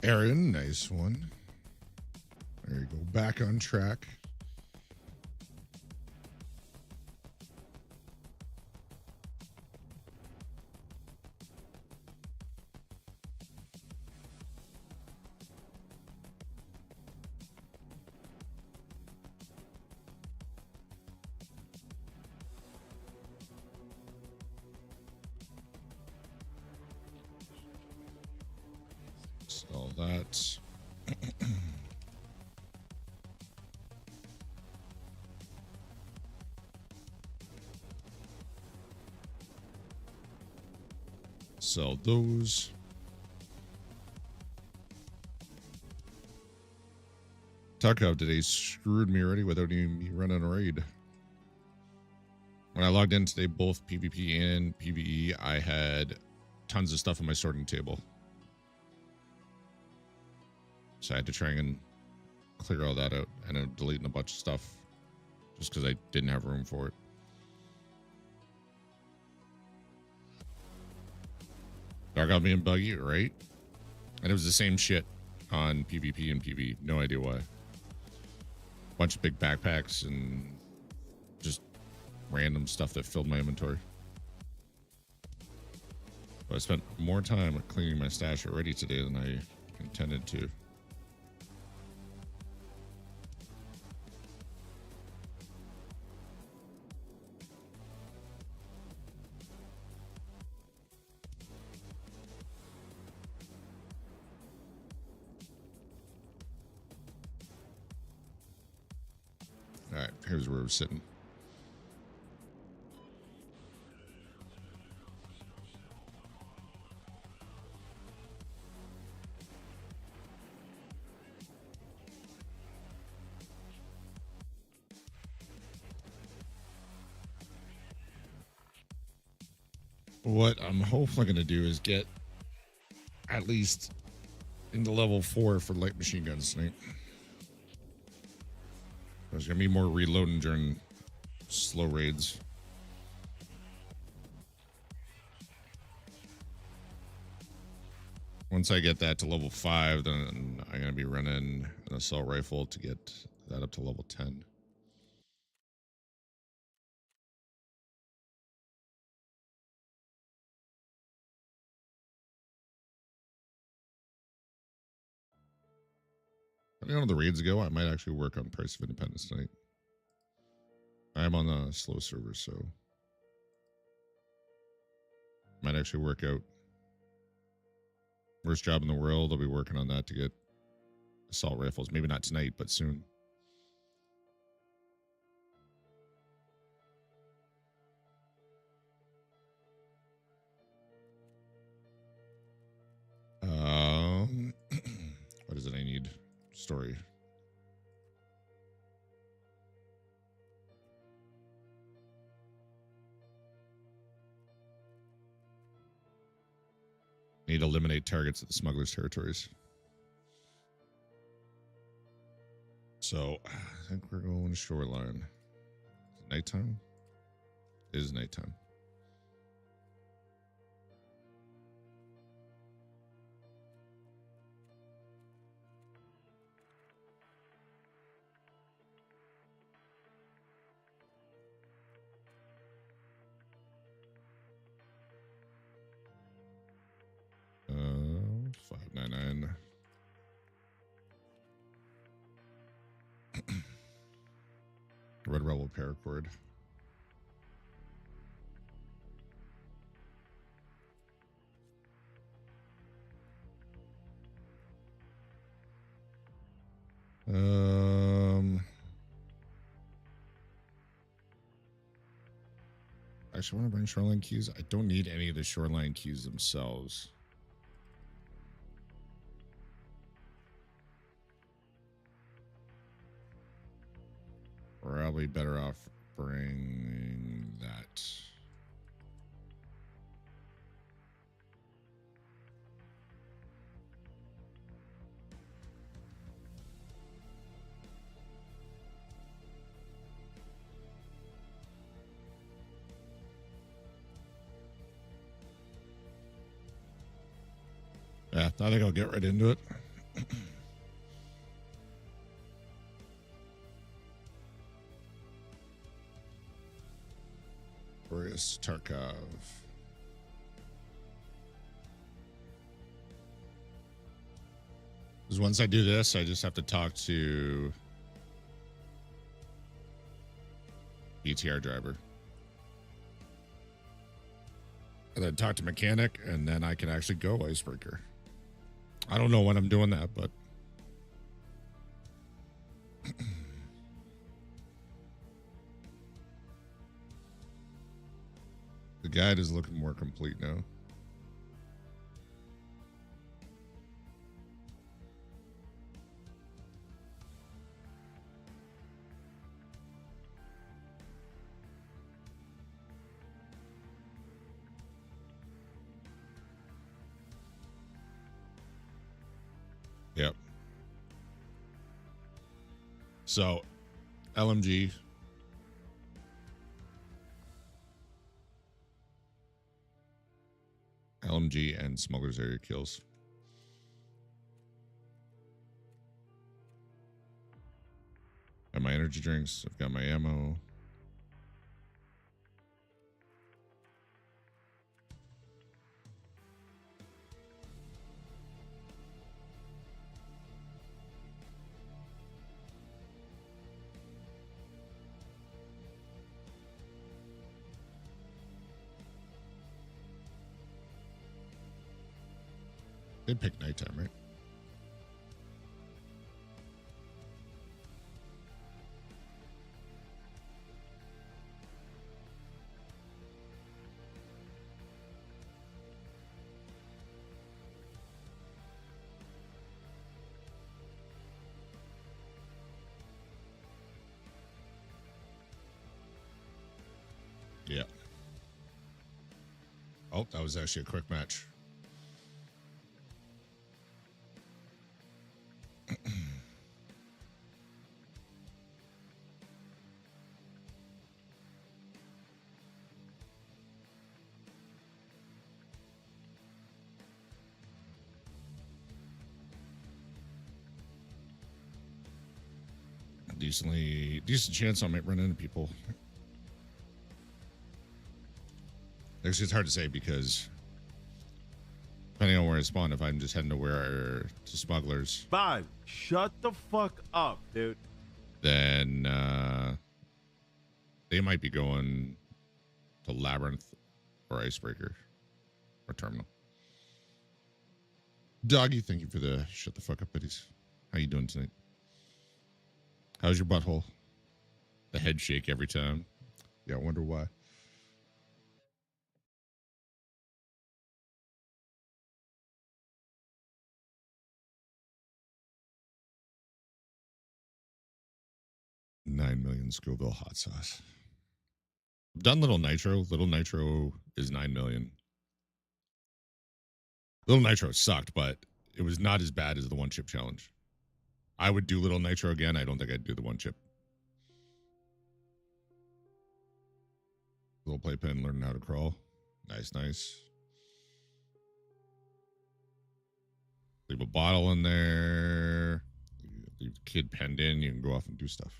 Aaron, nice one. There you go. Back on track. Sell that. Sell those. Tarkov today screwed me already without even me running a raid. When I logged in today, both PvP and PvE, I had tons of stuff on my sorting table. So I had to try and clear all that out, and I'm deleting a bunch of stuff just because I didn't have room for it. Tarkov being buggy, right? And it was the same shit on PvP and PvE. No idea why. Bunch of big backpacks and just random stuff that filled my inventory. But I spent more time cleaning my stash already today than I intended to. All right, here's where we're sitting. What I'm hopefully going to do is get at least into level 4 for light machine guns tonight. There's going to be more reloading during slow raids. Once I get that to level 5, then I'm going to be running an assault rifle to get that up to level 10. Depending on how the raids go, I might actually work on Price of Independence tonight. I'm on the slow server, so might actually work out. Worst job in the world. I'll be working on that to get assault rifles. Maybe not tonight, but soon. What is it I need? Story. Need to eliminate targets at the smugglers' territories. So, I think we're going shoreline. Is it nighttime? It is nighttime. Uh, 599. Red Rebel paracord. Actually, I want to bring shoreline keys. I don't need any of the shoreline keys themselves. Probably better off bringing that. Yeah, I think I'll get right into it. Where is Tarkov? Because once I do this, I just have to talk to BTR driver. And then talk to mechanic, and then I can actually go Icebreaker. I don't know when I'm doing that, but the guide is looking more complete now. Yep. So, LMG. LMG and Smuggler's Area kills. Got my energy drinks. I've got my ammo. They pick nighttime, right? Yeah. Oh, that was actually a quick match. Decent chance I might run into people. Actually, it's hard to say because depending on where I spawn, if I'm just heading to smugglers, Bob, shut the fuck up, dude. Then they might be going to Labyrinth or Icebreaker or Terminal. Doggy, thank you for the shut the fuck up biddies. How you doing tonight? How's your butthole? The head shake every time. Yeah, I wonder why. $9 million Scoville hot sauce. I've done Little Nitro. Little Nitro is 9 million. Little Nitro sucked, but it was not as bad as the one chip challenge. I would do Little Nitro again. I don't think I'd do the one chip. Little playpen, learning how to crawl. Nice, nice. Leave a bottle in there. Leave the kid penned in. You can go off and do stuff.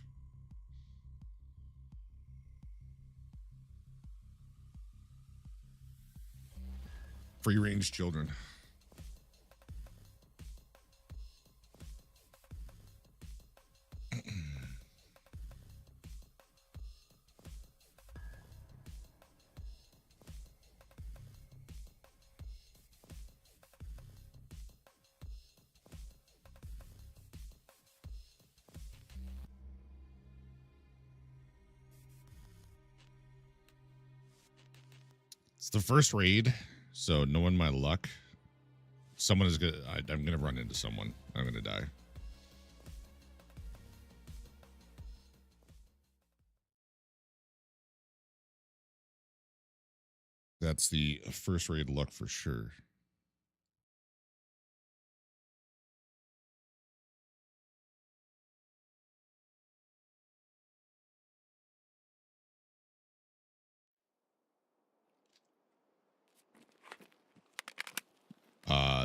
Free range children. It's the first raid, so knowing my luck, someone is gonna. I'm gonna run into someone. I'm gonna die. That's the first raid luck for sure.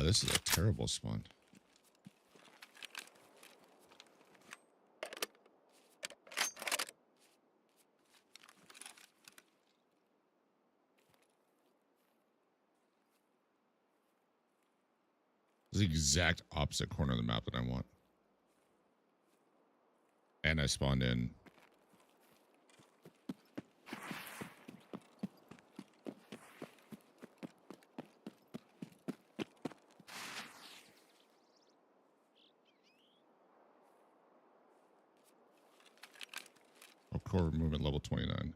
This is a terrible spawn. It's the exact opposite corner of the map that I want. And I spawned in. Oh, core movement level 29.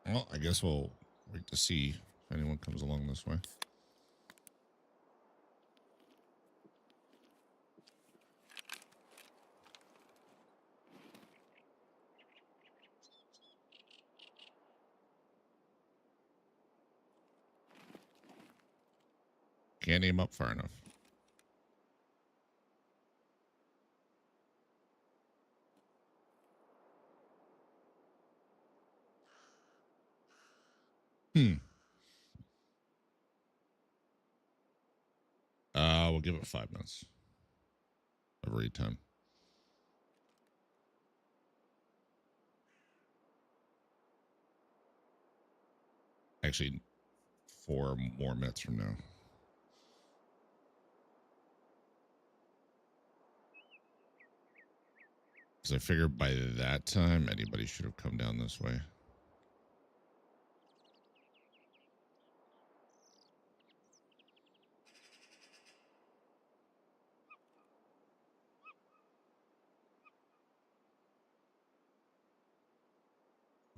Well, I guess we'll wait to see if anyone comes along this way. Can't aim up far enough. We'll give it 5 minutes of read time. Actually, 4 more minutes from now. Because I figured by that time, anybody should have come down this way.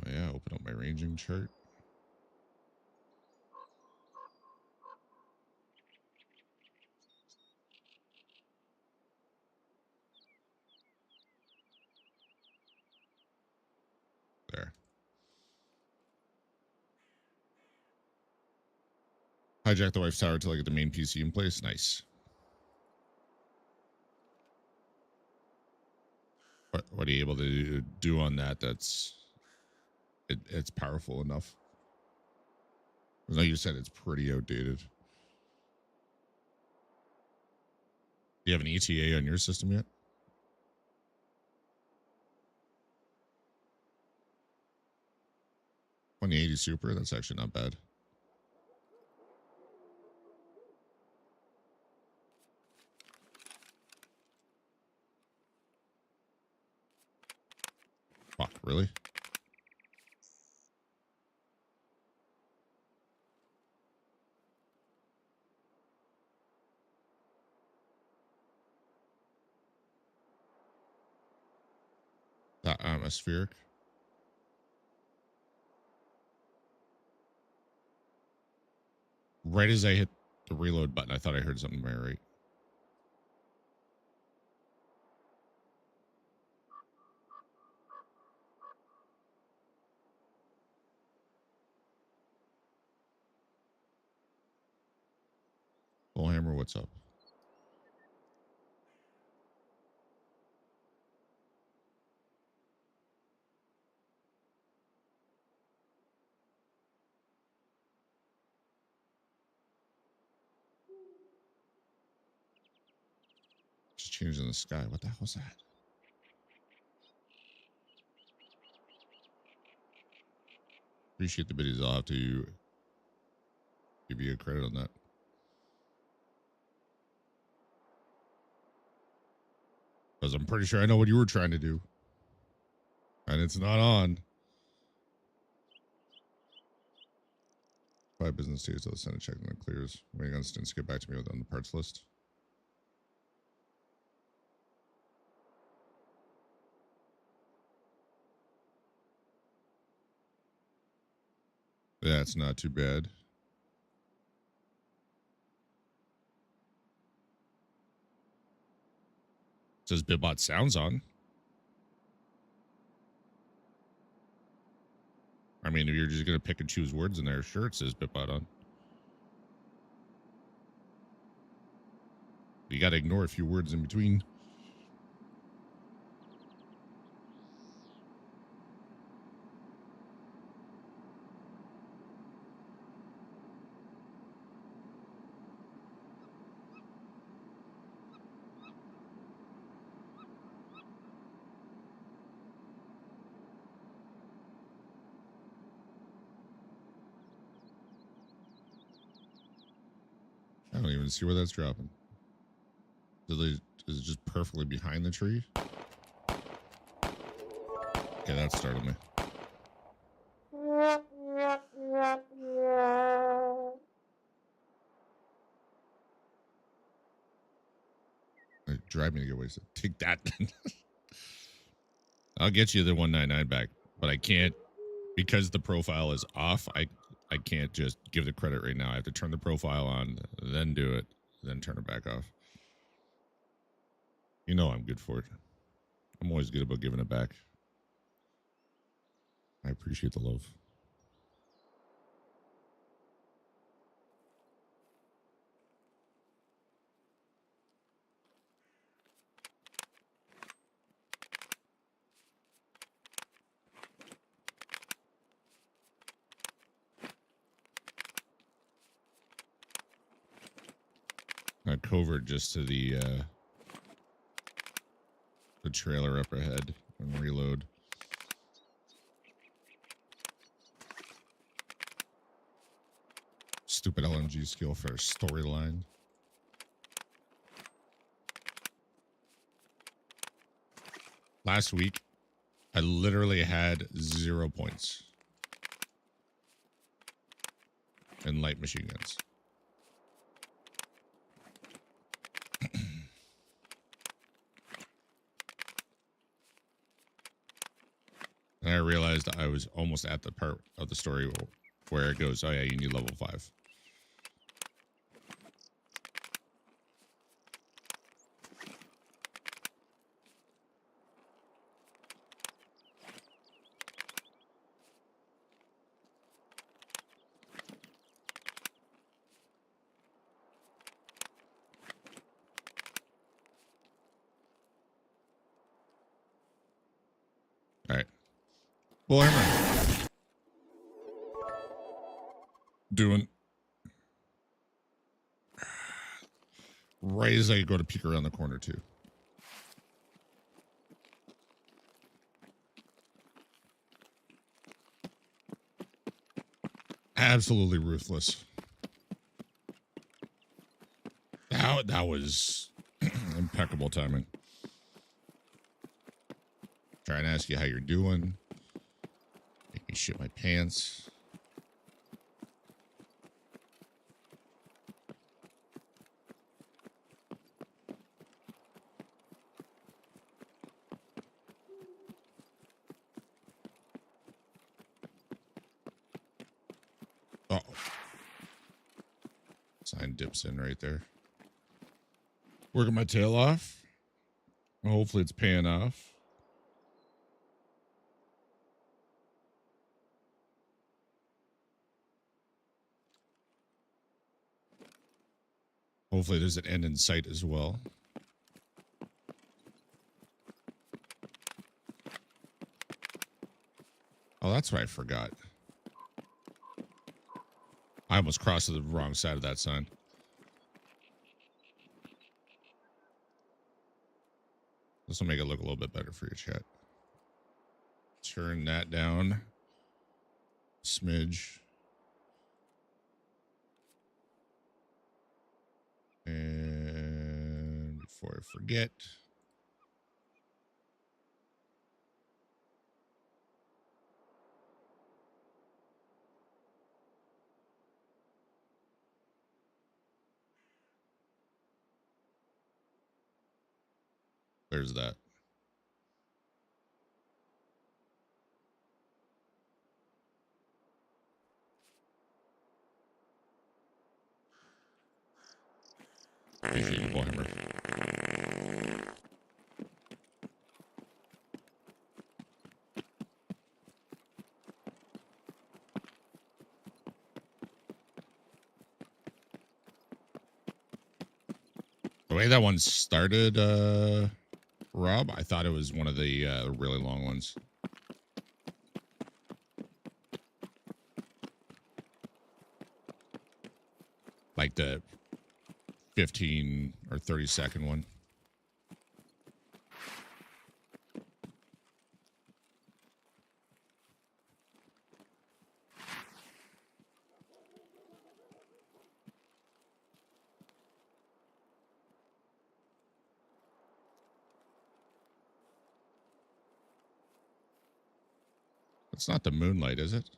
Oh yeah, open up my ranging chart. There. Hijack the wife's tower till I get the main PC in place. Nice. What are you able to do on that? It's powerful enough. Like you said, it's pretty outdated. Do you have an ETA on your system yet? 2080 Super? That's actually not bad. Fuck, really? That atmospheric? Right as I hit the reload button, I thought I heard something to my right. Bullhammer, what's up? Just changing the sky. What the hell was that? Appreciate the biddies. I'll have to give you a credit on that. Because I'm pretty sure I know what you were trying to do. And it's not on. 5 business days till the Senate check and it clears. Waiting on Stints to get back to me on the parts list. Yeah, it's not too bad. It says Bitbot sounds on. I mean, if you're just going to pick and choose words in there, sure, it says Bitbot on. You got to ignore a few words in between. I don't even see where that's dropping. Is it just perfectly behind the tree? Okay, that startled me. Drive me to get wasted. Take that. I'll get you the 199 back, but I can't because the profile is off. I can't just give the credit right now. I have to turn the profile on, then do it, then turn it back off. You know I'm good for it. I'm always good about giving it back. I appreciate the love. Covert just to the trailer up ahead and reload. Stupid LMG skill for a storyline. Last week, I literally had 0 points in light machine guns. And I realized I was almost at the part of the story where it goes, oh yeah, you need level 5. All right. Well, I'm doing right as I go to peek around the corner too. Absolutely ruthless. That was impeccable timing. Trying to ask you how you're doing. Make me shit my pants. Uh oh. Sign dips in right there. Working my tail off. Hopefully it's paying off. Hopefully there's an end in sight as well. Oh, that's what I forgot. I almost crossed to the wrong side of that sign. This will make it look a little bit better for your chat. Turn that down. Smidge. And before I forget, there's that. Appreciate you, Warhammer. The way that one started, Rob, I thought it was one of the really long ones. Like the 15 or 30-second one. It's not the moonlight, is it?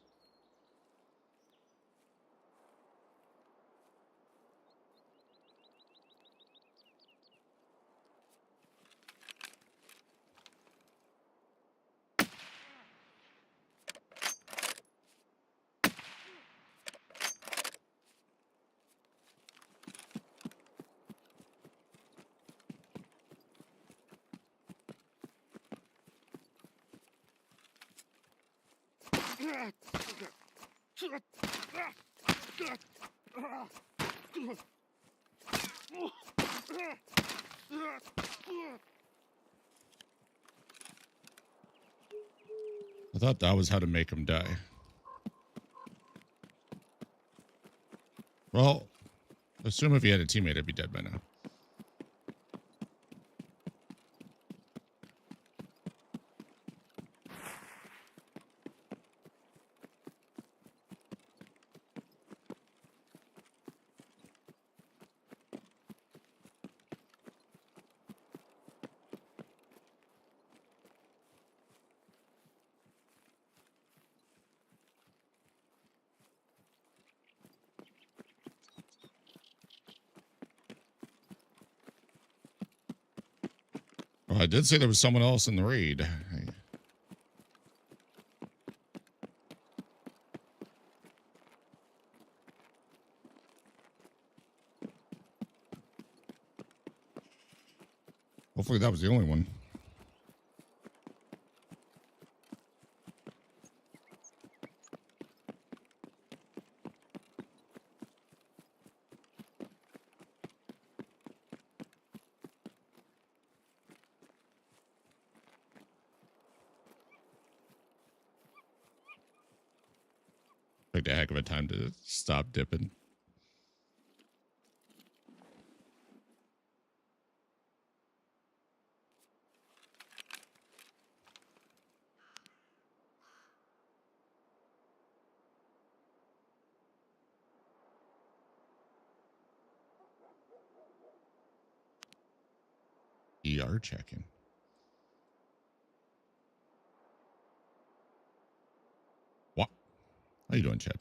I thought that was how to make him die. Well, assume if he had a teammate, I'd be dead by now. Well, I did say there was someone else in the raid. Hopefully that was the only one. Took a heck of a time to stop dipping. ER checking. What? How you doing, Chad?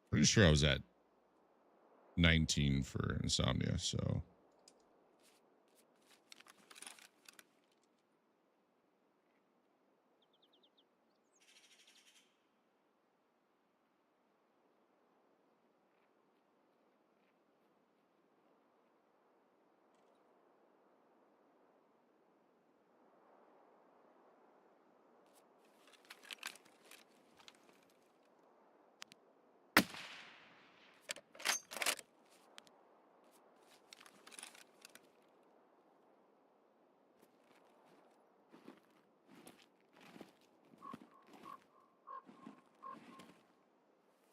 Pretty sure I was at 19 for insomnia, so.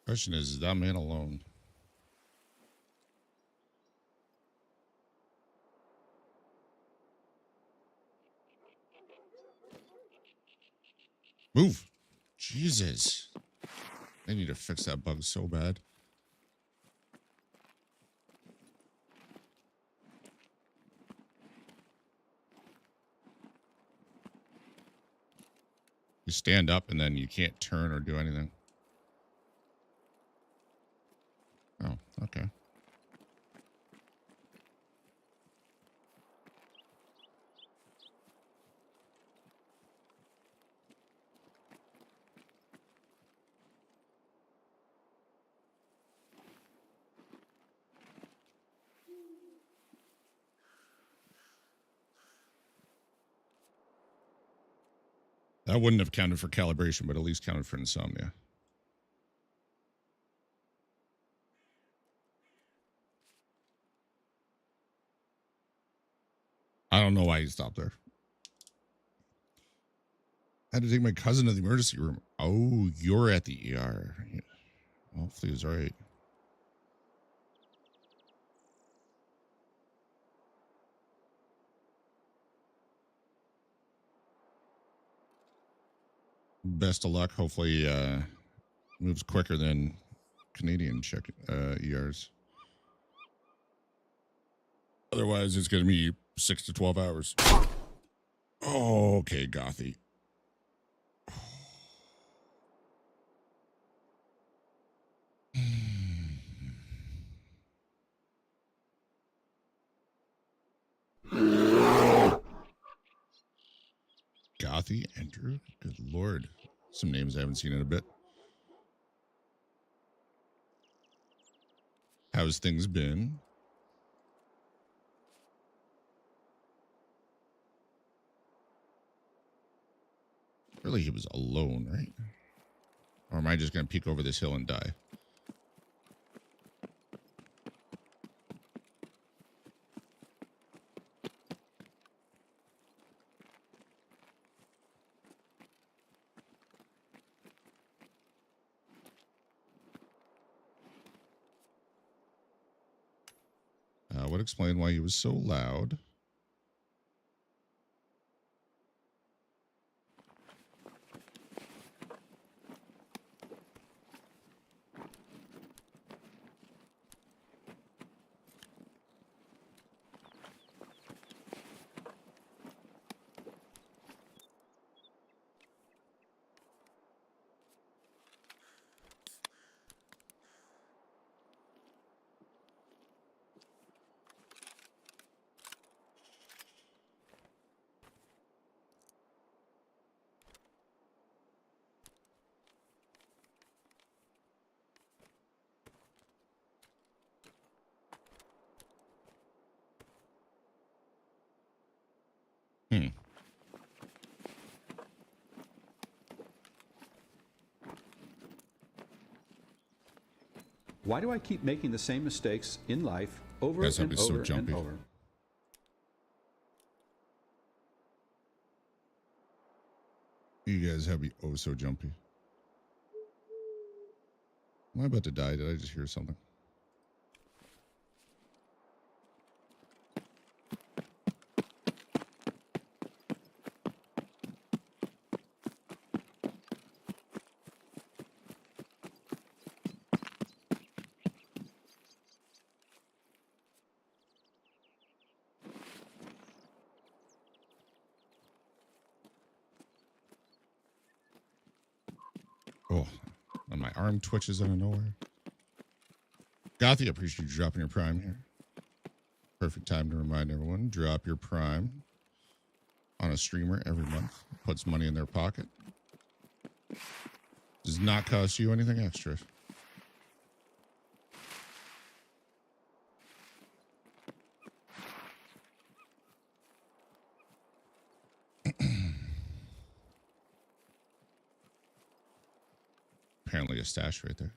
Question is that man alone? Move. Jesus. They need to fix that bug so bad. You stand up and then you can't turn or do anything. Oh, okay. That wouldn't have counted for calibration, but at least counted for insomnia. I don't know why he stopped there. I had to take my cousin to the emergency room. Oh, you're at the ER. Yeah. Hopefully he's right. Best of luck. Hopefully moves quicker than Canadian ERs. Otherwise, it's going to be 6 to 12 hours. Oh, okay, Gothy. Gothy, Andrew. Good Lord. Some names I haven't seen in a bit. How's things been? Really, he was alone, right? Or am I just going to peek over this hill and die? Would explain why he was so loud. Why do I keep making the same mistakes in life over Guys, and that'd be so over jumpy. and over? You guys have me oh so jumpy. Am I about to die? Did I just hear something? Oh, and my arm twitches out of nowhere. Gothy, I appreciate you dropping your prime here. Perfect time to remind everyone, drop your prime on a streamer every month. Puts money in their pocket. Does not cost you anything extra. Apparently a stash right there.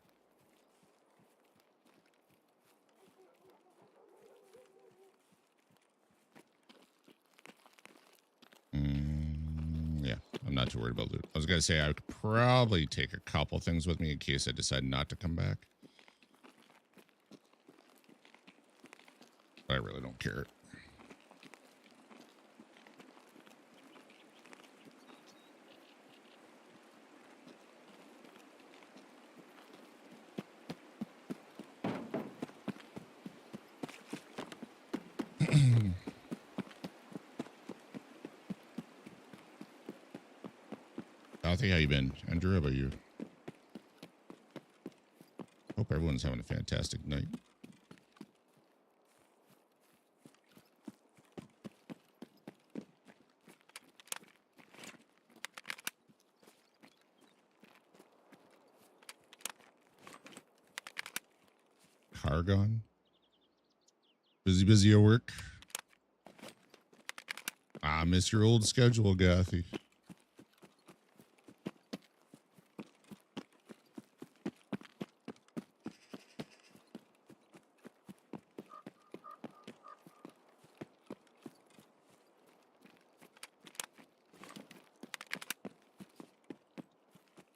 Yeah, I'm not too worried about loot. I was going to say I would probably take a couple things with me in case I decide not to come back. But I really don't care. Gothy, how you been? Andrew, how about you? Hope everyone's having a fantastic night. Car gone? Busy at work? I miss your old schedule, Gothy.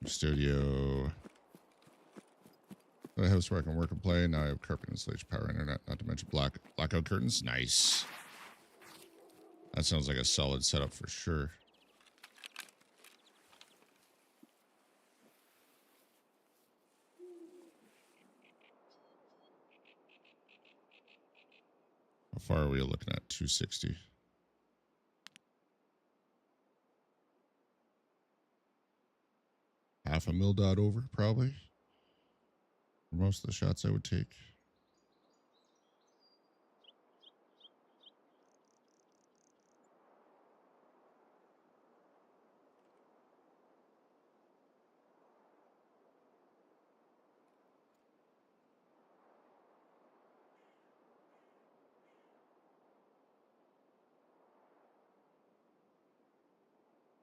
Studio. A house where I can work and play. Now I have carpet installation, power, internet, not to mention blackout curtains. Nice. That sounds like a solid setup for sure. How far are we looking at? 260. Half a mil dot over, probably. For most of the shots I would take.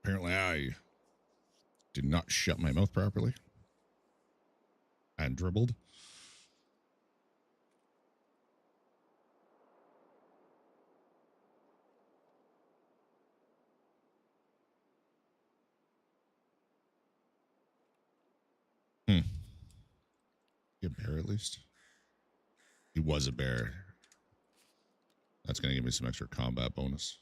Apparently I did not shut my mouth properly. And dribbled. Be a bear at least. He was a bear. That's going to give me some extra combat bonus.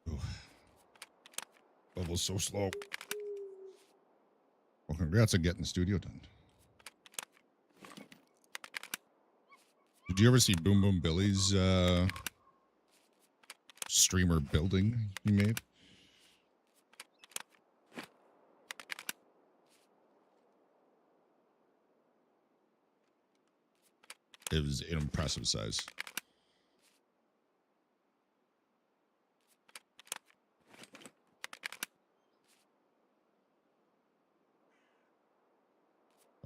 Ooh. Level's so slow. Well, congrats on getting the studio done. Did you ever see Boom Boom Billy's streamer building he made? It was an impressive size.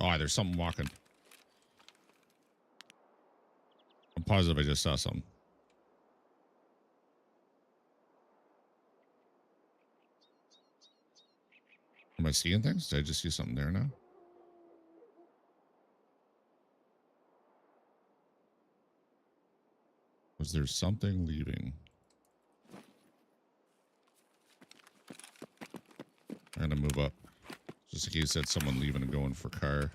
Oh, there's something walking. I'm positive I just saw something. Am I seeing things? Did I just see something there now? Was there something leaving? I'm gonna move up. Just in case that's someone leaving and going for car.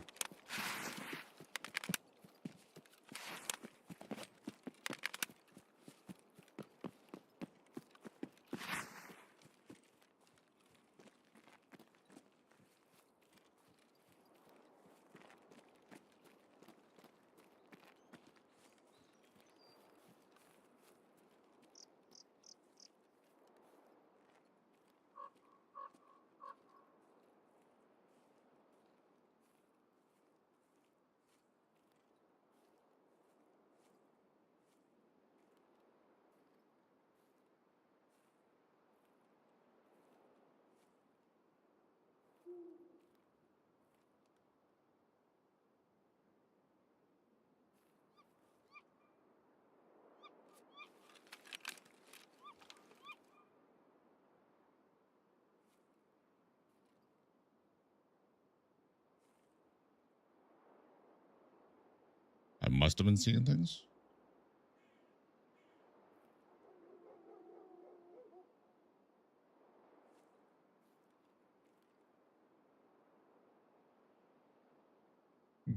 I must have been seeing things.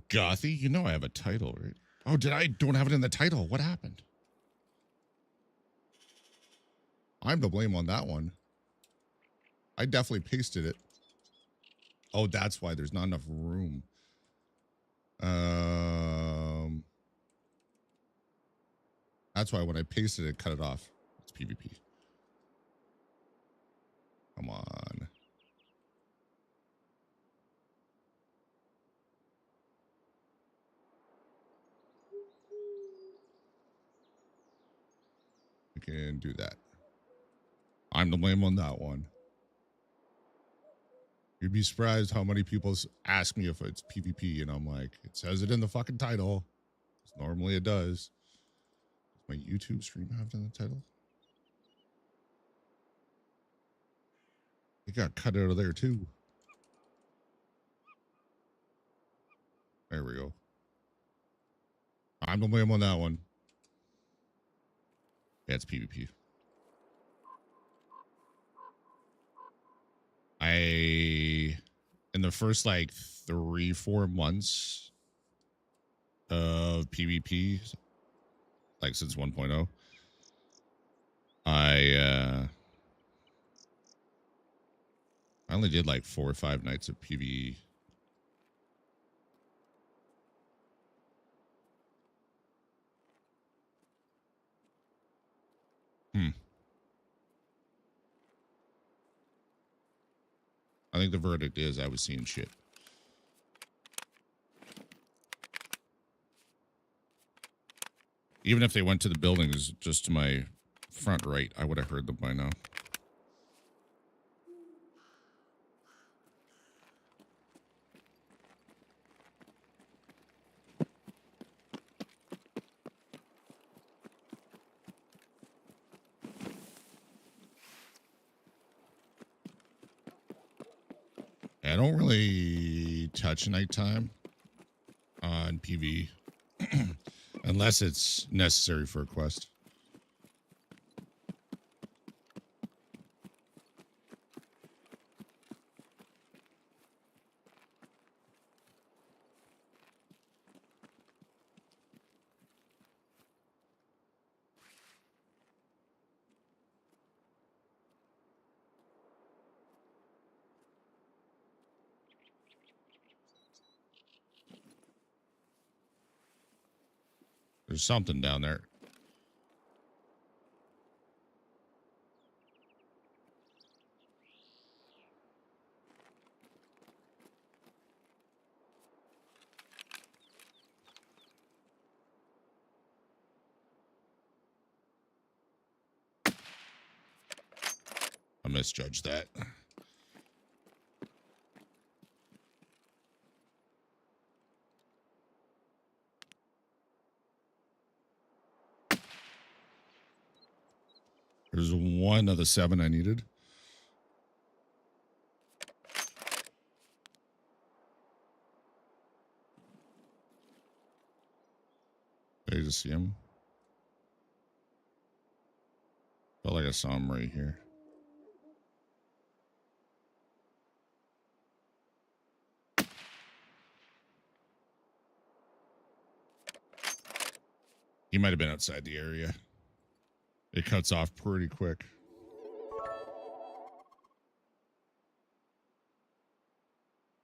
Gothy, you know I have a title, right? Oh, did I don't have it in the title? What happened? I'm to blame on that one. I definitely pasted it. Oh, that's why there's not enough room. That's why when I pasted it, cut it off. It's PvP. Come on. We can do that. I'm to blame on that one. You'd be surprised how many people ask me if it's PvP, and I'm like, it says it in the fucking title. Normally it does. Does my YouTube stream have it in the title? It got cut out of there too. There we go. I'm the blame on that one. Yeah, it's PvP. In the first like 3-4 months of PvP, like since 1.0, I only did like 4 or 5 nights of PvE. I think the verdict is I was seeing shit. Even if they went to the buildings just to my front right, I would have heard them by now. I don't really touch nighttime on PV unless it's necessary for a quest. There's something down there. I misjudged that. There's one of the 7 I needed. Did I just see him? Felt like I saw him right here. He might have been outside the area. It cuts off pretty quick.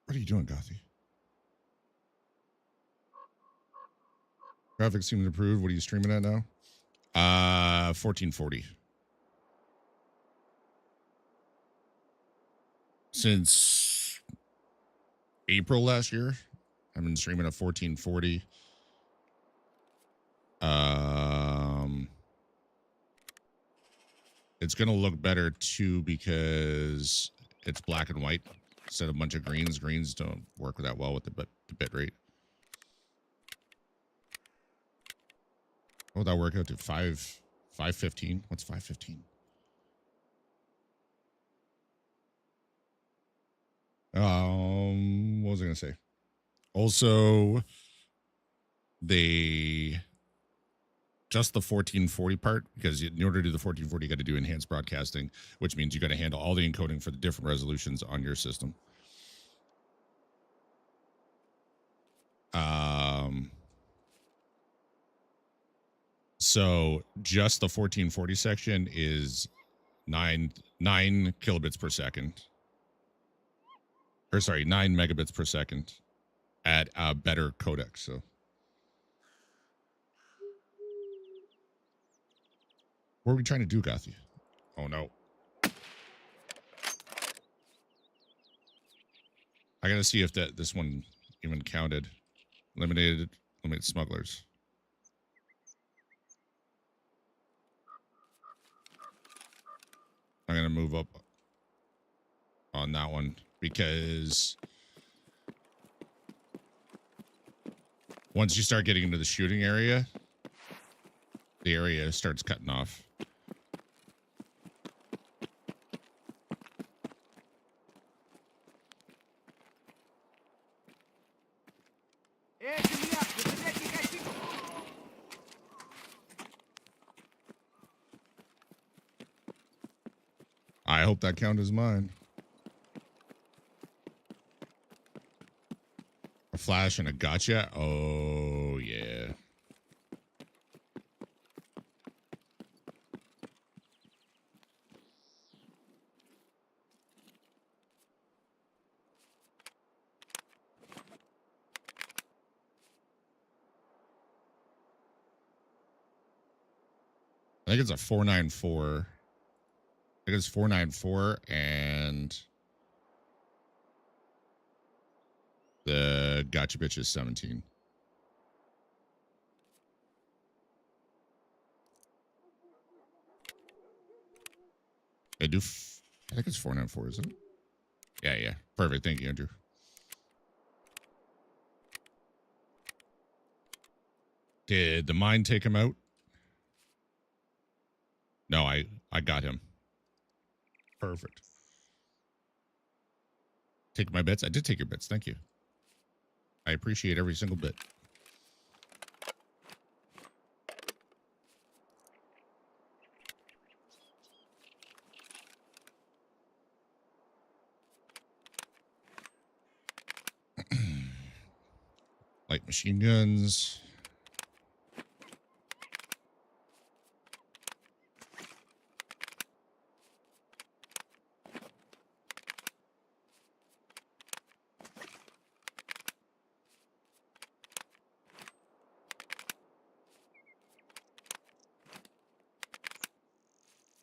What are you doing, Gothy? Graphics seem to improve. What are you streaming at now? 1440. Since April last year, I've been streaming at 1440. It's gonna look better too because it's black and white instead of a bunch of greens. Greens don't work that well with the bit rate. What would that work out to? 515? What's 515? What was I gonna say? Also, just the 1440 part, because in order to do the 1440, you got to do enhanced broadcasting, which means you got to handle all the encoding for the different resolutions on your system. So just the 1440 section is 9 kilobits per second. Or sorry, 9 megabits per second at a better codec. So what are we trying to do, Gothy? Oh no. I gotta see if this one even counted. Limited smugglers. I'm gonna move up on that one because once you start getting into the shooting area, the area starts cutting off. hope that count is mine. A flash and a gotcha. Oh, yeah. I think it's a 494. I think it's 494 and the gotcha bitch is 17. I think it's 494, isn't it? Yeah, yeah. Perfect. Thank you, Andrew. Did the mine take him out? No, I got him. Perfect. Take my bits? I did take your bits. Thank you. I appreciate every single bit. Light machine guns.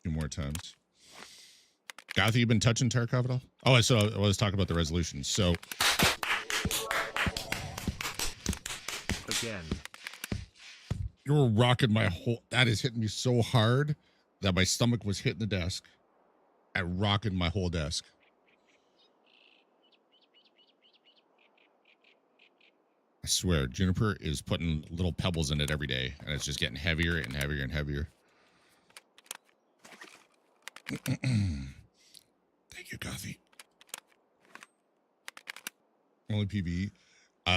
Two more times. Gothy, you been touching Tarkov at all? Oh, I was talking about the resolution. So Again. you were rocking my whole. That is hitting me so hard that my stomach was hitting the desk. And rocking my whole desk. I swear, Juniper is putting little pebbles in it every day, and it's just getting heavier and heavier and heavier. Thank you, Gothy. Only PvE.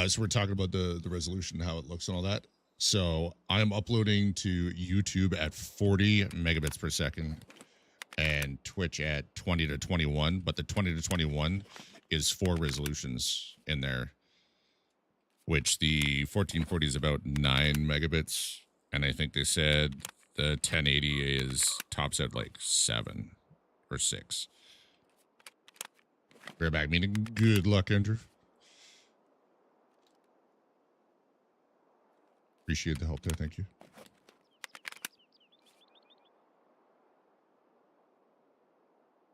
So we're talking about the resolution, how it looks and all that. So I am uploading to YouTube at 40 megabits per second and Twitch at 20 to 21. But the 20 to 21 is 4 resolutions in there, which the 1440 is about 9 megabits. And I think they said the 1080 is tops at like 7 or 6. We're back meeting. Good luck, Andrew. Appreciate the help there. Thank you.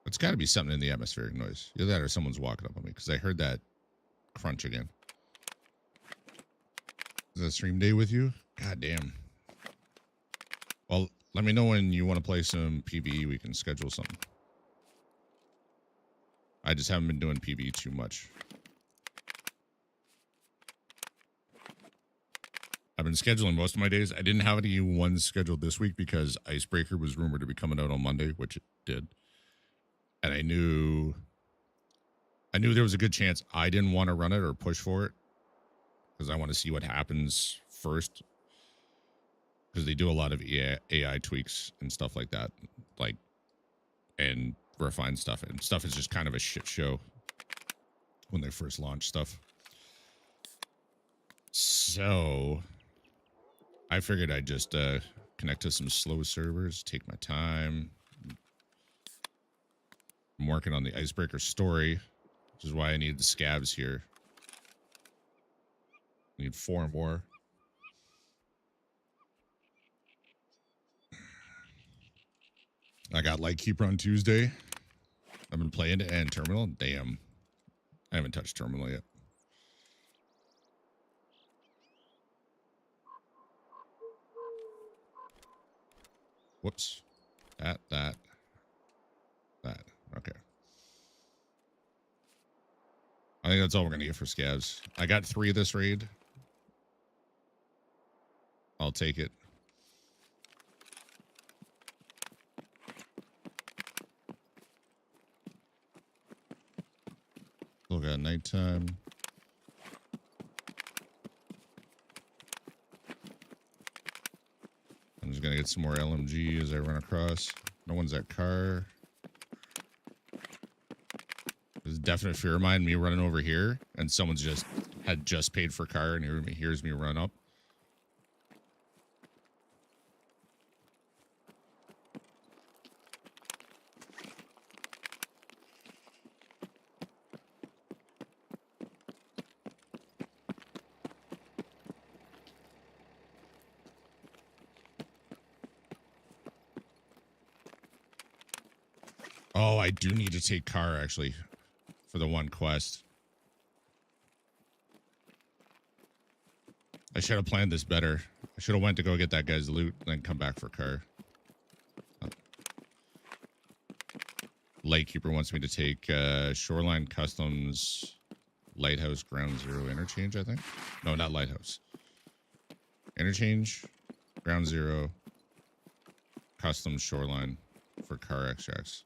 It's got to be something in the atmospheric noise. Either that or someone's walking up on me because I heard that crunch again. Is that stream day with you? God damn. Well, let me know when you want to play some PvE. We can schedule something. I just haven't been doing PvE too much. I've been scheduling most of my days. I didn't have any ones scheduled this week because Icebreaker was rumored to be coming out on Monday, which it did. And I knew there was a good chance I didn't want to run it or push for it because I want to see what happens first. Because they do a lot of AI tweaks and stuff like that, and refine stuff. And stuff is just kind of a shit show when they first launch stuff. So I figured I'd just connect to some slow servers, take my time. I'm working on the Icebreaker story, which is why I need the scavs here. I need 4 more. I got Lightkeeper on Tuesday. I've been playing it and Terminal. Damn. I haven't touched Terminal yet. Whoops. That. Okay. I think that's all we're going to get for scavs. I got 3 of this raid. I'll take it. Look at nighttime. I'm just going to get some more LMG as I run across. No one's at car. definite fear of mine, me running over here, and someone's had just paid for car and hears me run up. Oh, I do need to take car, actually, for the one quest. I should have planned this better. I should have went to go get that guy's loot, and then come back for car. Lightkeeper wants me to take Shoreline Customs Lighthouse Ground Zero Interchange, I think. No, not Lighthouse. Interchange, Ground Zero, Customs Shoreline for car extracts.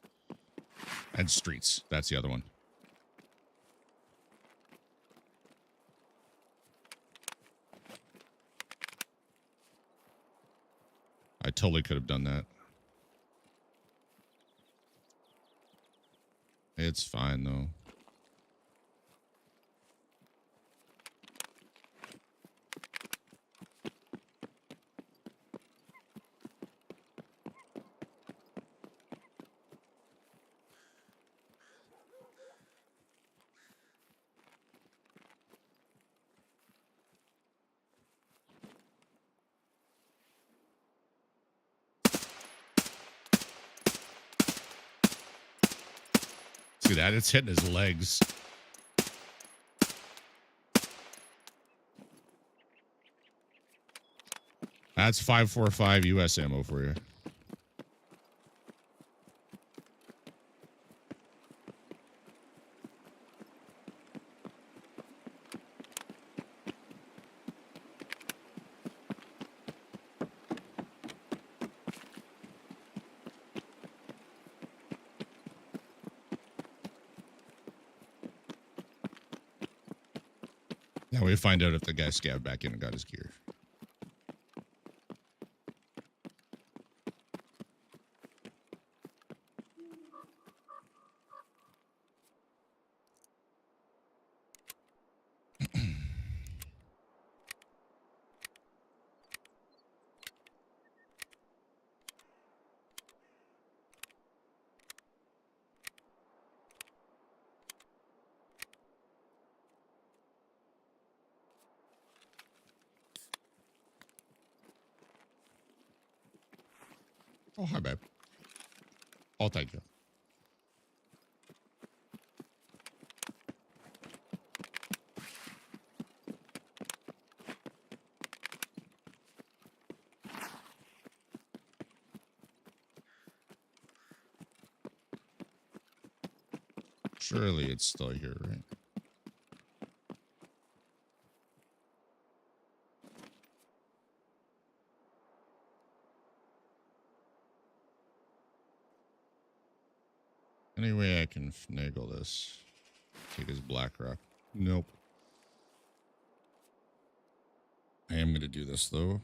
And Streets. That's the other one. I totally could have done that. It's fine, though. See that? It's hitting his legs. That's 5.45 US ammo for you. Now we find out if the guy scabbed back in and got his gear. Oh, hi, babe. I'll take you. Surely it's still here, right? Any way I can finagle this? Take his black rock. Nope. I am going to do this, though.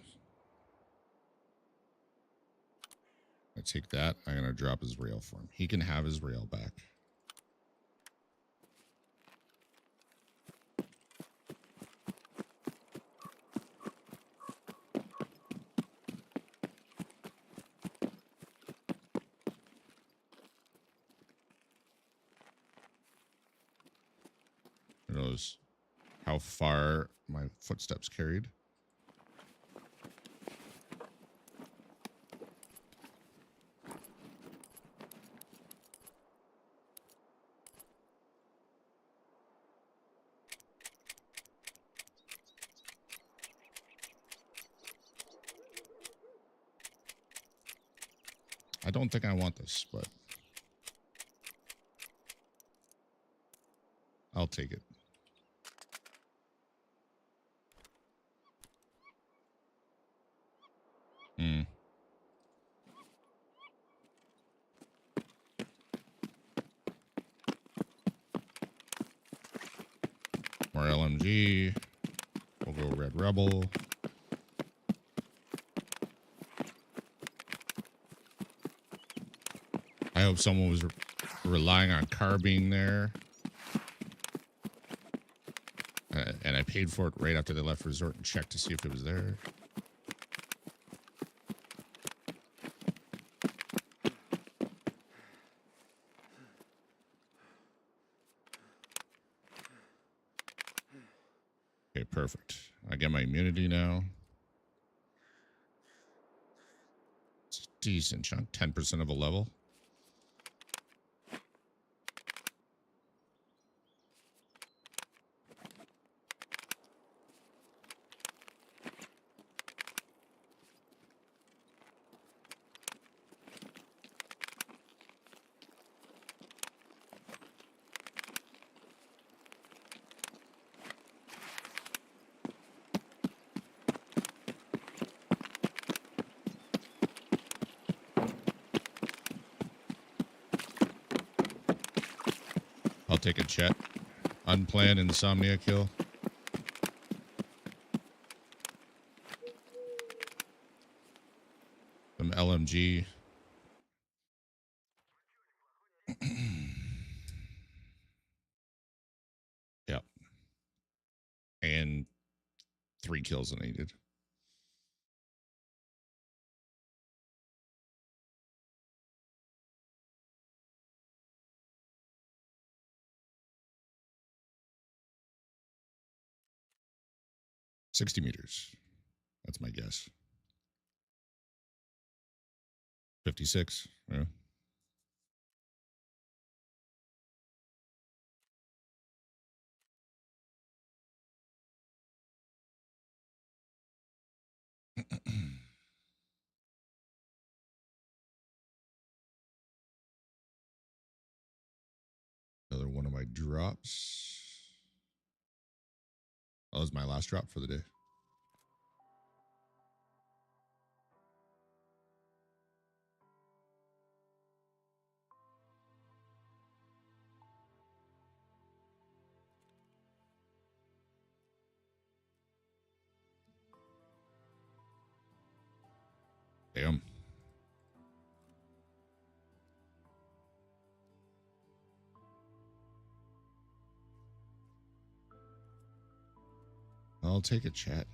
I take that. I'm going to drop his rail for him. He can have his rail back. Who knows how far my footsteps carried? I don't think I want this, but I'll take it. More LMG. We'll go Red Rebel. I hope someone was relying on car being there And I paid for it right after they left resort and checked to see if it was there. Okay, perfect. I get my immunity now. It's a decent chunk, 10% of a level. I'll take a chat. Unplanned insomnia kill. Some LMG. Yep. And 3 kills I needed. $60 That's my guess. 56. Yeah. Another one of my drops. That was my last drop for the day. Damn. I'll take a chat.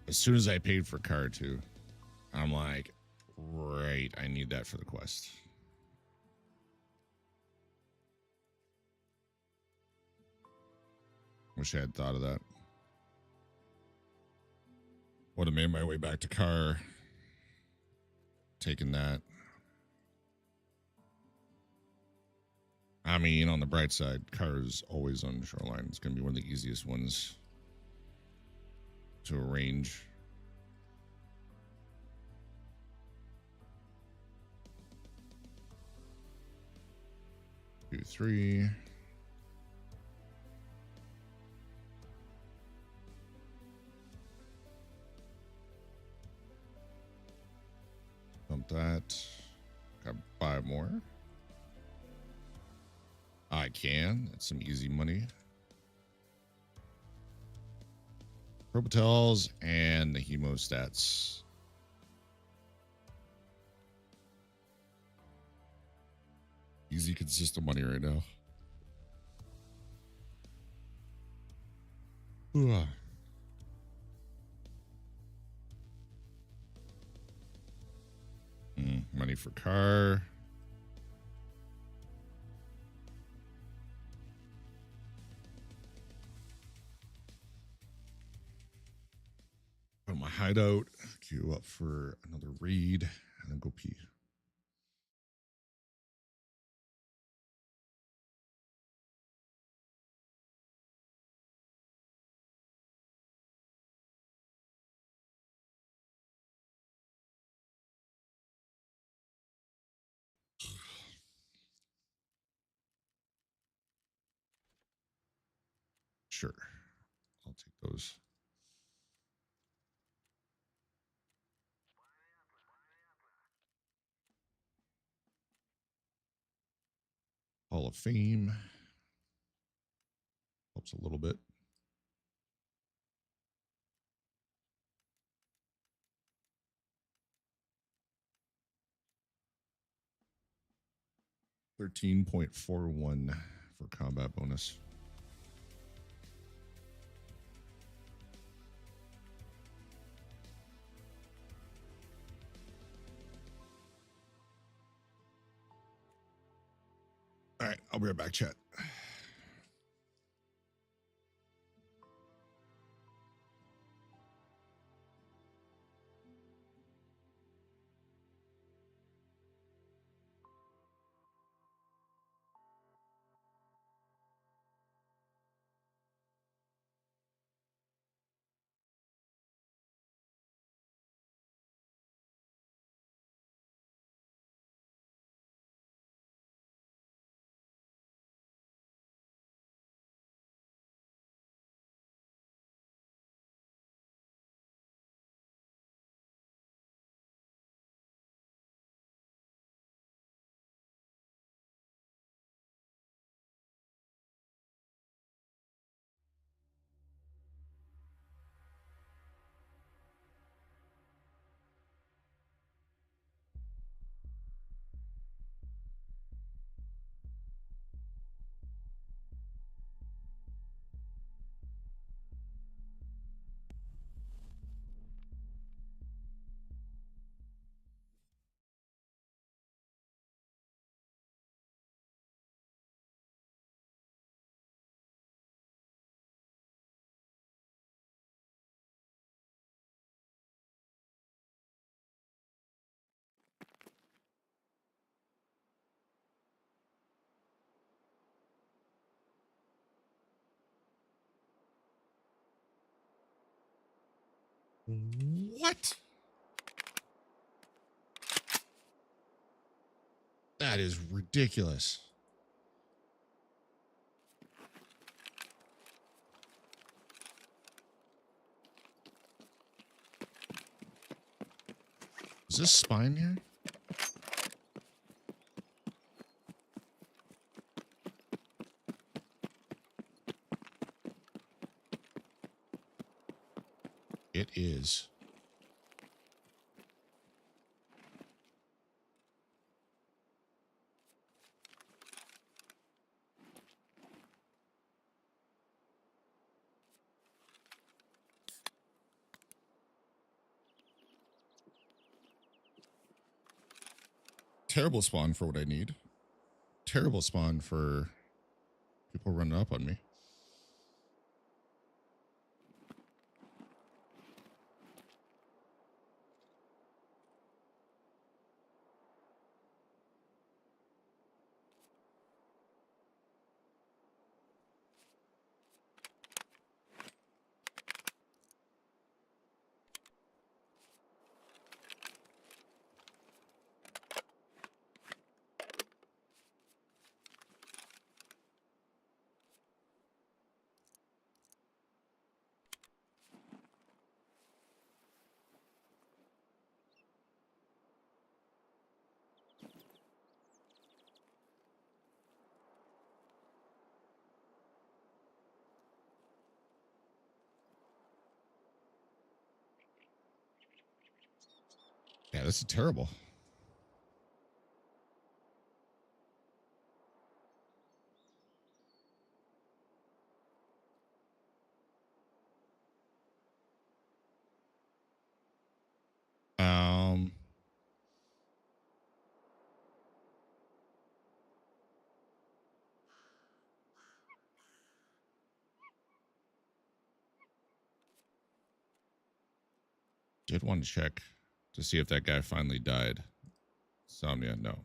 As soon as I paid for car too, I'm like, right, I need that for the quest. Wish I had thought of that. Would have made my way back to car. Taking that. I mean, on the bright side, car is always on the shoreline. It's going to be one of the easiest ones to arrange. Two, three. Dump that. Got 5 more. I can. That's some easy money. Propitels and the hemostats. Easy, consistent money right now. Money for car. Put my hideout. Queue up for another raid and then go pee. Sure. I'll take those. Hall of Fame. Helps a little bit. 13.41 for combat bonus. All right, I'll be right back, chat. What? That is ridiculous. Is this spine here? It is. Terrible spawn for what I need. Terrible spawn for people running up on me. Yeah, this is terrible. Um, did want to check to see if that guy finally died. Somnia, no.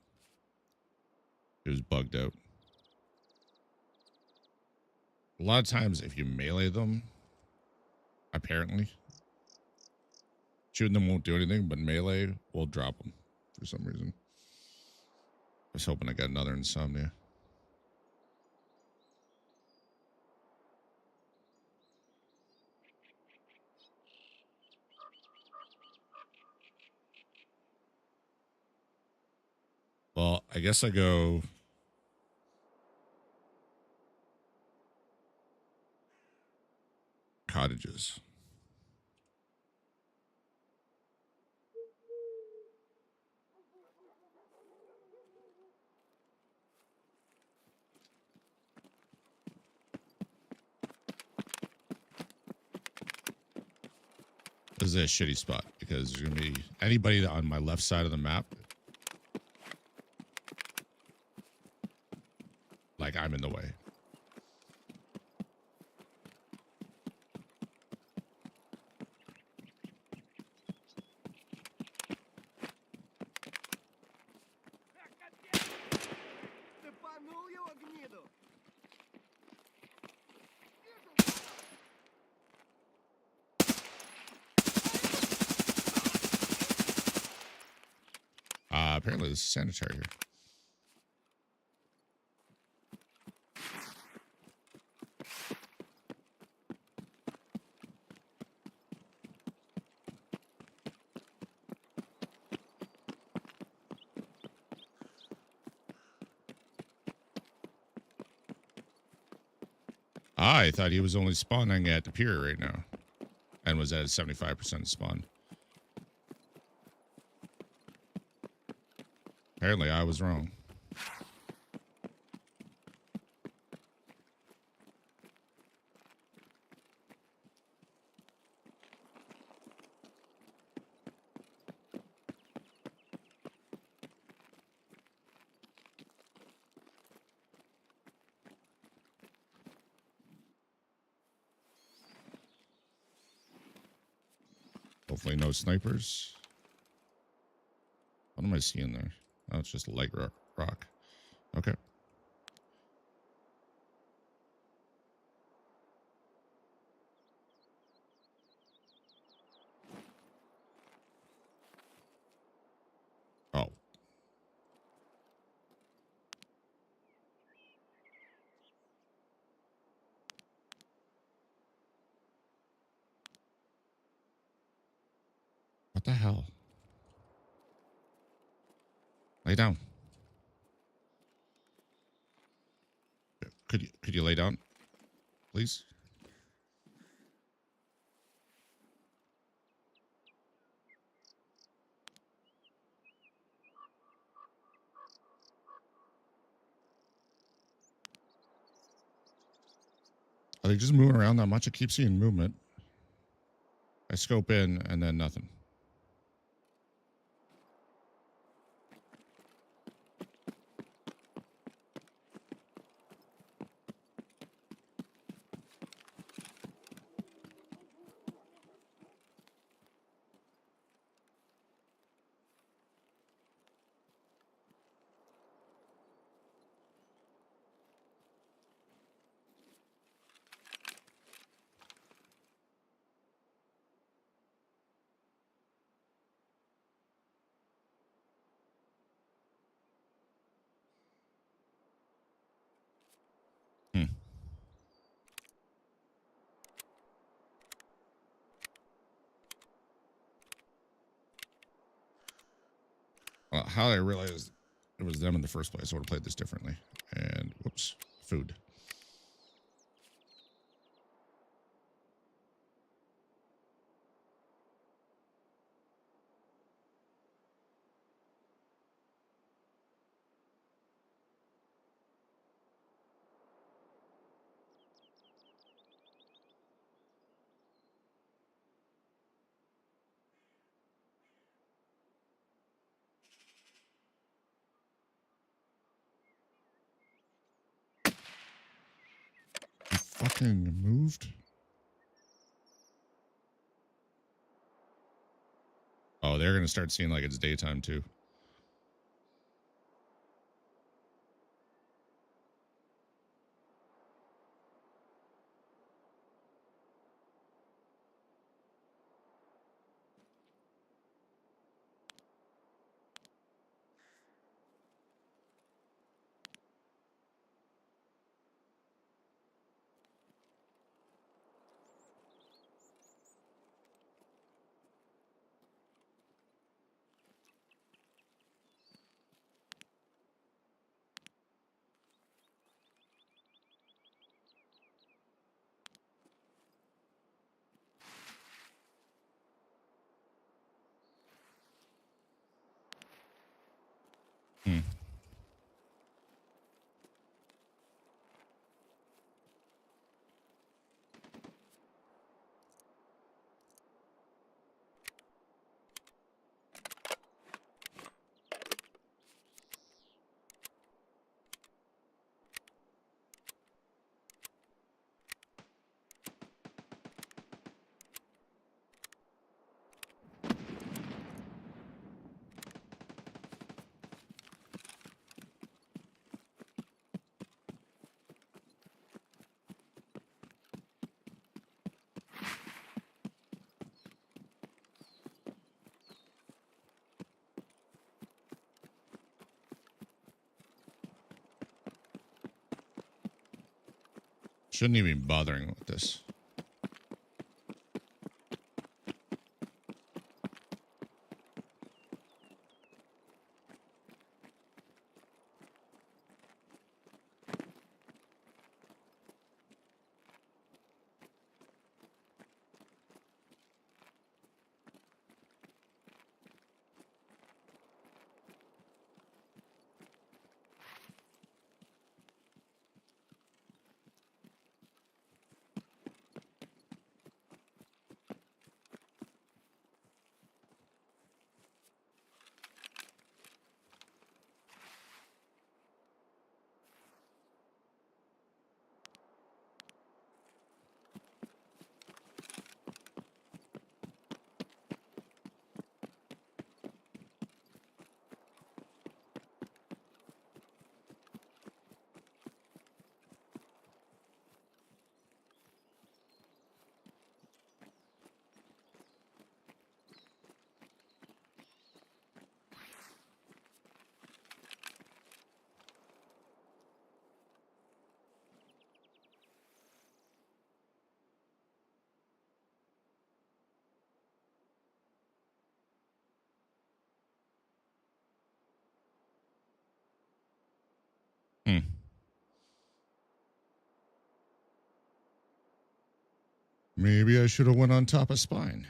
It was bugged out. A lot of times, if you melee them, apparently, shooting them won't do anything, but melee will drop them for some reason. I was hoping I got another insomnia. Well, I guess I go cottages. is a shitty spot because there's gonna be anybody on my left side of the map. Like I'm in the way. Apparently this is sanitary here. I thought he was only spawning at the pier right now and was at 75% spawn. Apparently I was wrong. Hopefully no snipers. What am I seeing there? Oh, it's just light rock. Okay. Oh. What the hell? Lay down. Could you lay down, please? Are they just moving around that much? I keep seeing movement. I scope in and then nothing. Hmm. Well, how did I realize it was them in the first place? I would have played this differently. And whoops, food. You fucking moved? Oh, they're going to start seeing like it's daytime too. Hmm. Shouldn't even be bothering with this. Hmm. Maybe I should have went on top of spine.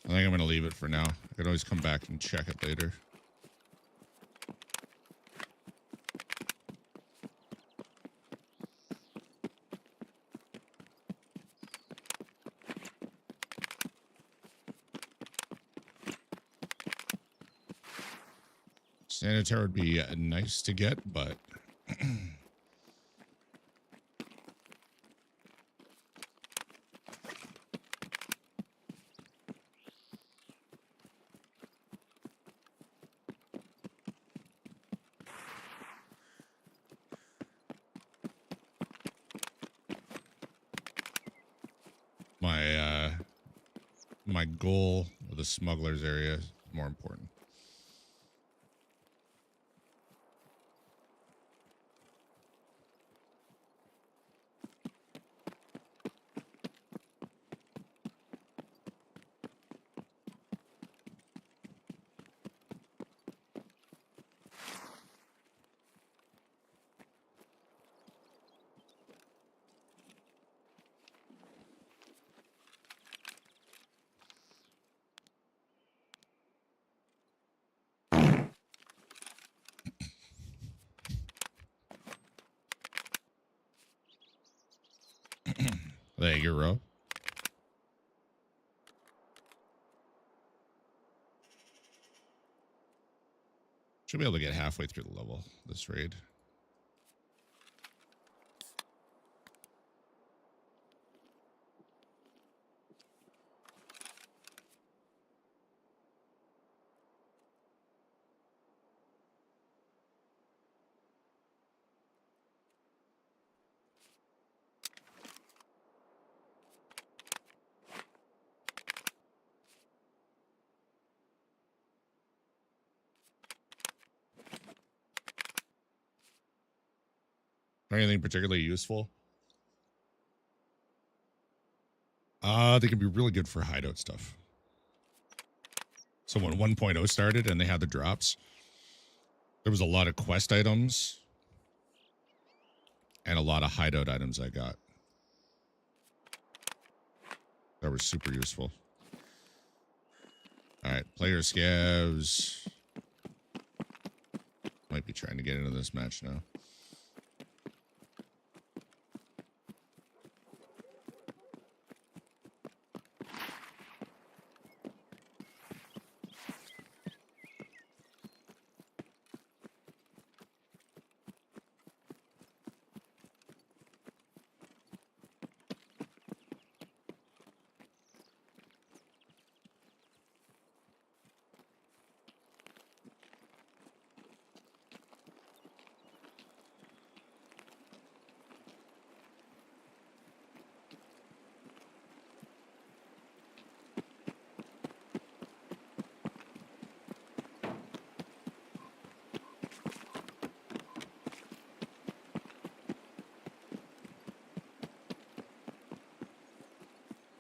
I think I'm going to leave it for now. I can always come back and check it later. Sanitaire would be nice to get, but my goal with the smugglers area is more important. There you go, Ro. Should be able to get halfway through the level this raid. Anything particularly useful? They can be really good for hideout stuff. So when 1.0 started and they had the drops, there was a lot of quest items and a lot of hideout items I got. That were super useful. All right, player scavs. Might be trying to get into this match now.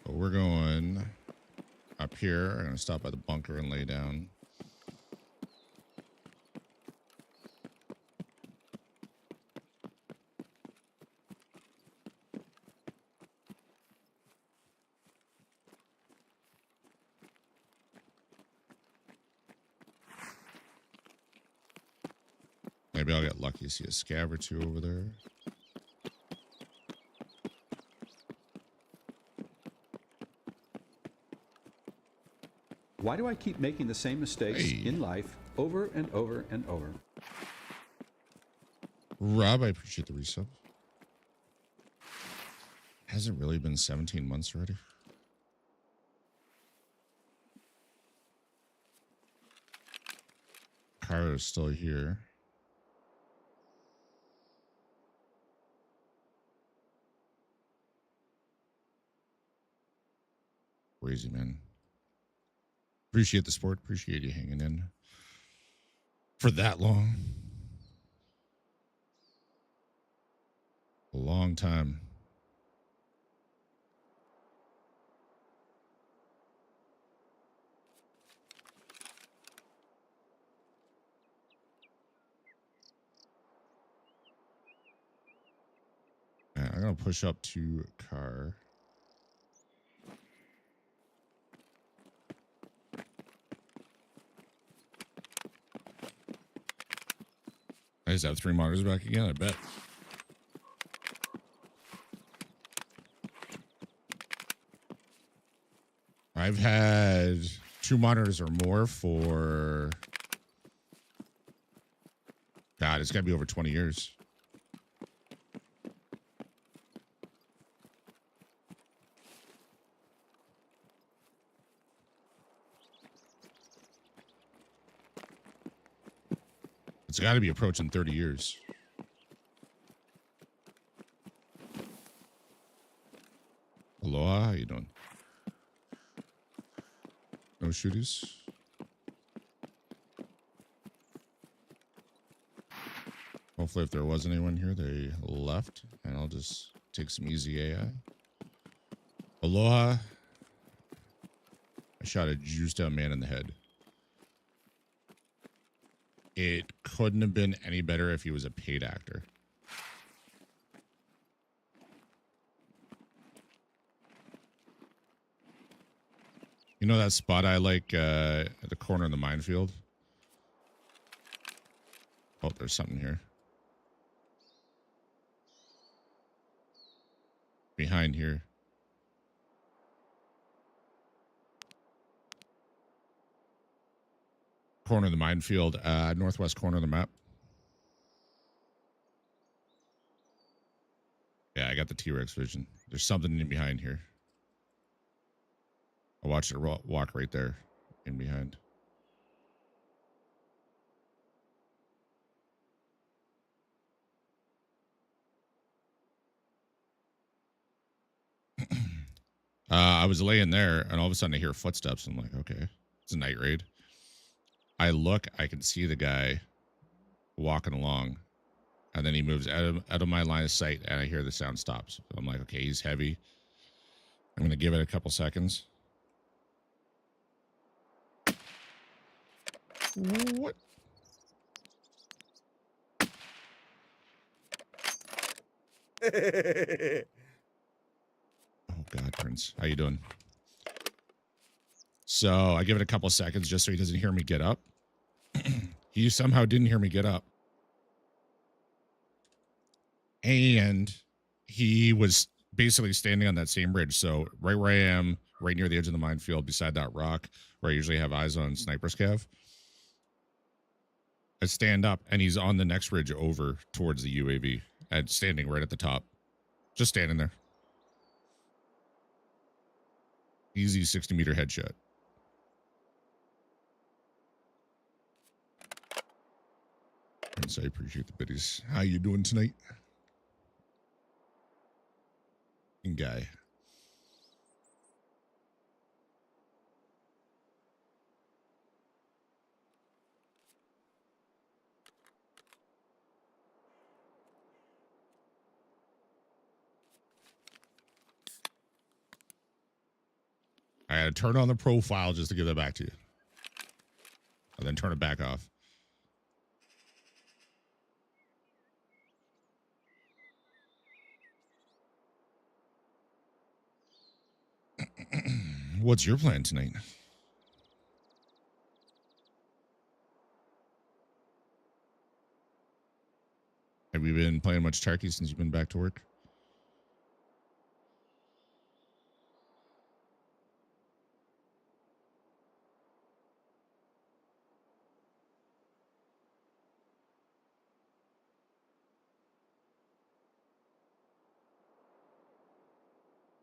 But we're going up here. I'm going to stop by the bunker and lay down. Maybe I'll get lucky to see a scav or two over there. Why do I keep making the same mistakes in life over and over and over? Rob, I appreciate the resub. Has it really been 17 months already? Car is still here. Crazy, man. Appreciate the support. Appreciate you hanging in for that long. A long time. Right, I'm going to push up to car. I just have 3 monitors back again, I bet. I've had 2 monitors or more for... God, it's got to be over 20 years. It's got to be approaching 30 years. Aloha, how you doing? No shooties? Hopefully if there was anyone here, they left. And I'll just take some easy AI. Aloha. I shot a juiced out man in the head. It couldn't have been any better if he was a paid actor. You know that spot I like at the corner of the minefield? Oh, there's something here. Behind here. Corner of the minefield, northwest corner of the map. Yeah, I got the T-Rex vision. There's something in behind here. I watched it walk right there in behind. I was laying there, and all of a sudden I hear footsteps. I'm like, okay, it's a night raid. I look, I can see the guy walking along, and then he moves out of my line of sight, and I hear the sound stops. So I'm like, okay, he's heavy. I'm going to give it a couple seconds. What? Oh, God, Prince. How you doing? So I give it a couple seconds just so he doesn't hear me get up. He somehow didn't hear me get up. And he was basically standing on that same bridge. So right where I am, right near the edge of the minefield, beside that rock where I usually have eyes on snipers cav. I stand up and he's on the next ridge over towards the UAV and standing right at the top. Just standing there. Easy 60-meter headshot. Prince, I appreciate the biddies. How you doing tonight? And guy. I had to turn on the profile just to give that back to you. And then turn it back off. What's your plan tonight? Have you been playing much Tarkov since you've been back to work?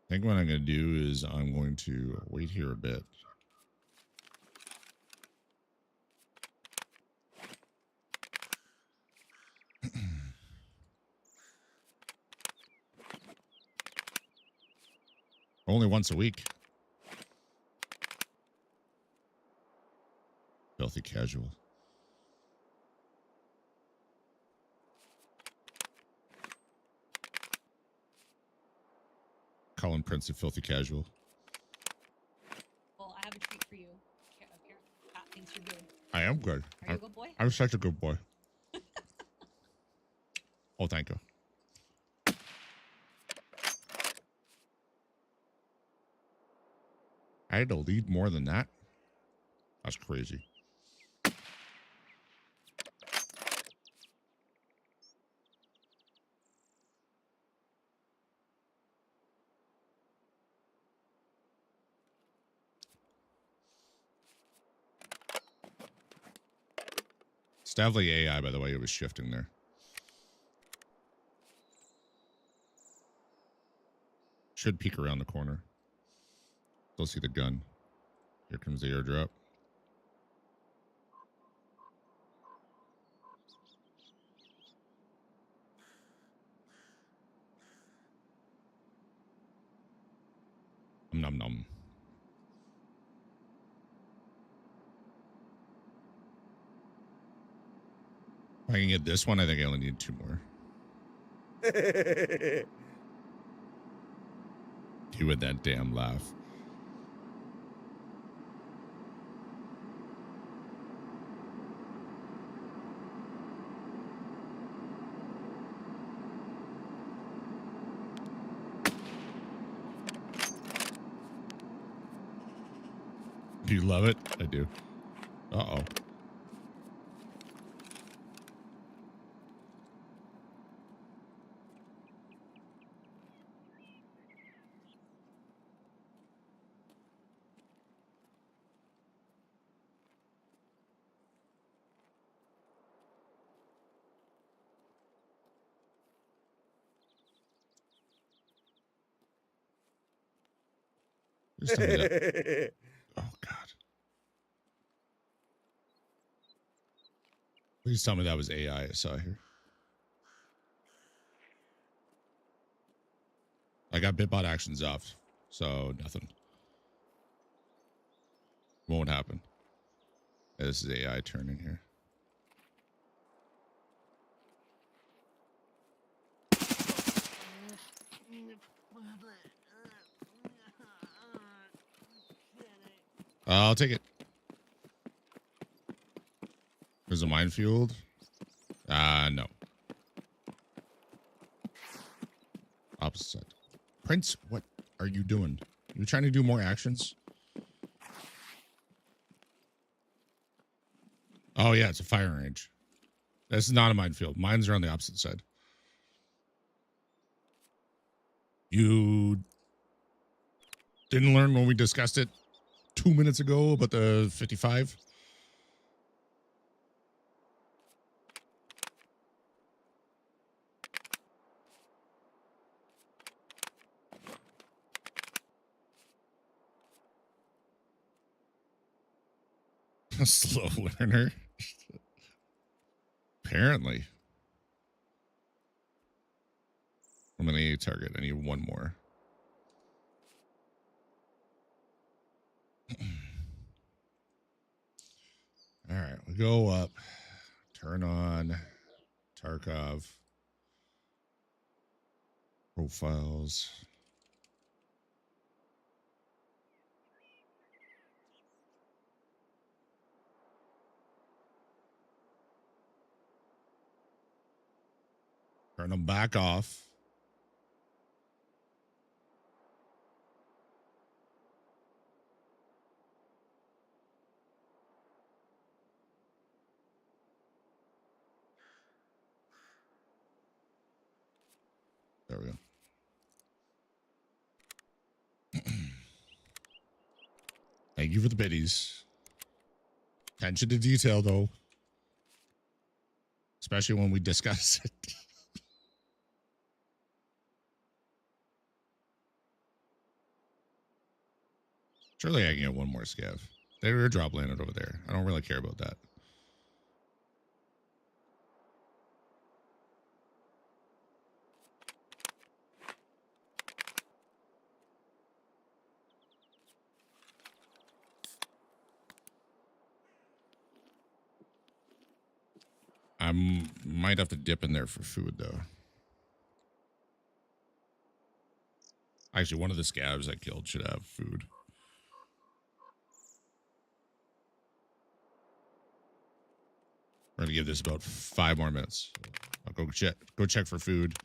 I think what I'm going to do is I'm going to wait here a bit. Only once a week. Filthy casual. Colin Prince of Filthy Casual. Well, I have a treat for you. Apparently, Pat thinks you're good. I am good. Are you a good boy? I'm such a good boy. Oh, thank you. I had to lead more than that. That's crazy. Stavley AI, by the way, it was shifting there. Should peek around the corner. Still see the gun. Here comes the airdrop. Nom nom. If I can get this one, I think I only need 2 more. You with that damn laugh. Do you love it? I do. Uh-oh. Please tell me that. Oh, God. Please tell me that was AI I saw here. I got Bitbot actions off, so nothing. Won't happen. Yeah, this is AI turning here. I'll take it. There's a minefield. No. Opposite side. Prince, what are you doing? You trying to do more actions? Oh yeah, it's a firing range. This is not a minefield. Mines are on the opposite side. You didn't learn when we discussed it 2 minutes ago about the 55? A slow learner. Apparently. I'm gonna need a target. I need one more. All right, we go up. Turn on Tarkov profiles. Turn them back off. There we go. Thank you for the biddies. Attention to detail, though. Especially when we discuss it. Surely I can get one more scav. Their drop landed over there. I don't really care about that. I might have to dip in there for food, though. Actually, one of the scavs I killed should have food. We're gonna give this about 5 more minutes. I'll go check for food,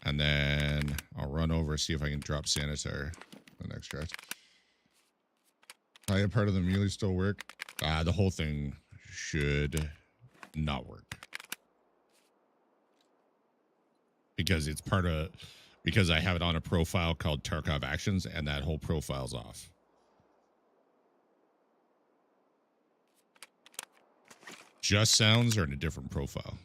and then I'll run over see if I can drop sanitizer the next track. I part of the melee still work. The whole thing should not work because it's because I have it on a profile called Tarkov Actions, and that whole profile's off. Just sounds are in a different profile.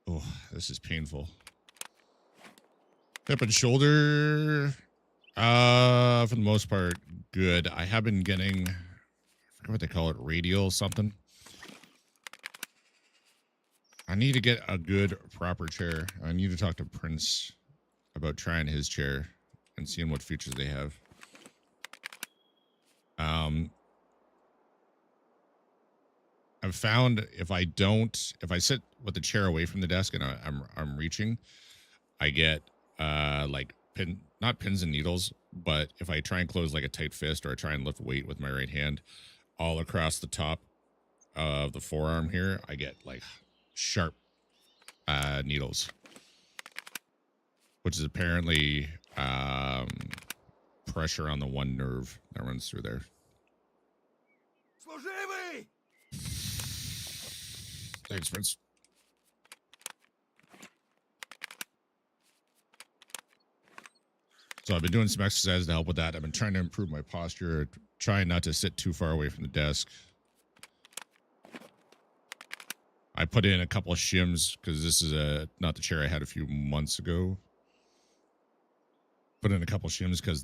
Oh, this is painful. Hip and shoulder, for the most part, good. I have been getting, I forget what they call it, radial something. I need to get a good, proper chair. I need to talk to Prince about trying his chair and seeing what features they have. I've found if I sit with the chair away from the desk and I'm reaching, I get like not pins and needles, but if I try and close like a tight fist or I try and lift weight with my right hand, all across the top of the forearm here, I get like sharp needles, which is apparently pressure on the one nerve that runs through there. Thanks, Prince. So I've been doing some exercises to help with that. I've been trying to improve my posture, trying not to sit too far away from the desk. I put in a couple of shims because this is not the chair I had a few months ago. Put in a couple of shims because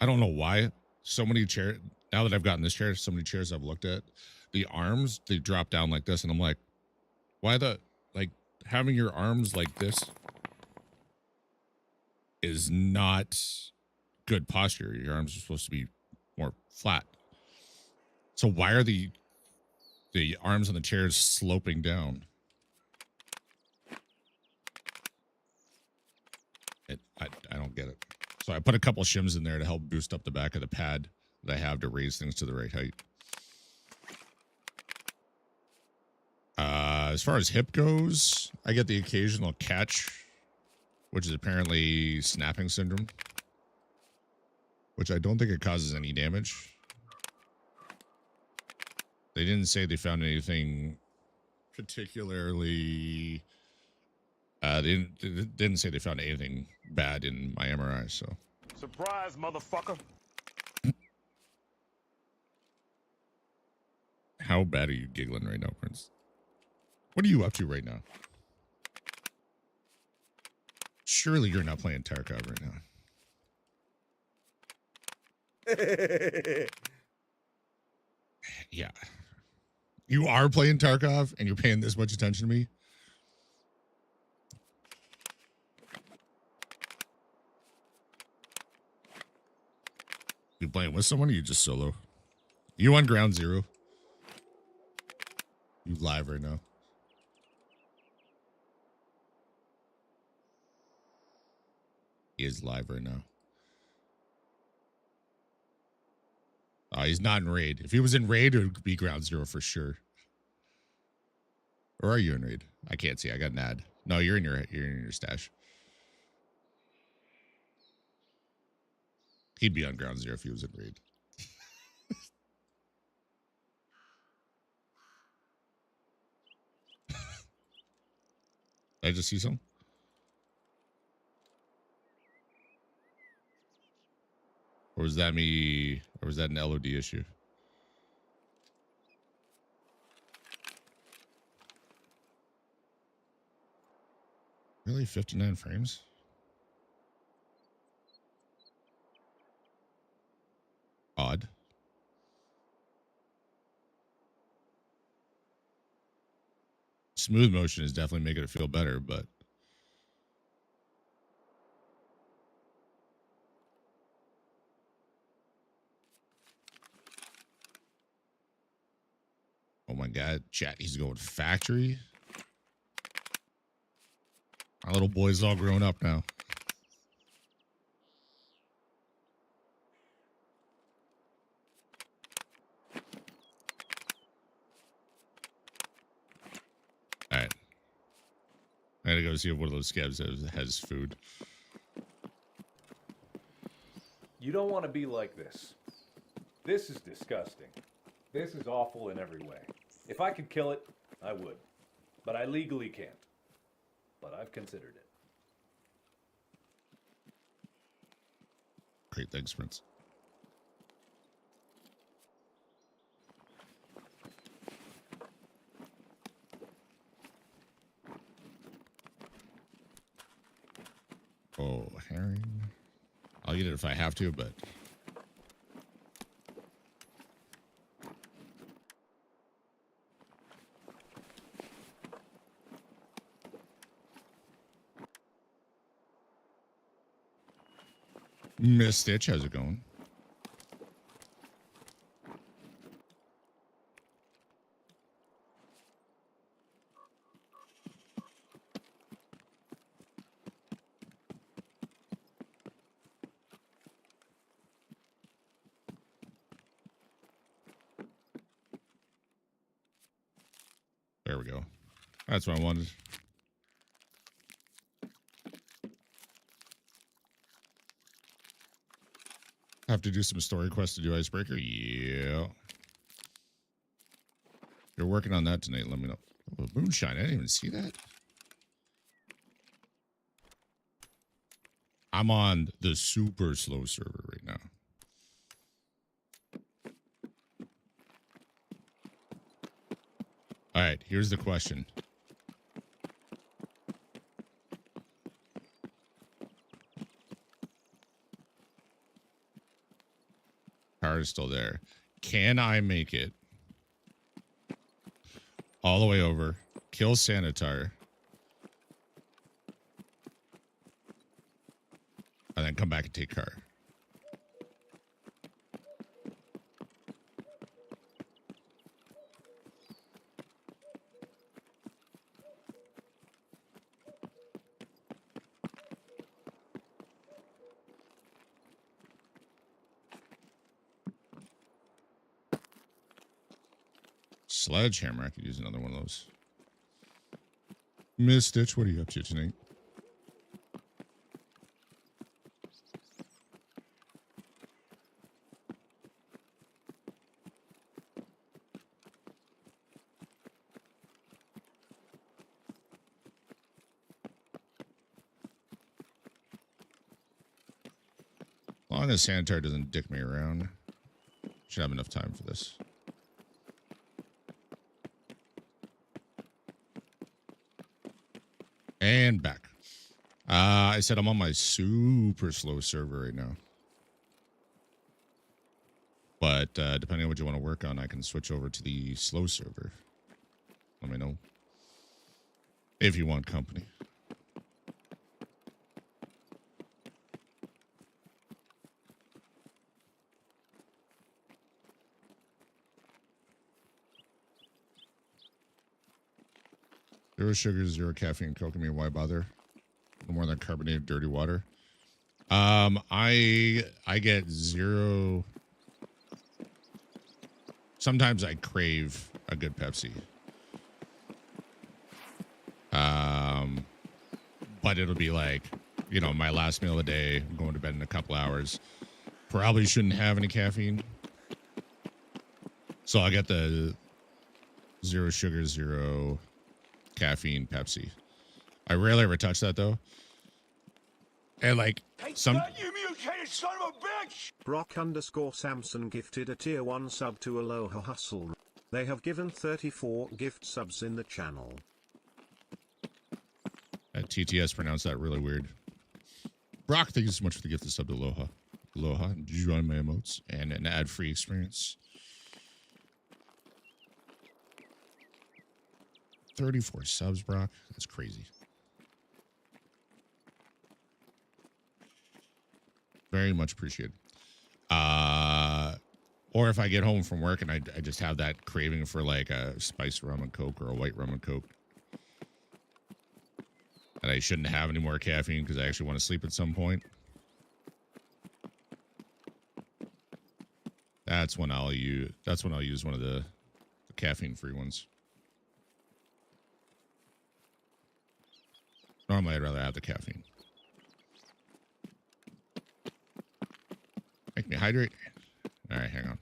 I don't know why so many chairs, now that I've gotten this chair, so many chairs I've looked at, the arms, they drop down like this. And I'm like, why having your arms like this is not good posture. Your arms are supposed to be more flat. So why are the arms on the chairs sloping down? I don't get it. So I put a couple shims in there to help boost up the back of the pad that I have to raise things to the right height. As far as hip goes, I get the occasional catch, which is apparently snapping syndrome, which I don't think it causes any damage. They didn't say they found anything particularly. They didn't say they found anything bad in my MRI. So Surprise, motherfucker. how bad are you giggling right now, Prince? What are you up to right now? Surely you're not playing Tarkov right now. Yeah. You are playing Tarkov and you're paying this much attention to me? You playing with someone or you just solo? You on ground zero? You live right now? He is live right now. He's not in raid. If he was in raid, it would be ground zero for sure. Or are you in raid? I can't see. I got an ad. No, you're in your stash. He'd be on ground zero if he was in raid. Did I just see something? Or was that me? Or was that an LOD issue? Really? 59 frames? Odd. Smooth motion is definitely making it feel better, but oh my god, chat, he's going factory. My little boy's all grown up now. All right. I gotta go see if one of those scabs has food. You don't want to be like this. This is disgusting. This is awful in every way. If I could kill it, I would. But I legally can't. But I've considered it. Great, thanks, Prince. Oh, herring. I'll eat it if I have to, but Miss Stitch, how's it going? There we go. That's what I wanted. Have to do some story quests to do Icebreaker? Yeah. You're working on that tonight. Let me know. Oh, moonshine. I didn't even see that. I'm on the super slow server right now. All right, here's the question. Car is still there. Can I make it all the way over, kill Sanitar, and then come back and take car? Sledgehammer. I could use another one of those. Miss Stitch, what are you up to tonight? As long as Santar doesn't dick me around, should have enough time for this. And back. I said I'm on my super slow server right now. But depending on what you want to work on, I can switch over to the slow server. Let me know if you want company. Zero sugar, zero caffeine, coconut. Why bother? No more than carbonated dirty water. I get zero. Sometimes I crave a good Pepsi. But it'll be like, you know, my last meal of the day. I'm going to bed in a couple hours. Probably shouldn't have any caffeine. So I get the zero sugar, zero caffeine Pepsi. I rarely ever touch that though. And like some You mutated son of a bitch! Brock_Samson gifted a tier 1 sub to Aloha Hustle. They have given 34 gift subs in the channel. TTS pronounced that really weird. Brock, thank you so much for the gift of sub to Aloha. Aloha, did you join my emotes? And an ad-free experience. 34 subs, Brock. That's crazy. Very much appreciated. Or if I get home from work and I just have that craving for like a spiced rum and coke or a white rum and coke, and I shouldn't have any more caffeine because I actually want to sleep at some point, that's when I'll use one of the caffeine-free ones. Normally, I'd rather have the caffeine. Make me hydrate. All right, hang on.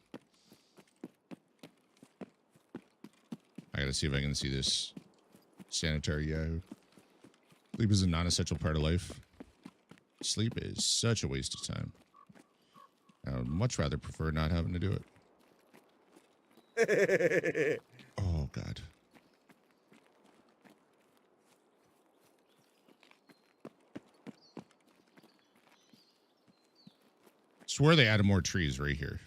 I gotta see if I can see this sanitary Yahoo. Sleep is a non-essential part of life. Sleep is such a waste of time. I would much rather prefer not having to do it. Oh, God. Swear they added more trees right here.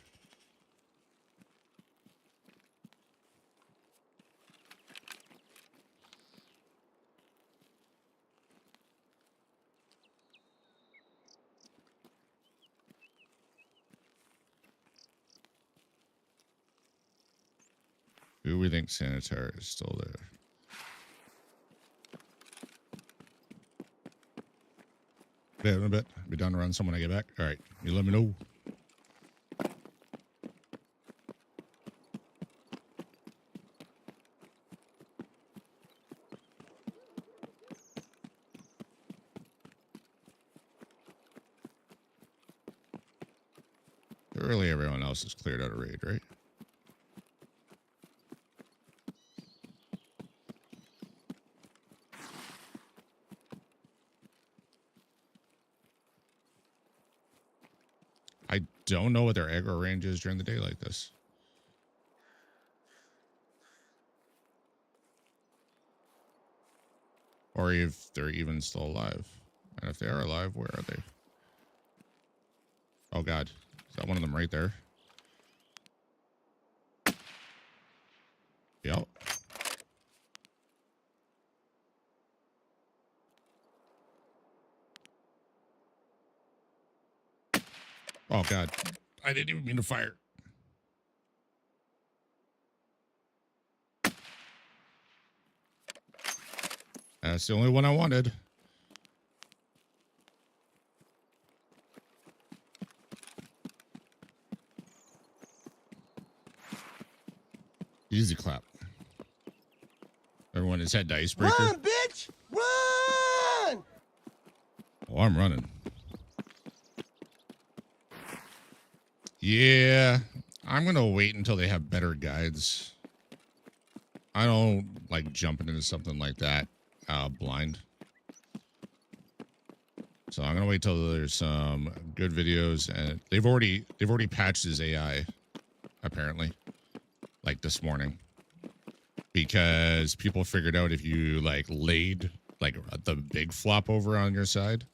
Who we think Sanitar is still there? Yeah, in a bit. Be done around someone I get back. All right. You let me know. Early, everyone else is cleared out of raid, right? I don't know what their aggro range is during the day like this. Or if they're even still alive. And if they are alive, where are they? Oh, God. Is that one of them right there? Yep. Oh, God. I didn't even mean to fire. That's the only one I wanted. Easy clap. Everyone has had Icebreaker. Run, bitch! Oh, I'm running. Yeah, I'm going to wait until they have better guides. I don't like jumping into something like that blind. So I'm going to wait till there's some good videos, and they've already patched his AI apparently, like this morning, because people figured out if you like laid like the big flop over on your side,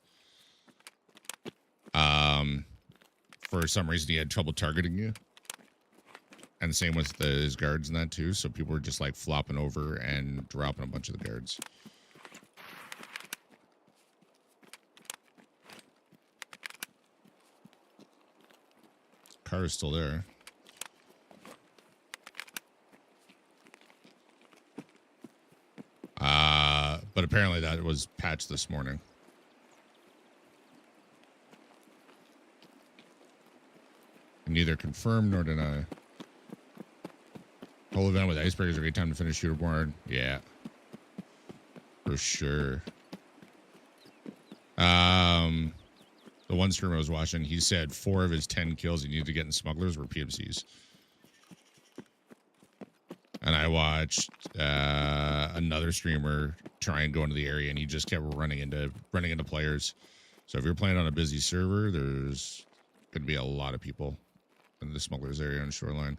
for some reason he had trouble targeting you. And the same with his guards and that too. So people were just like flopping over and dropping a bunch of the guards. Car is still there. But apparently that was patched this morning. Neither confirm nor deny. Whole event with Icebreaker is a great time to finish shooter born. Yeah. For sure. The one streamer I was watching, he said 4 of his 10 kills he needed to get in smugglers were PMCs. And I watched another streamer try and go into the area, and he just kept running into players. So if you're playing on a busy server, there's going to be a lot of people in the smugglers area on the shoreline.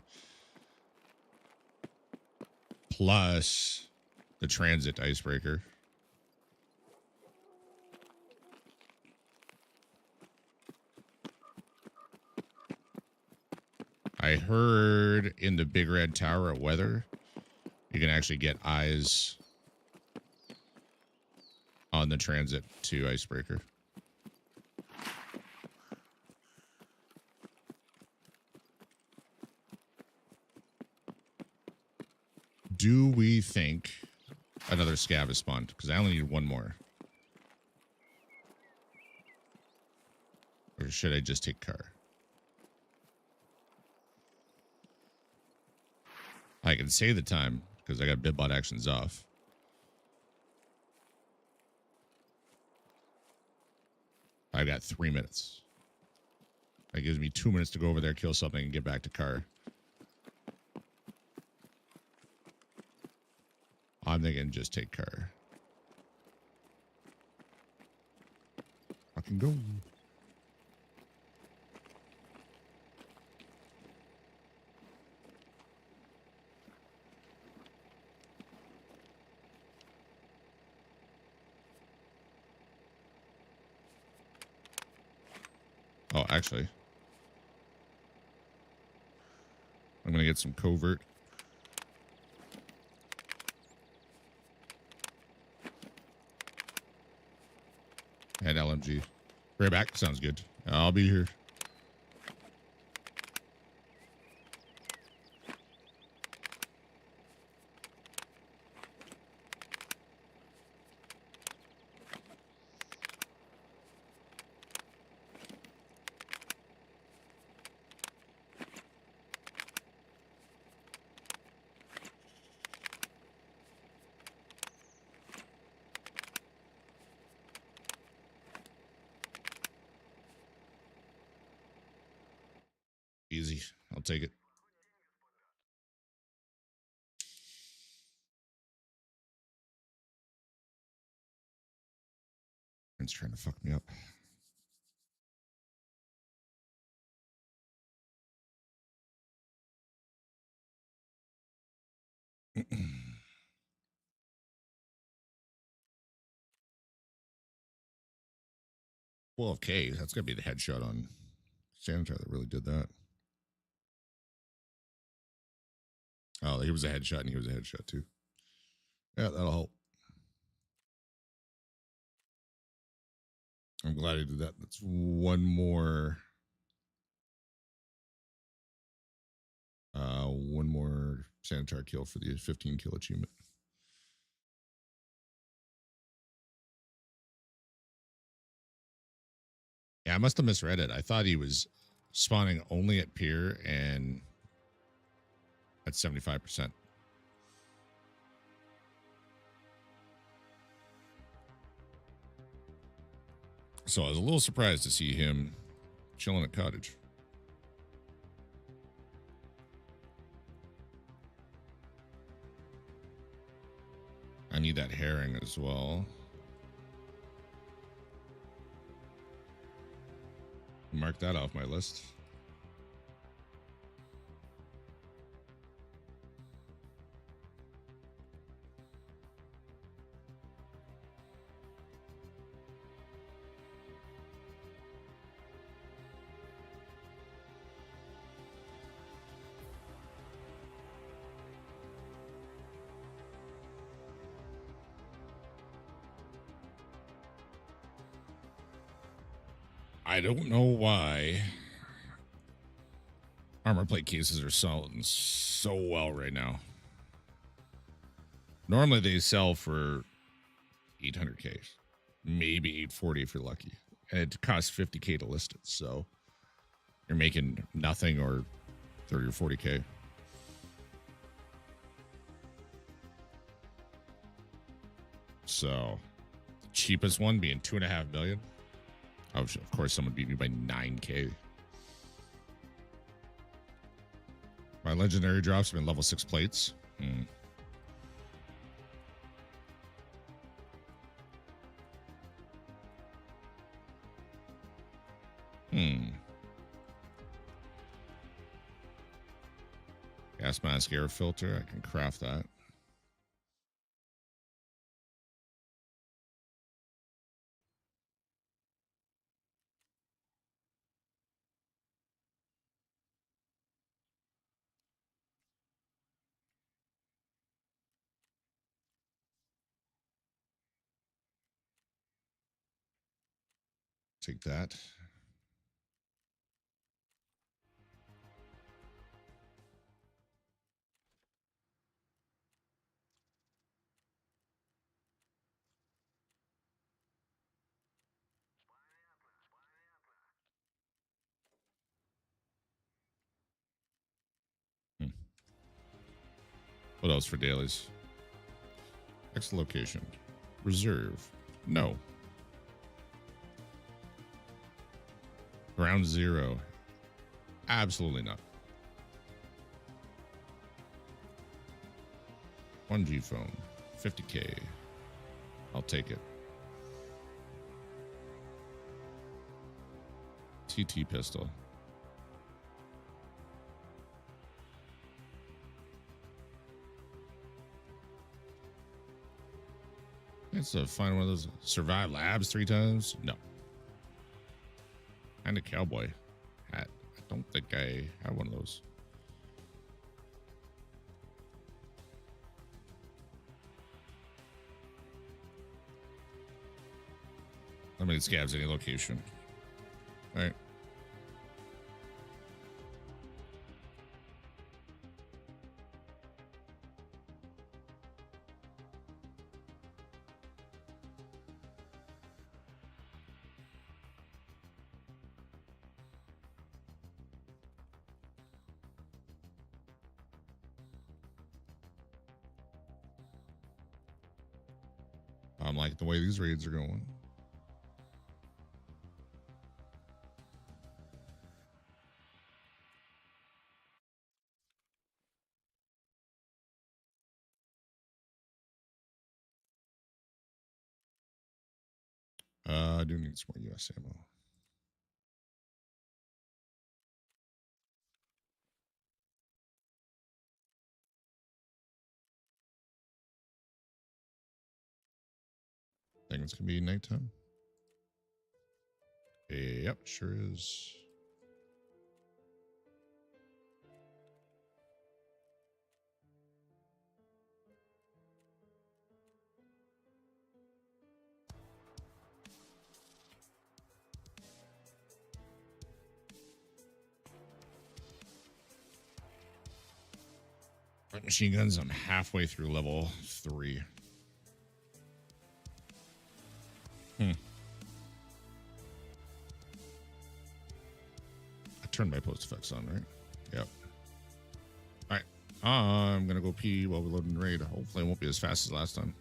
Plus the transit icebreaker. I heard in the Big Red Tower at Weather, you can actually get eyes on the transit to Icebreaker. Do we think another scav is spawned? Because I only need one more. Or should I just take car? I can say the time because I got Bibbot actions off. I've got 3 minutes. That gives me 2 minutes to go over there, kill something, and get back to car. I'm thinking just take car. I can go. Oh, actually, I'm going to get some covert. And LMG. Right back. Sounds good. I'll be here. Easy. I'll take it. It's trying to fuck me up. Well, okay, that's gonna be the headshot on Sanitar that really did that. Oh, he was a headshot and he was a headshot too. Yeah, that'll help. I'm glad I did that. That's one more Sanitar kill for the 15 kill achievement. Yeah, I must have misread it. I thought he was spawning only at pier and at 75%. So I was a little surprised to see him chilling at cottage. I need that herring as well. Mark that off my list. I don't know why armor plate cases are selling so well right now. Normally they sell for 800K, maybe 840 if you're lucky. And it costs 50K to list it. So you're making nothing or 30 or 40K. So the cheapest one being 2.5 million. Of course, someone beat me by 9K. My legendary drops have been level 6 plates. Gas mask air filter. I can craft that. Take that. What else for dailies? Next location. Reserve. No. Ground zero. Absolutely not. 1G phone. 50K. I'll take it. TT pistol. It's to find one of those survive labs 3 times. No. And a cowboy hat. I don't think I have one of those. Limited scabs any location. All right. I'm like the way these raids are going. I do need some more US ammo. Think it's gonna be nighttime. Yep, sure is. Machine guns, I'm halfway through level 3. I turned my post effects on, right? Yep. All right. I'm going to go pee while we load in raid. Hopefully it won't be as fast as last time.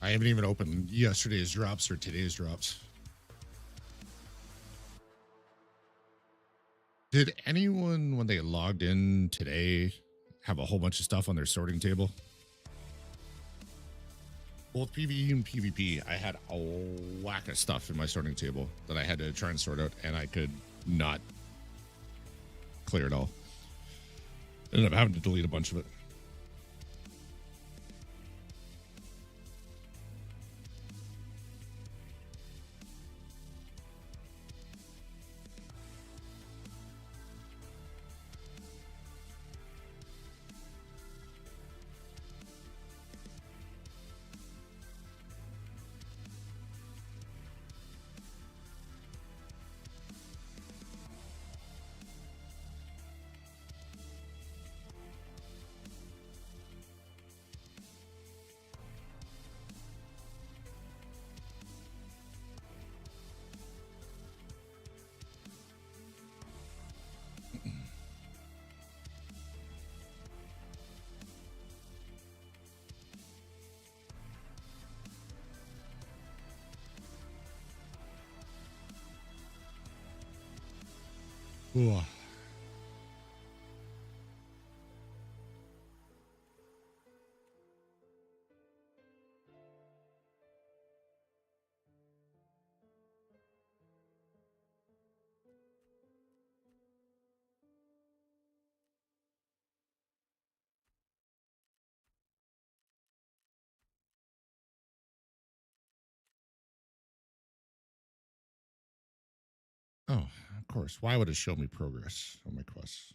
I haven't even opened yesterday's drops or today's drops. Did anyone, when they logged in today, have a whole bunch of stuff on their sorting table? Both PvE and PvP, I had a whack of stuff in my sorting table that I had to try and sort out, and I could not clear it all. Ended up having to delete a bunch of it. Ooh. Oh, of course. Why would it show me progress on my quests?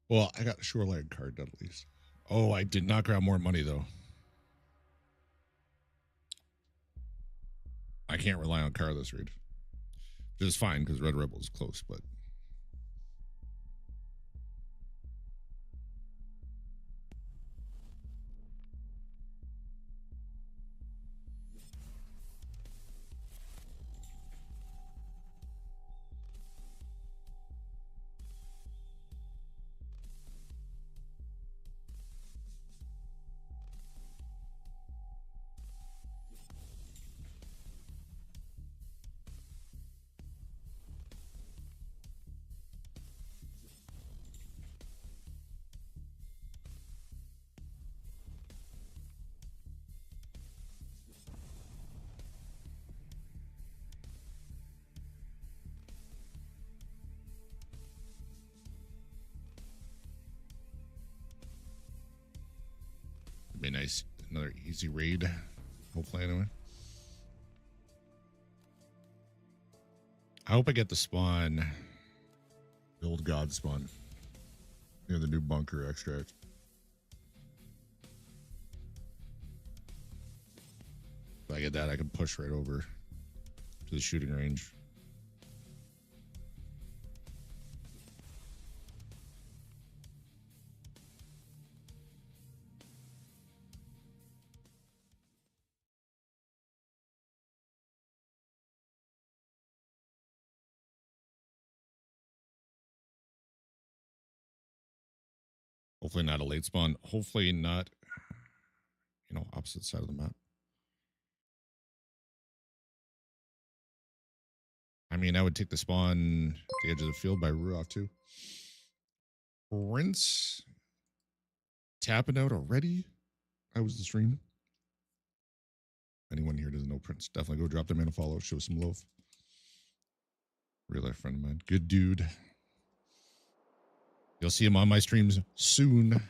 Well, I got a shoreline card at least. Oh, I did not grab more money though. I can't rely on car this read. Which is fine because Red Rebel is close, but it'd be nice. Another easy raid. Hopefully, anyway. I hope I get the spawn. The old god spawn. Near the new bunker extract. If I get that, I can push right over to the shooting range. Hopefully not a late spawn. Hopefully not, opposite side of the map. I mean, I would take the spawn at the edge of the field by Ruoff too. Prince tapping out already? I was the stream. Anyone here doesn't know Prince, definitely go drop them in a follow, show some love. Real life friend of mine. Good dude. You'll see him on my streams soon.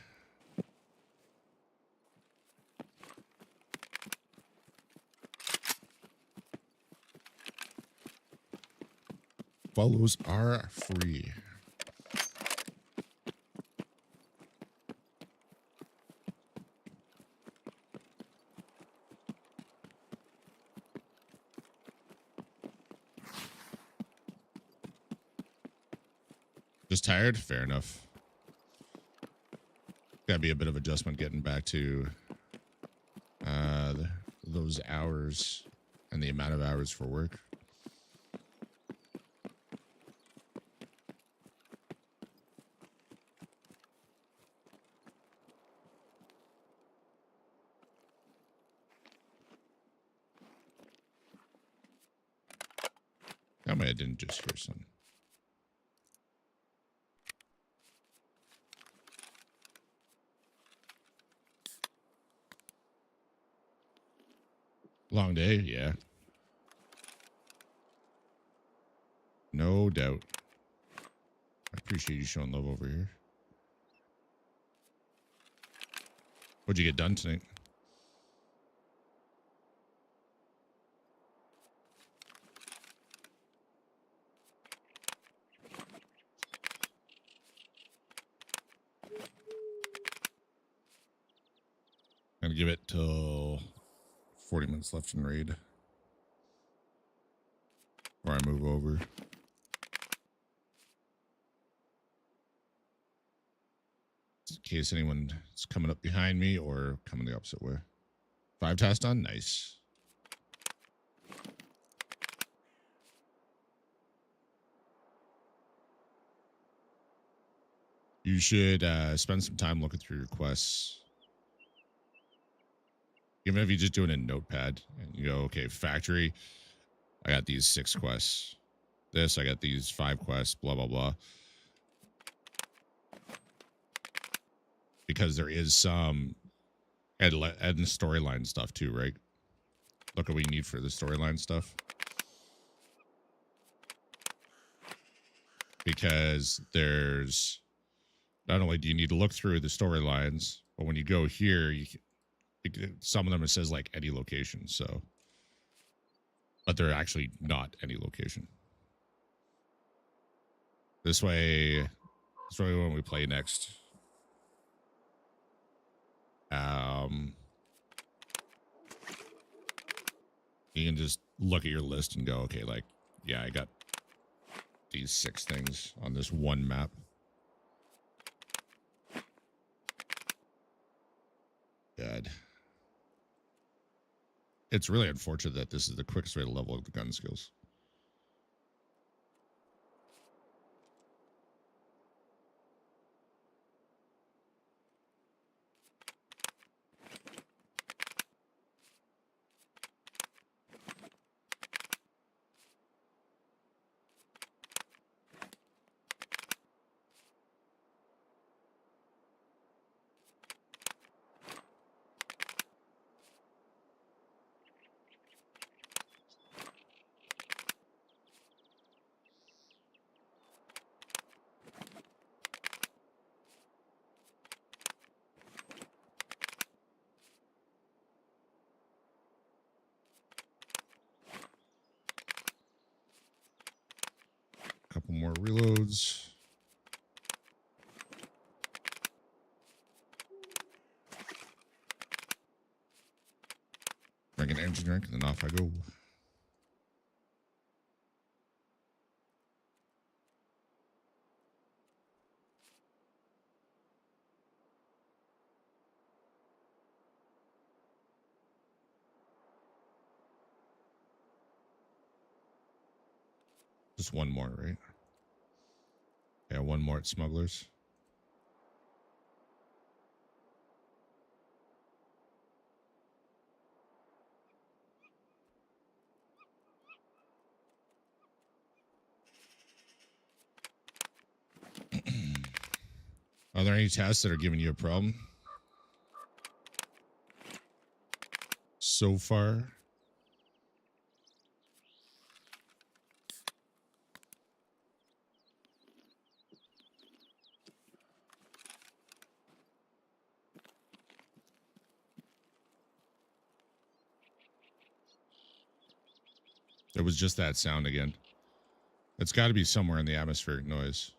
Follows are free. Just tired? Fair enough. Gotta be a bit of adjustment getting back to those hours and the amount of hours for work. Tell me I didn't just hear something. Long day, yeah. No doubt. I appreciate you showing love over here. What'd you get done tonight? Gonna give it till 40 minutes left in raid. Or I move over. In case anyone is coming up behind me or coming the opposite way. 5 tasks done? Nice. You should spend some time looking through your quests. Even if you just do it in Notepad and you go, okay, factory, I got these 6 quests. This, I got these 5 quests, blah, blah, blah. Because there is some adding storyline stuff too, right? Look what we need for the storyline stuff. Because there's not only do you need to look through the storylines, but when you go here, some of them it says like any location. So, but they're actually not any location. This way when we play next, you can just look at your list and go, okay, like, yeah, I got these 6 things on this one map. God. It's really unfortunate that this is the quickest way to level up the gun skills. Couple more reloads. Drink an energy drink, and then off I go. Just one more, right? Yeah, one more at Smugglers. Are there any tasks that are giving you a problem so far? It was just that sound again. It's got to be somewhere in the atmospheric noise.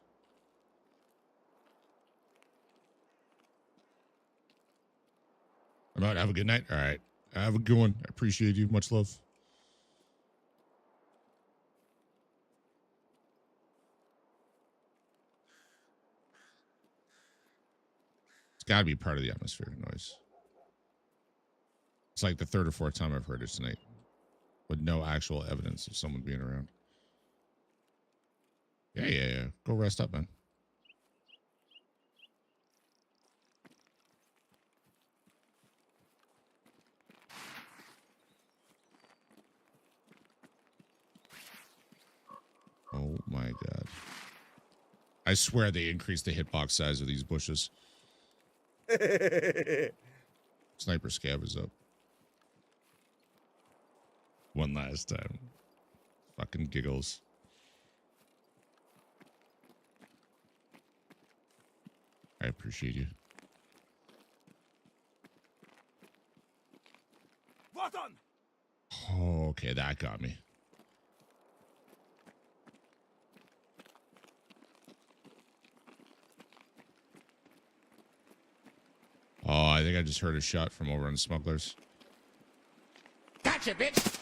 I'm out. Have a good night. All right. Have a good one. I appreciate you. Much love. It's got to be part of the atmospheric noise. It's like the 3rd or 4th time I've heard it tonight with no actual evidence of someone being around. Yeah. Go rest up, man. I swear they increased the hitbox size of these bushes. Sniper scab is up. One last time. Fucking giggles. I appreciate you. Oh, okay, that got me. Oh, I think I just heard a shot from over on Smugglers. Gotcha, bitch!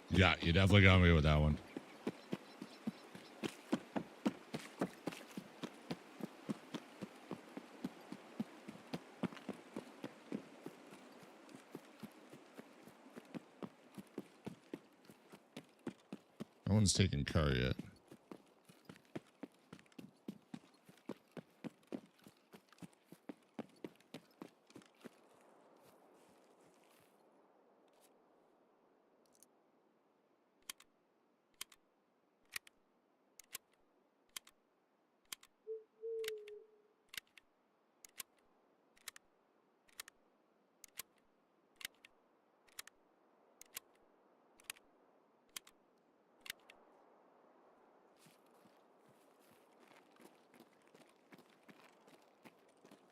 Yeah, you definitely got me with that one. No one's taken car yet.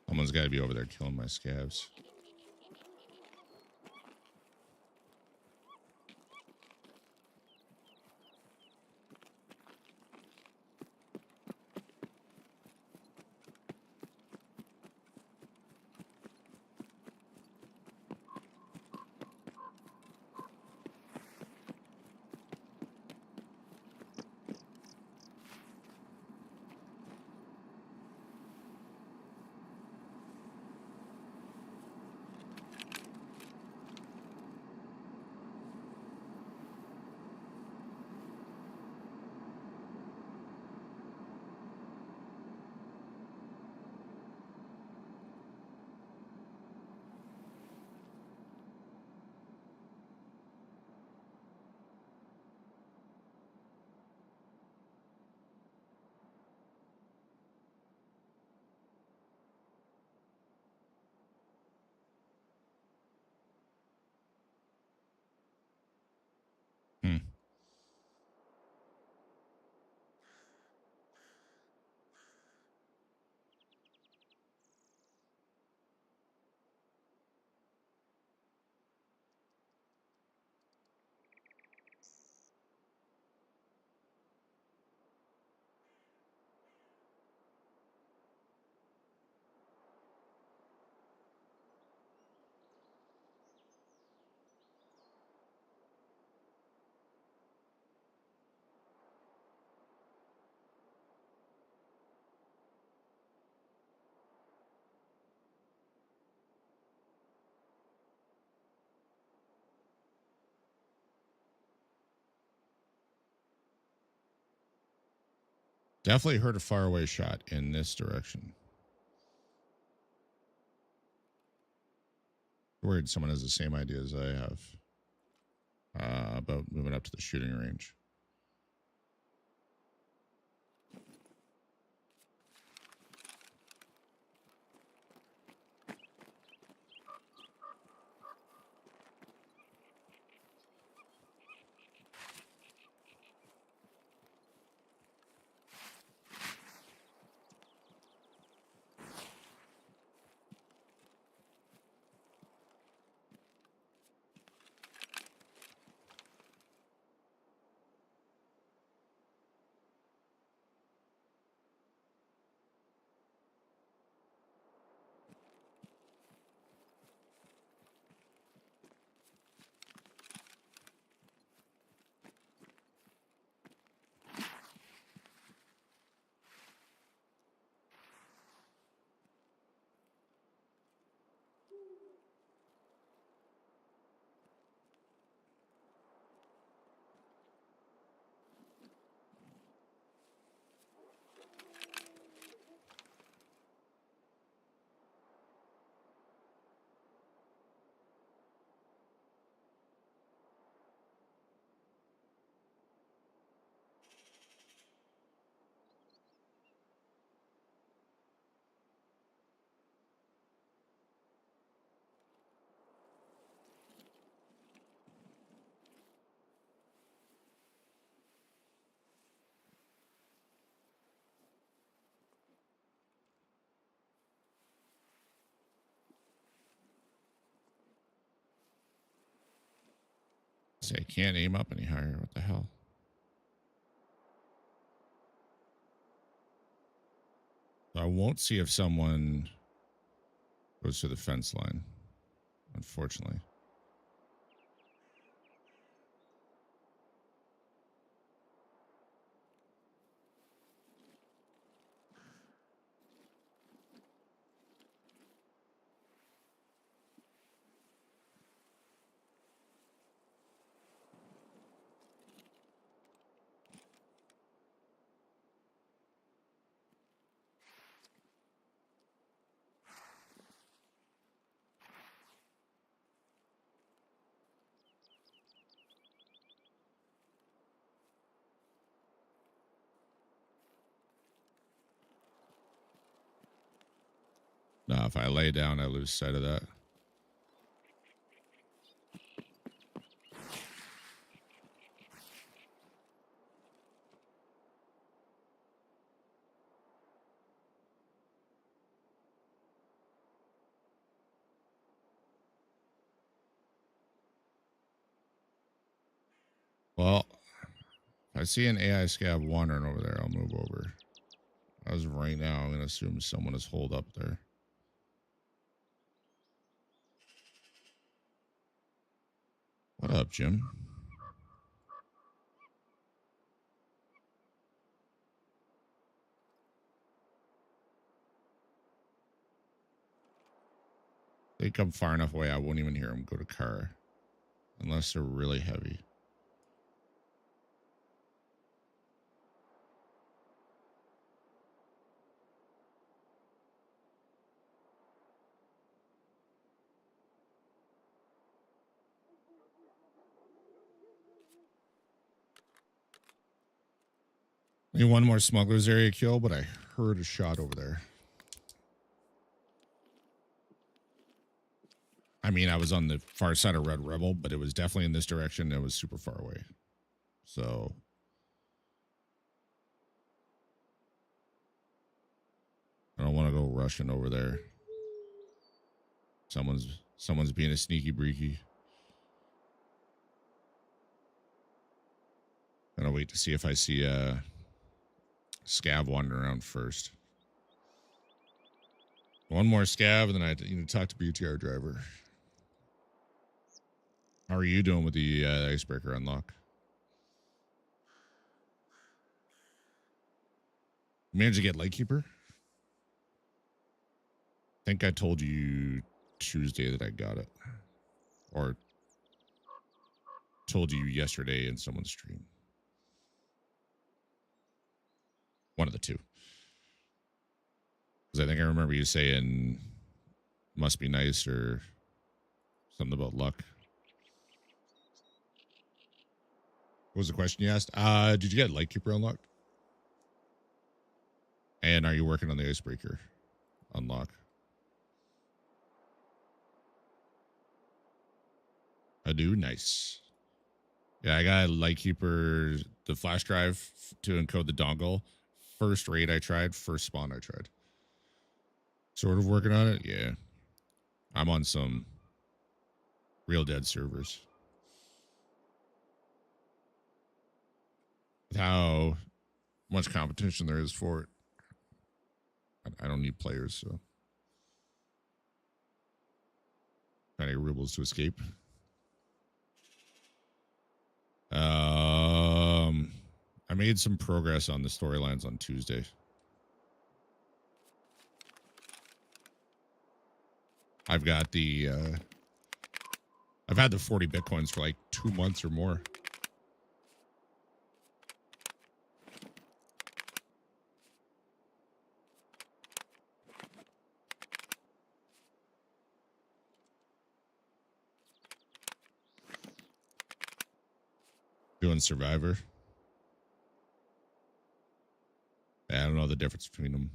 Someone's got to be over there killing my scabs. Hmm. Definitely heard a faraway shot in this direction. Worried someone has the same idea as I have about moving up to the shooting range. Say, can't aim up any higher. What the hell? I won't see if someone goes to the fence line, unfortunately. No, if I lay down, I lose sight of that. Well, if I see an AI scab wandering over there, I'll move over. As of right now, I'm going to assume someone is holed up there. What up, Jim? They come far enough away, I won't even hear them go to car. Unless they're really heavy. Need one more smuggler's area kill, but I heard a shot over there. I mean, I was on the far side of Red Rebel, but it was definitely in this direction. It was super far away. So I don't want to go rushing over there. Someone's being a sneaky breaky. Gonna wait to see if I see a scab wandering around first. One more scab, and then I talk to BTR driver. How are you doing with the icebreaker unlock? Managed to get Lightkeeper? I think I told you Tuesday that I got it. Or told you yesterday in someone's stream. One of the two. Because I think I remember you saying must be nice or something about luck. What was the question you asked? Did you get Lightkeeper unlocked? And are you working on the icebreaker unlock? I do. Nice. Yeah, I got Lightkeeper, the flash drive to encode the dongle. First raid I tried, first spawn I tried. Sort of working on it. Yeah. I'm on some real dead servers. With how much competition there is for it, I don't need players, so trying to get rubles to escape. I made some progress on the storylines on Tuesday. I've got the I've had the 40 bitcoins for like 2 months or more. Doing Survivor. I don't know the difference between them.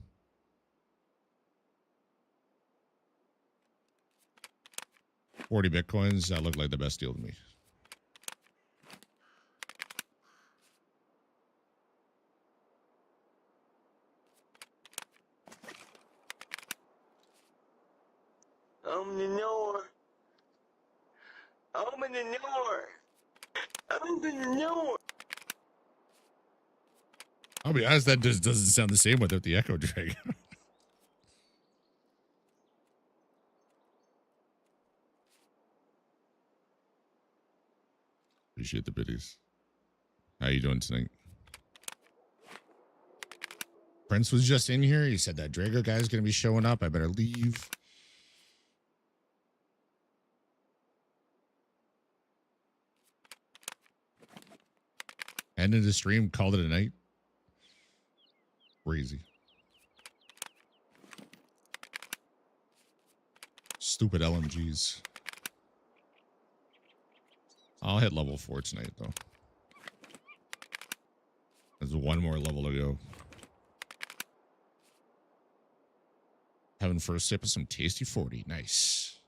$40 bitcoins, that looked like the best deal to me. Open the door. Open the door. I'll be honest, that just doesn't sound the same without the echo drag. Appreciate the biddies. How you doing tonight? Prince was just in here. He said that Drago guy's going to be showing up. I better leave. Ended the stream, called it a night. Crazy. Stupid LMGs. I'll hit level 4 tonight, though. There's one more level to go. Having first sip of some tasty 40. Nice.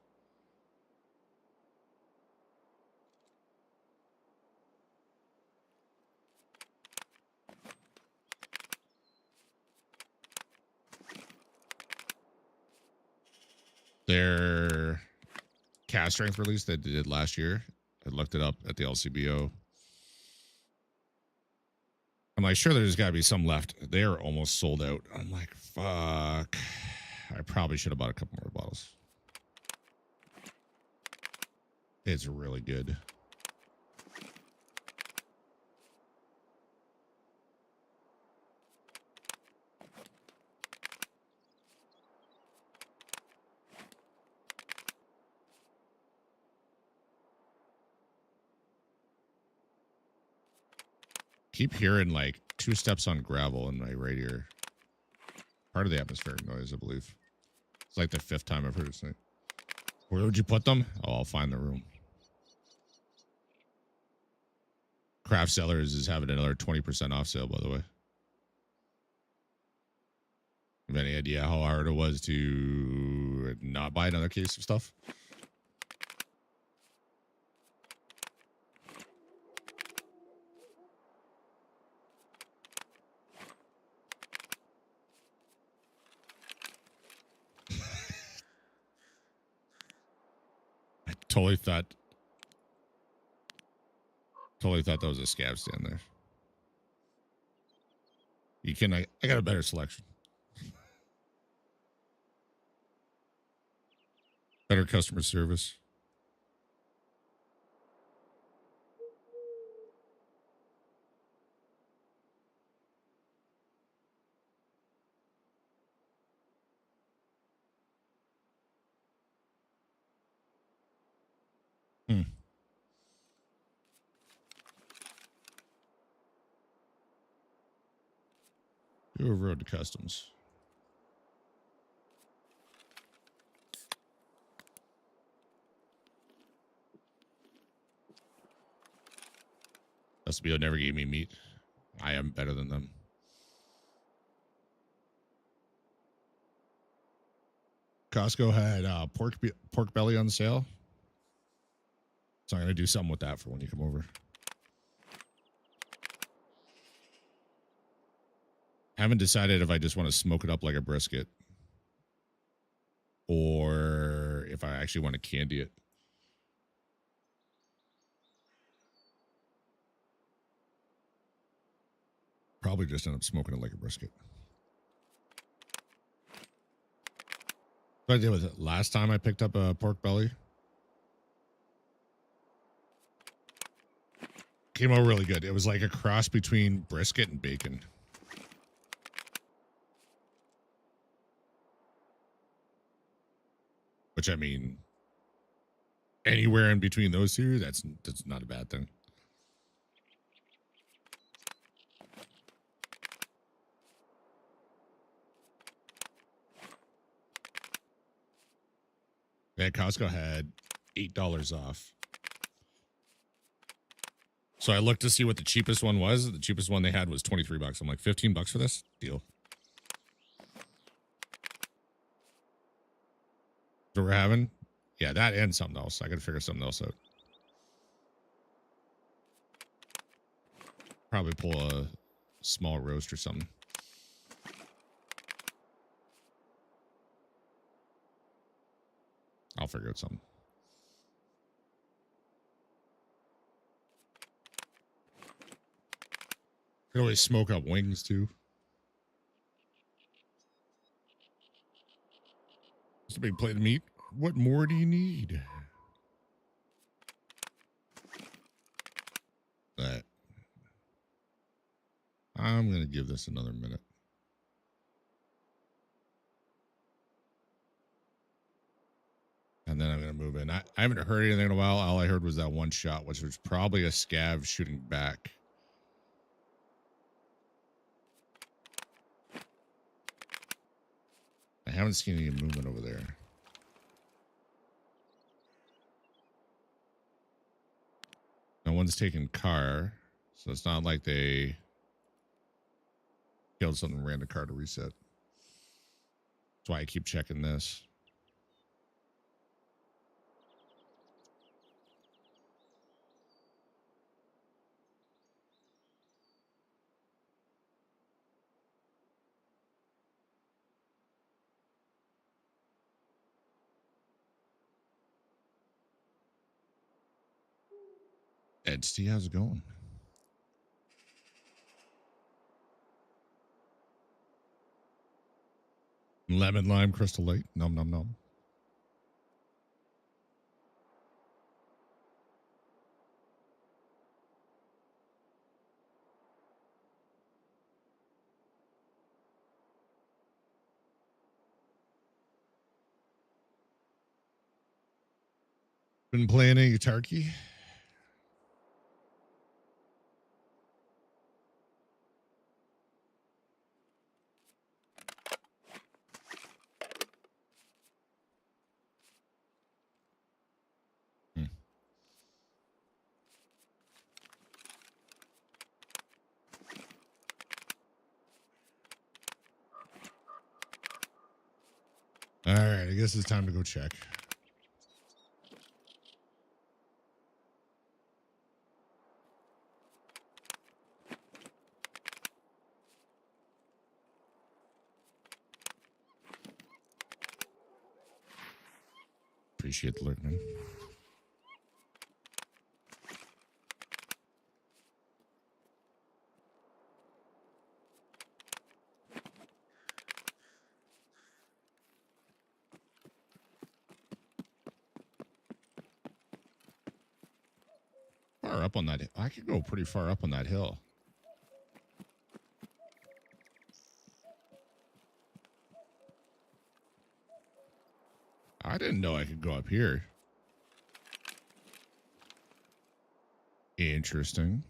Their cast strength release that they did last year, I looked it up at the LCBO. I'm like, sure, there's got to be some left. They are almost sold out. I'm like, fuck. I probably should have bought a couple more bottles. It's really good. Keep hearing like 2 steps on gravel in my right ear. Part of the atmospheric noise, I believe. It's like the 5th time I've heard it tonight. Where would you put them? Oh, I'll find the room. Craft Cellars is having another 20% off sale, by the way. Have any idea how hard it was to not buy another case of stuff? I totally thought that was a scab stand there. You can I got a better selection. Better customer service. Do a road to customs. SBO never gave me meat. I am better than them. Costco had pork belly on sale. So I'm going to do something with that for when you come over. Haven't decided if I just want to smoke it up like a brisket or if I actually want to candy it. Probably just end up smoking it like a brisket. What I did with it last time I picked up a pork belly. Came out really good. It was like a cross between brisket and bacon. Which, I mean, anywhere in between those two, that's not a bad thing. Yeah, Costco had $8 off. So I looked to see what the cheapest one was. The cheapest one they had was $23. I'm like, $15 for this? Deal. So we're having, yeah, that and something else. I gotta figure something else out. Probably pull a small roast or something. I'll figure out something. Could always smoke up wings too. Just a big plate of meat. What more do you need? That. I'm gonna give this another minute. And then I'm gonna move in. I haven't heard anything in a while. All I heard was that one shot, which was probably a scav shooting back. I haven't seen any movement over there. No one's taken car, so it's not like they killed something and ran the car to reset. That's why I keep checking this. Ed, see how's it going? Lemon lime crystal light. Nom nom nom. Been playing any Tarkov? Hmm. All right, I guess it's time to go check. Appreciate the look, man. Far up on that. I could go pretty far up on that hill. I didn't know I could go up here. Interesting.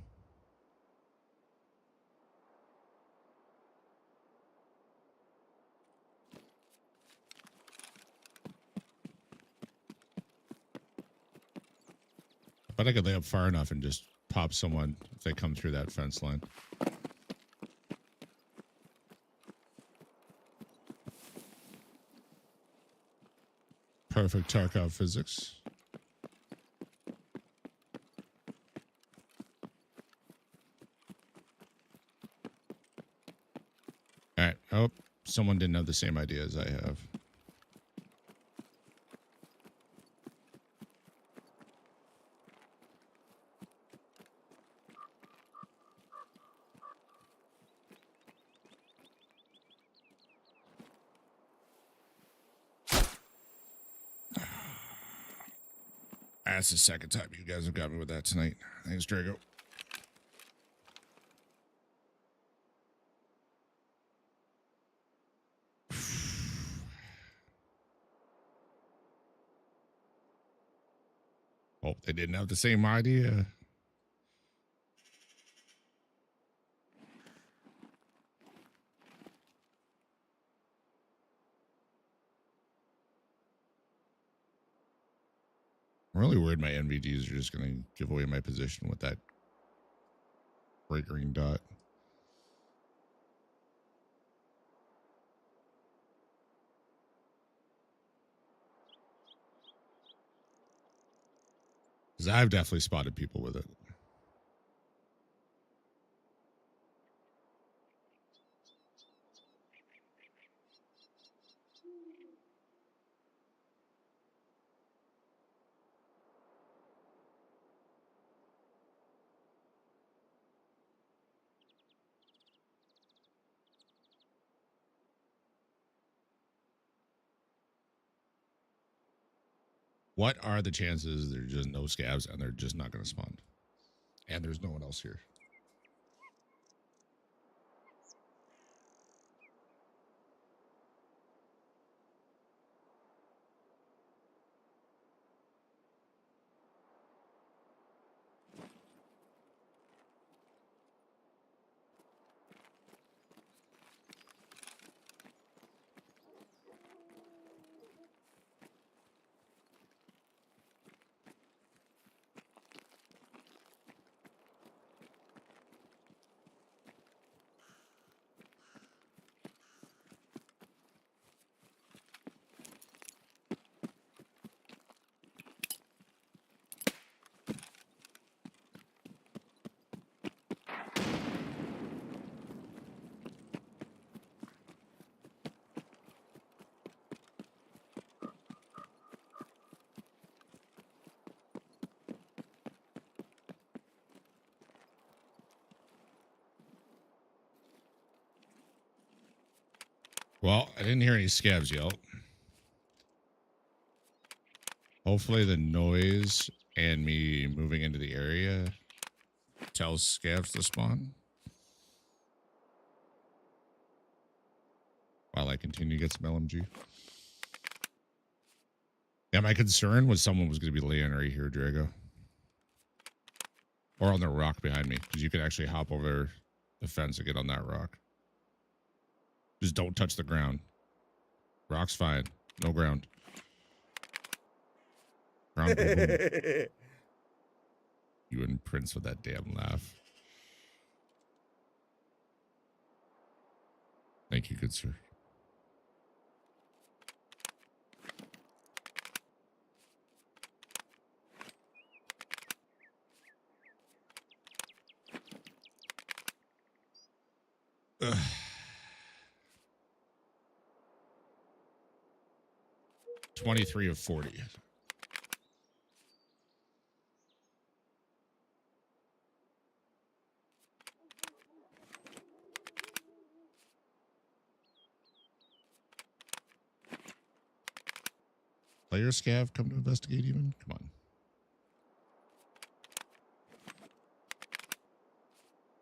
But I could lay up far enough and just pop someone if they come through that fence line. Perfect Tarkov physics. All right. Oh, someone didn't have the same idea as I have. That's the second time you guys have got me with that tonight. Thanks, Drago. Oh, they didn't have the same idea. I'm really worried my NVDs are just going to give away my position with that bright green dot. Because I've definitely spotted people with it. What are the chances there's just no scavs and they're just not going to spawn? And there's no one else here. Well, I didn't hear any scavs yet. Hopefully the noise and me moving into the area tells scavs to spawn. While I continue to get some LMG. Yeah, my concern was someone was going to be laying right here, Drago. Or on the rock behind me. Because you can actually hop over the fence and get on that rock. Just don't touch the ground. Rock's fine. No ground. Ground, boom, boom. You and Prince with that damn laugh. Thank you, good sir. Ugh. 23 of 40. Player scav come to investigate even? Come on.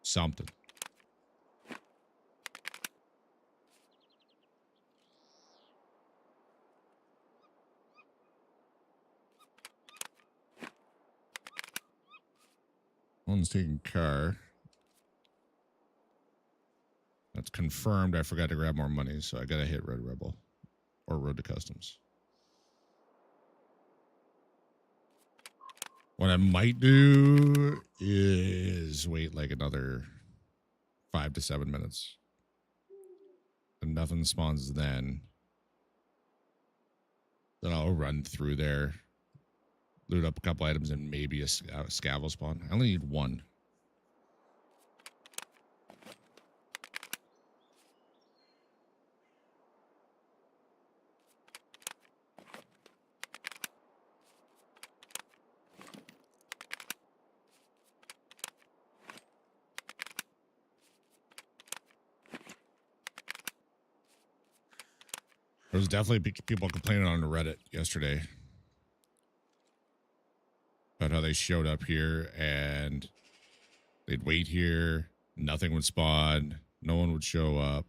Something. One's taking car. That's confirmed. I forgot to grab more money, so I gotta hit Red Rebel or Road to Customs. What I might do is wait like another 5 to 7 minutes. And nothing spawns then. Then I'll run through there, loot up a couple items, and maybe a scav will spawn. I only need one. There was definitely people complaining on Reddit yesterday about how they showed up here and they'd wait here, nothing would spawn, no one would show up.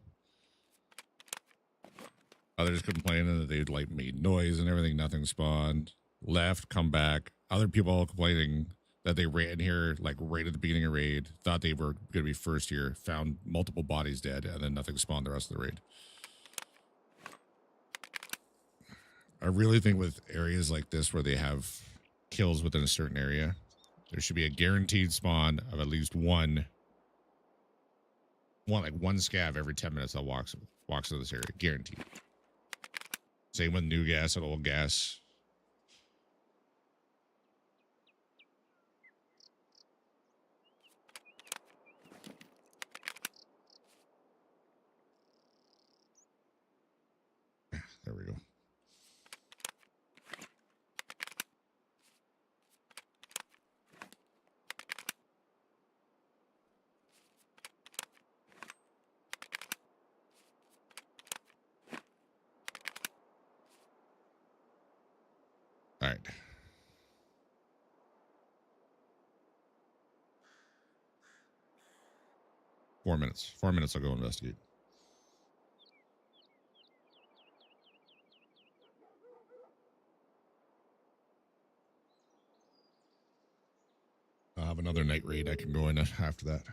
Others complaining that they'd like made noise and everything, nothing spawned. Left, come back. Other people complaining that they ran here like right at the beginning of raid, thought they were going to be first here, found multiple bodies dead, and then nothing spawned the rest of the raid. I really think with areas like this where they have kills within a certain area, there should be a guaranteed spawn of at least one scav every 10 minutes that walks into this area. Guaranteed. Same with new gas and old gas. There we go. 4 minutes. 4 minutes, I'll go investigate. I'll have another night raid I can go in after that.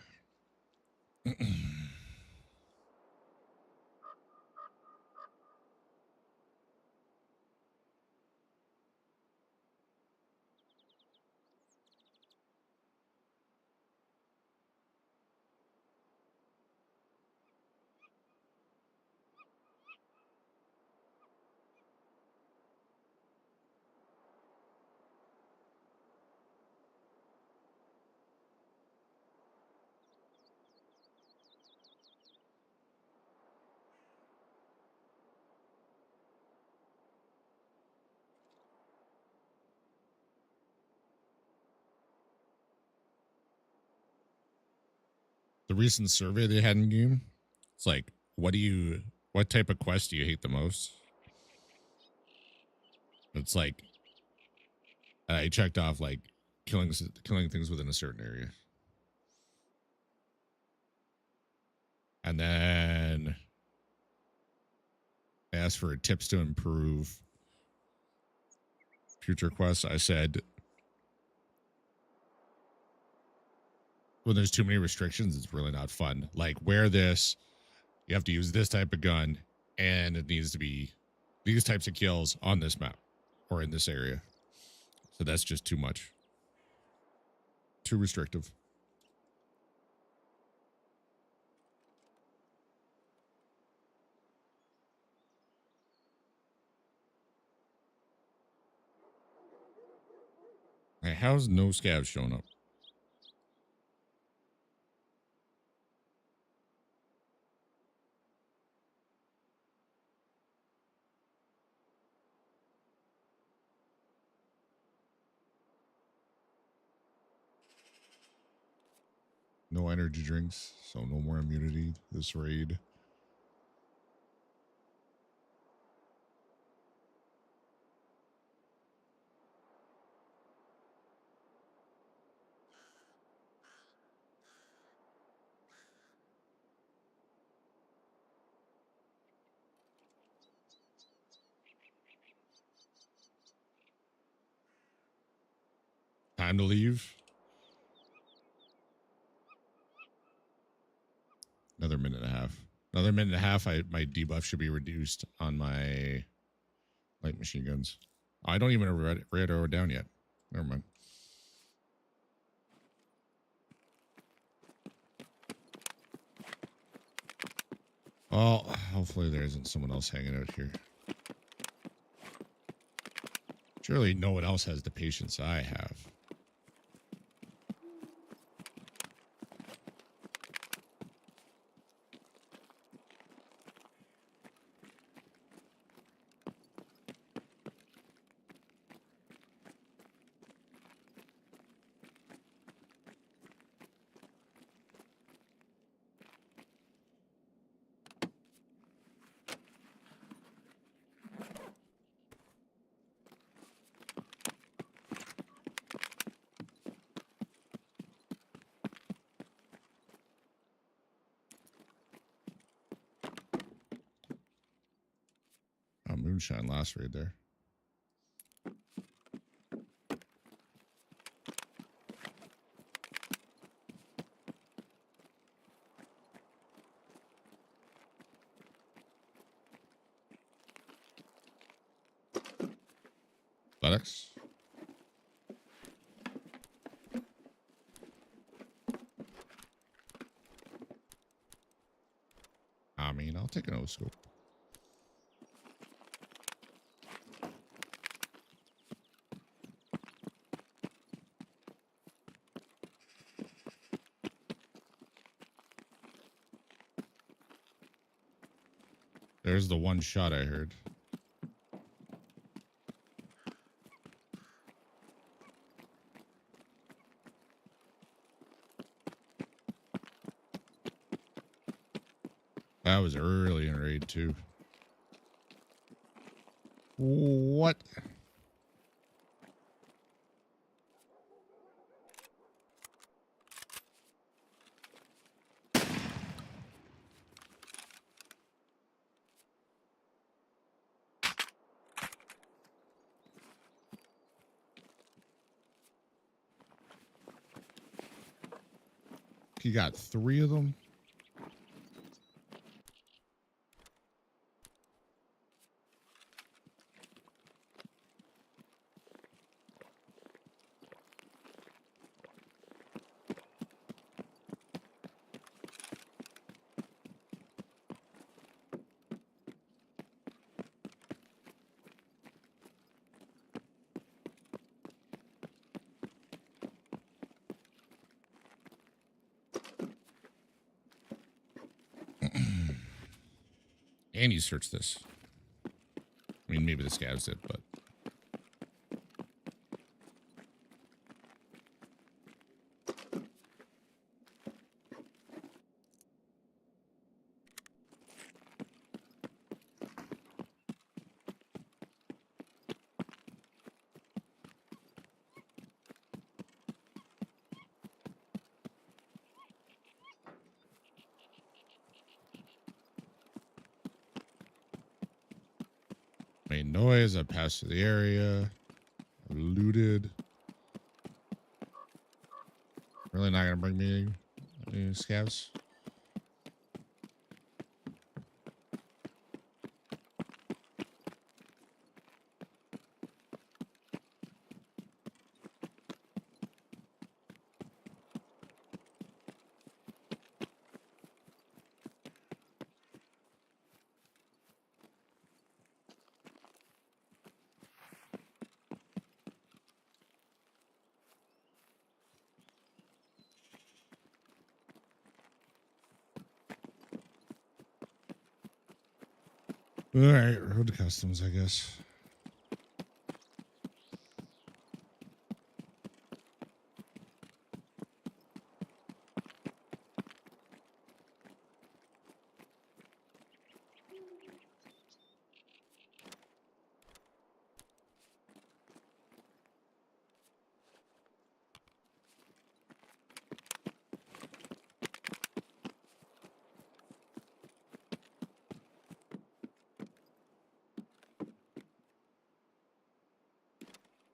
The recent survey they had in game, it's like, what type of quest do you hate the most? It's like, I checked off like killing things within a certain area. And then I asked for tips to improve future quests. I said, when there's too many restrictions, it's really not fun. Like, wear this, you have to use this type of gun, and it needs to be these types of kills on this map or in this area. So that's just too much. Too restrictive. Hey, how's no scavs showing up? No energy drinks, so no more immunity this raid. Time to leave. Another minute and a half. Another minute and a half. My debuff should be reduced on my light machine guns. I don't even have red arrow down yet. Never mind. Well, hopefully there isn't someone else hanging out here. Surely no one else has the patience I have. Oh, moonshine last raid there. Athletics. I mean, I'll take an O-scope. There's the one shot I heard. That was early in raid too. What? You got 3 of them. And you search this. I mean, maybe the scavs did, but. Made noise. I passed through the area. I looted. Really not gonna bring me any scavs. All right, road to customs, I guess.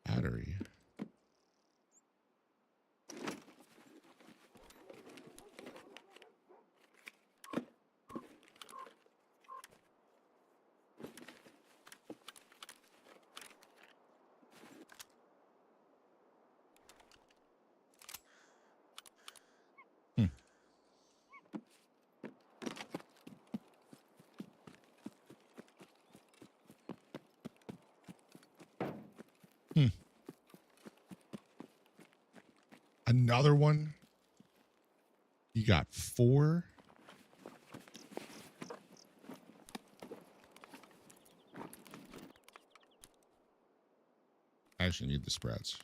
Battery. Hmm. Hmm. Another one. You got 4. I actually need the sprouts.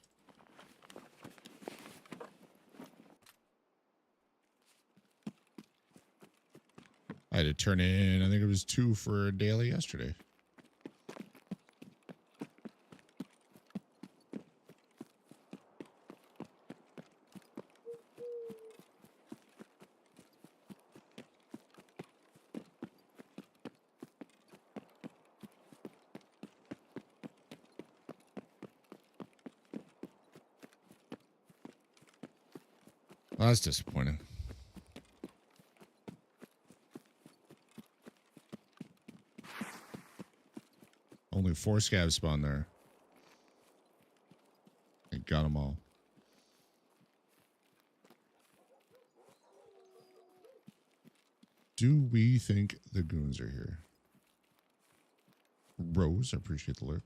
I had to turn in, I think it was 2 for a daily yesterday. Well, that's disappointing. Only 4 scavs spawned there. I got them all. Do we think the goons are here? Rose, I appreciate the lurk.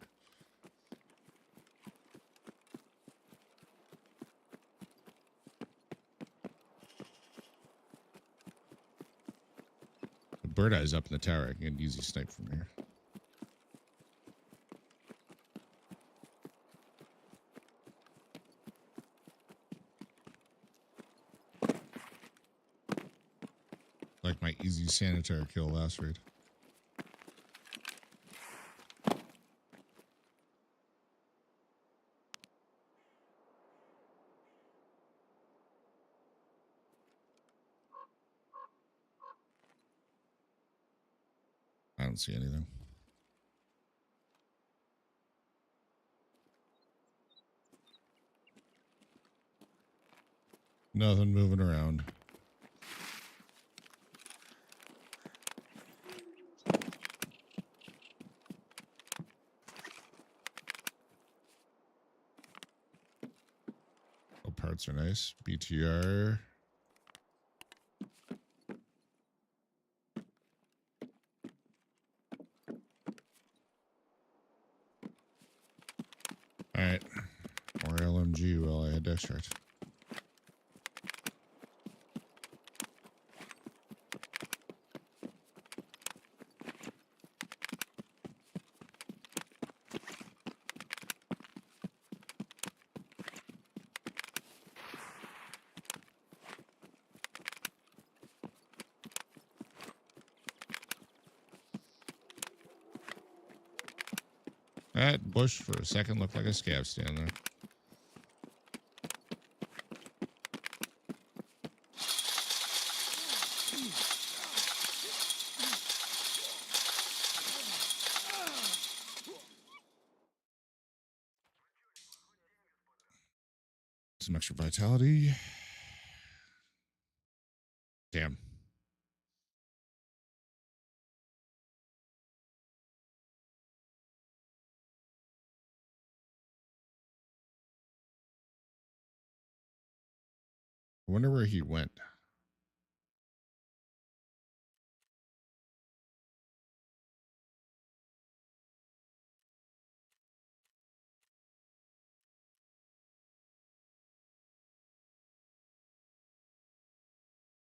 The bird eye's up in the tower. I can get an easy snipe from here. Like my easy sanitary kill last raid. I don't see anything. Nothing moving around. parts are nice. BTR. All right. More LMG while I had extract. That bush for a second looked like a scav stand there. Some extra vitality. Damn. I wonder where he went.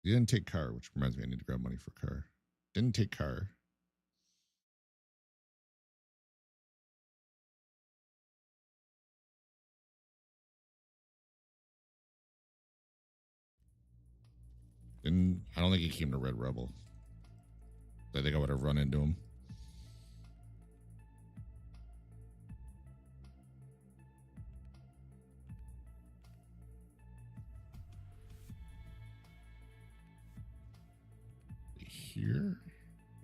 He didn't take car, which reminds me I need to grab money for car. Didn't take car. I don't think he came to Red Rebel. I think I would have run into him. Here?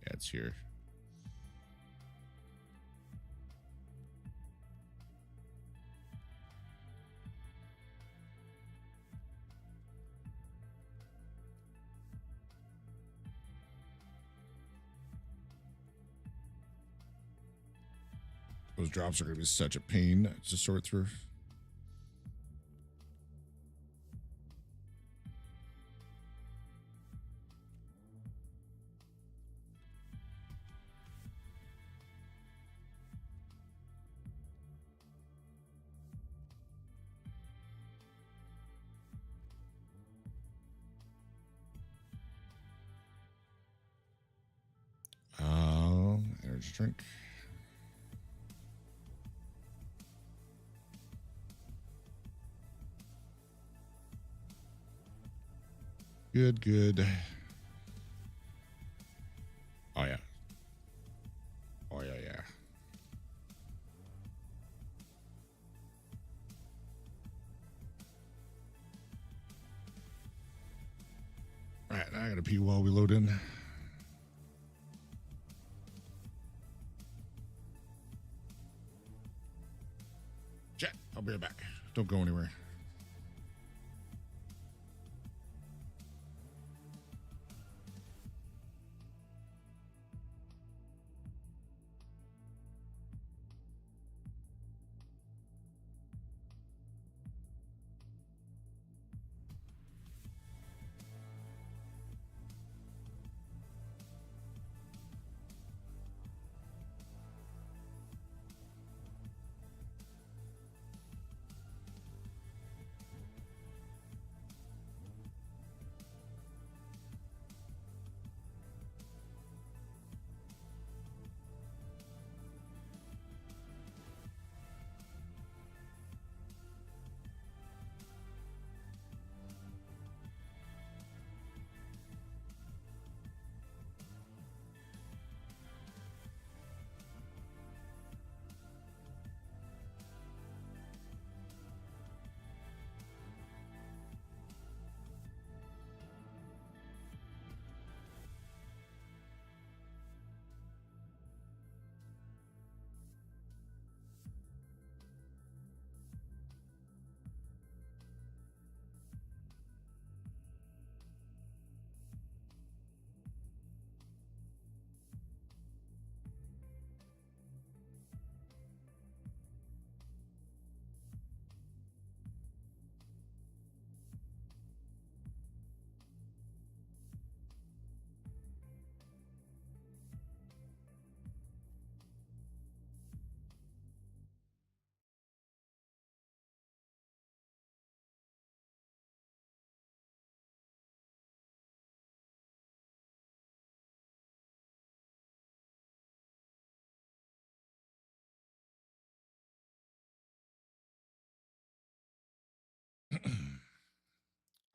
Yeah, it's here. Those drops are going to be such a pain to sort through. Energy drink. Good, good. Oh, yeah. Oh, yeah, yeah. All right, I gotta pee while we load in. Chat, I'll be right back. Don't go anywhere.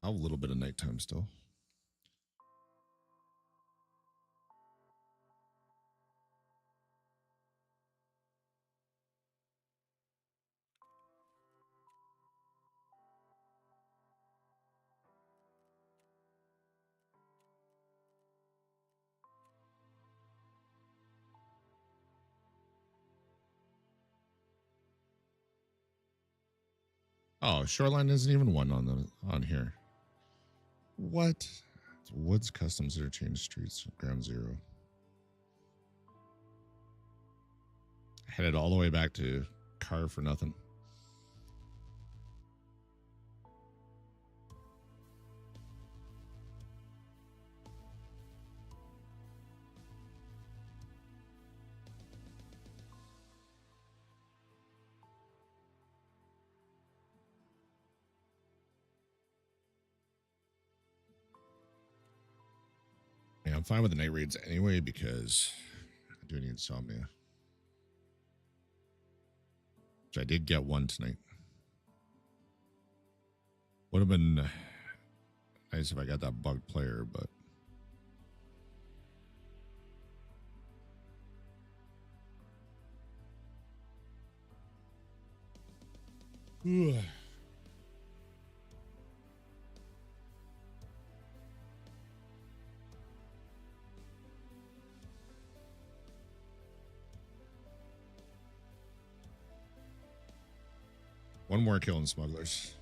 A little bit of nighttime still. Oh, Shoreline isn't even one on here. What? It's Woods Customs Interchange Streets, Ground Zero. Headed all the way back to Car for nothing. Yeah, I'm fine with the night raids anyway because I do need insomnia. Which I did get one tonight. Would have been nice if I got that bugged player, but one more kill in smugglers.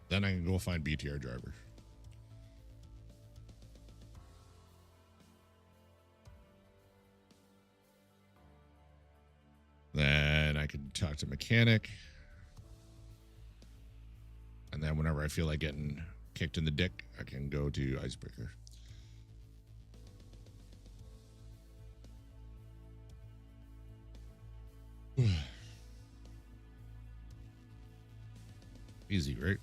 Then I can go find BTR driver. Then I can talk to mechanic. And then whenever I feel like getting kicked in the dick, I can go to Icebreaker. Easy, right?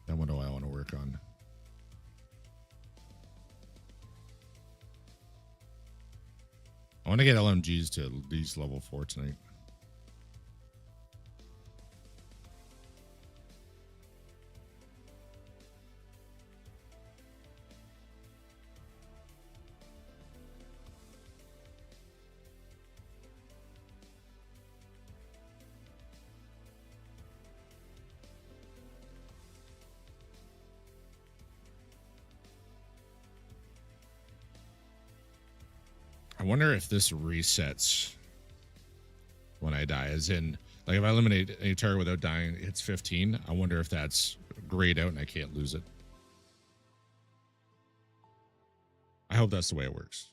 Then what do I want to work on? I want to get LMGs to at least level 4 tonight. I wonder if this resets when I die, as in, like if I eliminate a target without dying, it's 15. I wonder if that's grayed out and I can't lose it. I hope that's the way it works.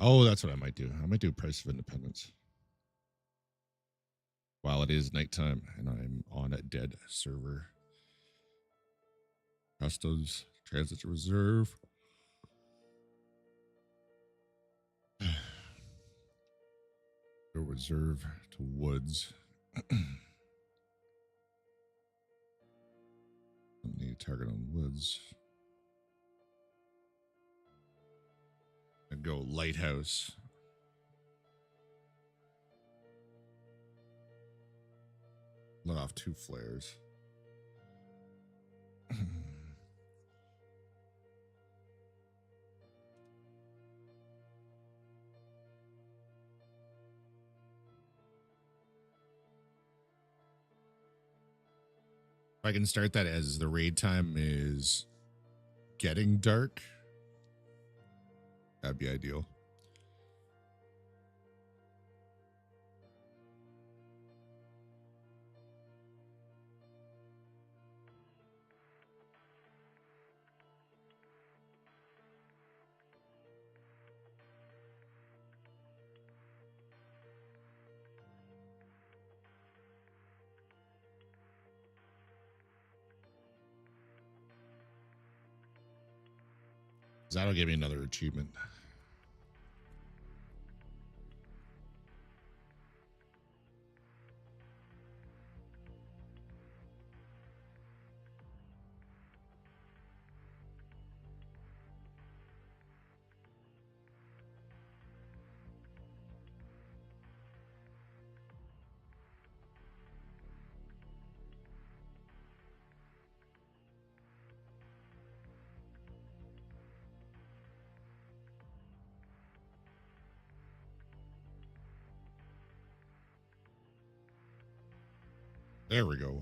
Oh, that's what I might do. I might do Price of Independence. While it is nighttime and I'm on a dead server. Customs, transit to reserve. Go reserve to woods. Need a target on woods. And go lighthouse. Let off 2 flares. If I can start that as the raid time is getting dark, that'd be ideal. That'll give me another achievement. There we go.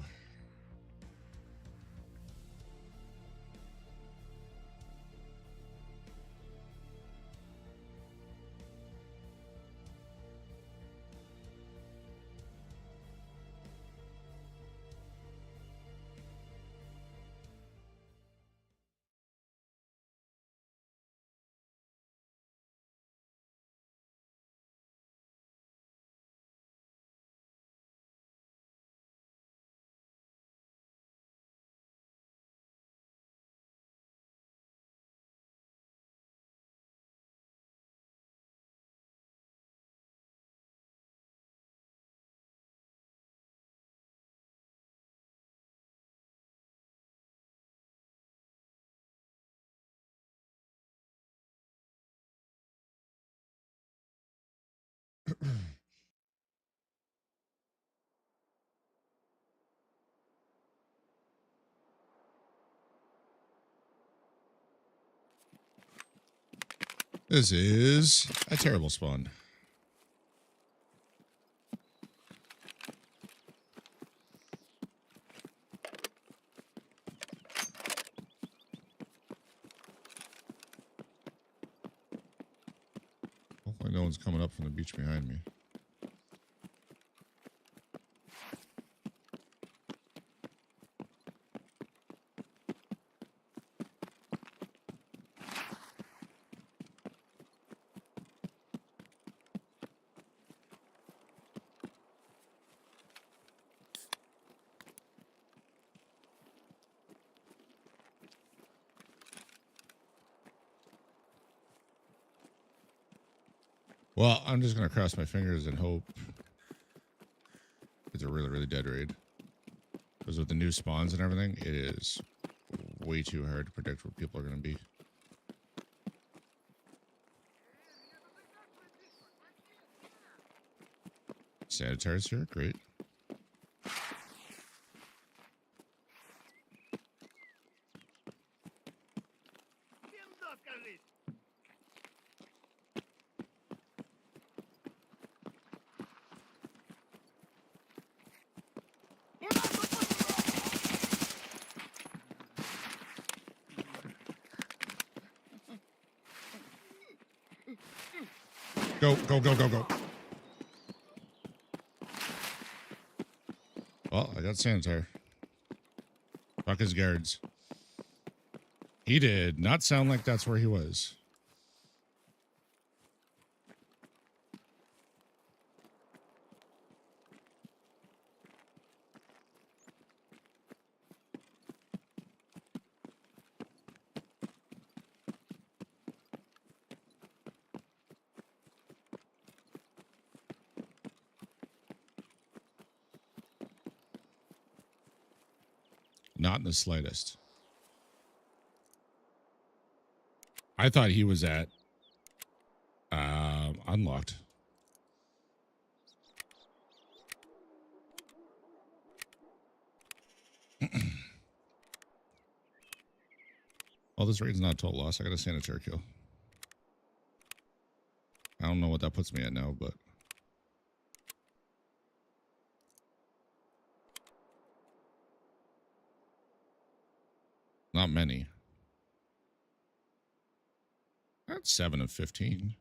This is a terrible spawn. Hopefully no one's coming up from the beach behind me. Well, I'm just going to cross my fingers and hope it's a really, really dead raid. Because with the new spawns and everything, it is way too hard to predict where people are going to be. Sanitari's here, great. Go, go, go, go, go. Well, I got sanitary. Fuck his guards. He did not sound like that's where he was. Not in the slightest. I thought he was at unlocked. Well, this raid's not a total loss. I got a sanitary kill. I don't know what that puts me at now, but not many. That's 7 of 15.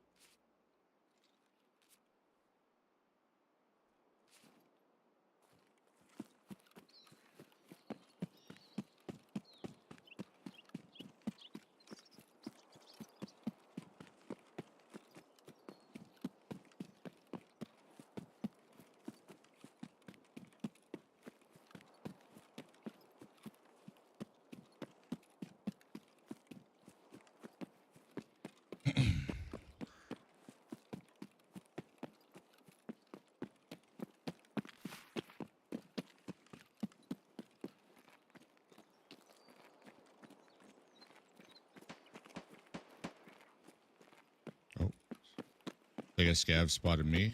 Like a scav spotted me.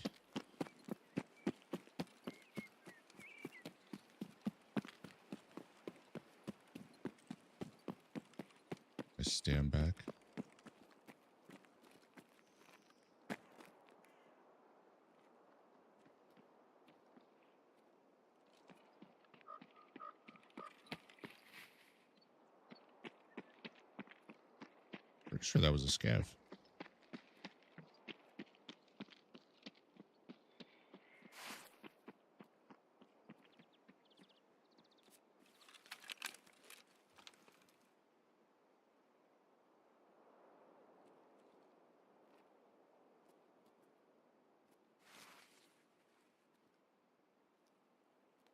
I stand back. Pretty sure that was a scav.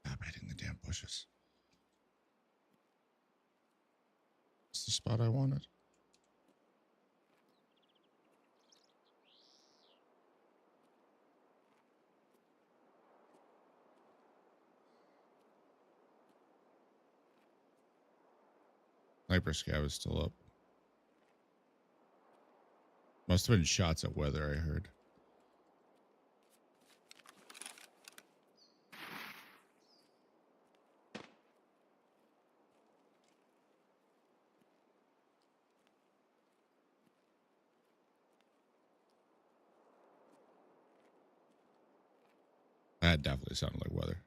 Stop hitting the damn bushes. It's the spot I wanted. Sniper scav is still up. Must have been shots at weather, I heard. That definitely sounded like weather.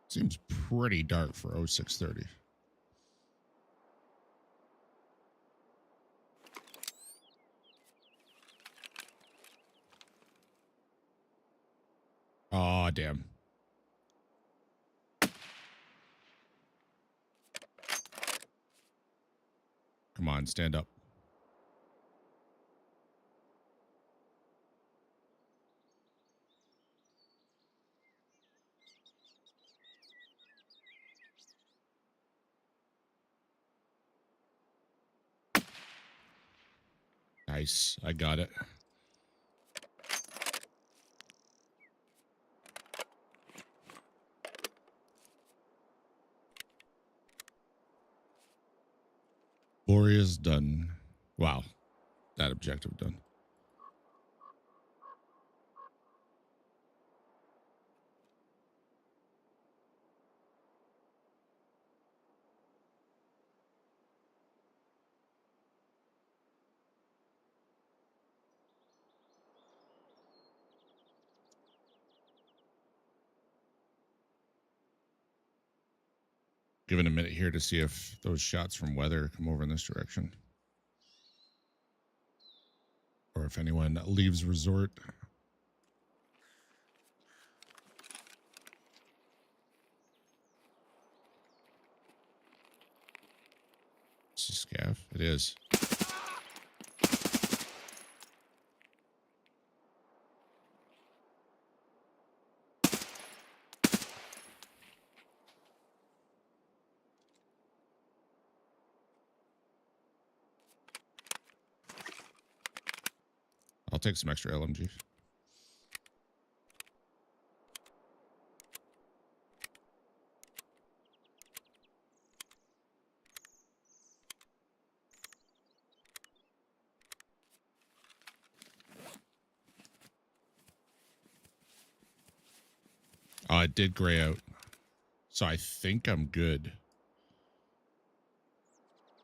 Seems pretty dark for 0630. Oh, damn. Come on, stand up. Nice. I got it. Gloria's done. Wow. That objective done. Giving a minute here to see if those shots from weather come over in this direction. Or if anyone leaves resort. It's a scav. It is. I'll take some extra LMG. Oh, it did gray out. So I think I'm good.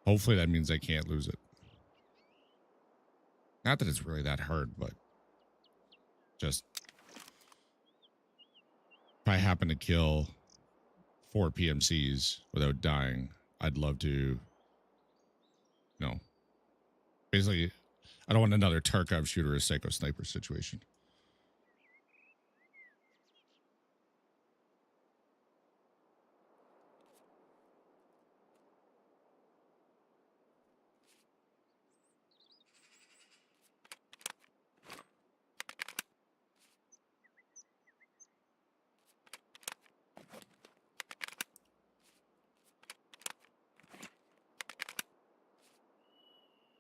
Hopefully that means I can't lose it. Not that it's really that hard, but just if I happen to kill 4 PMCs without dying, I'd love to, basically, I don't want another Tarkov shooter or Psycho Sniper situation.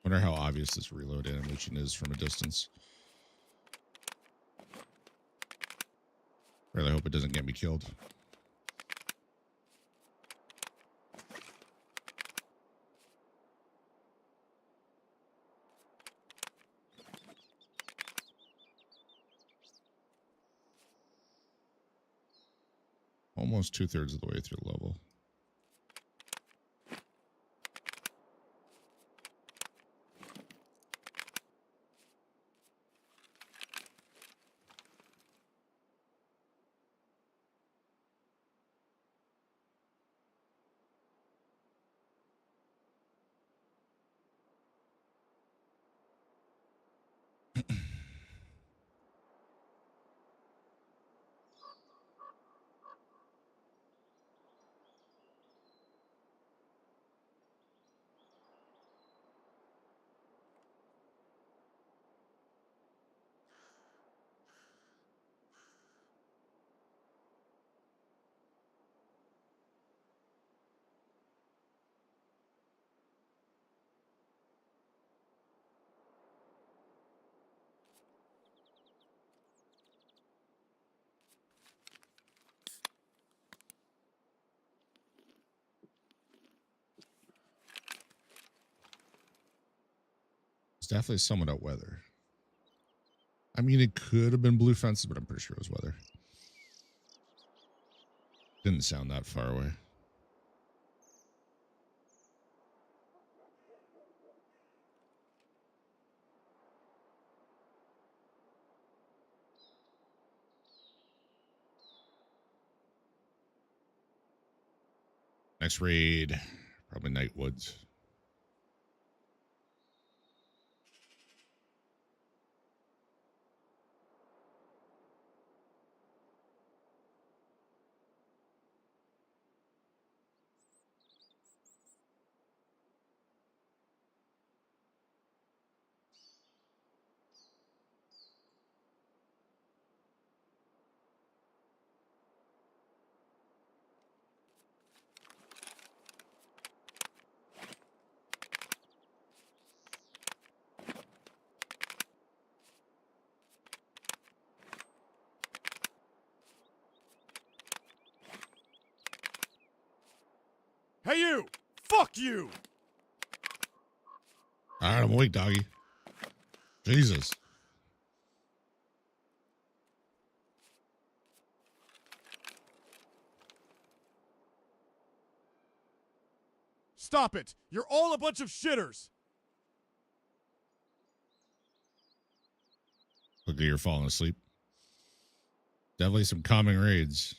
Wonder how obvious this reload animation is from a distance. Really hope it doesn't get me killed. Almost 2/3 of the way through the level. It's definitely somewhat out weather. I mean, it could have been blue fences, but I'm pretty sure it was weather. Didn't sound that far away. Next raid, probably Night Woods. Hey, you! Fuck you! All right, I'm awake, doggy. Jesus. Stop it! You're all a bunch of shitters! Look at you're falling asleep. Definitely some calming raids.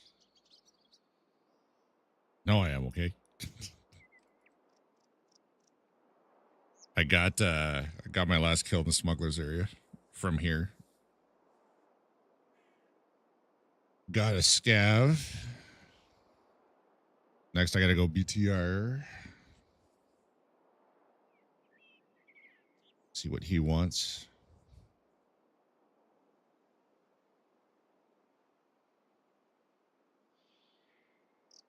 No, I am okay. I got my last kill in the smugglers area from here. Got a scav. Next I gotta go BTR. See what he wants.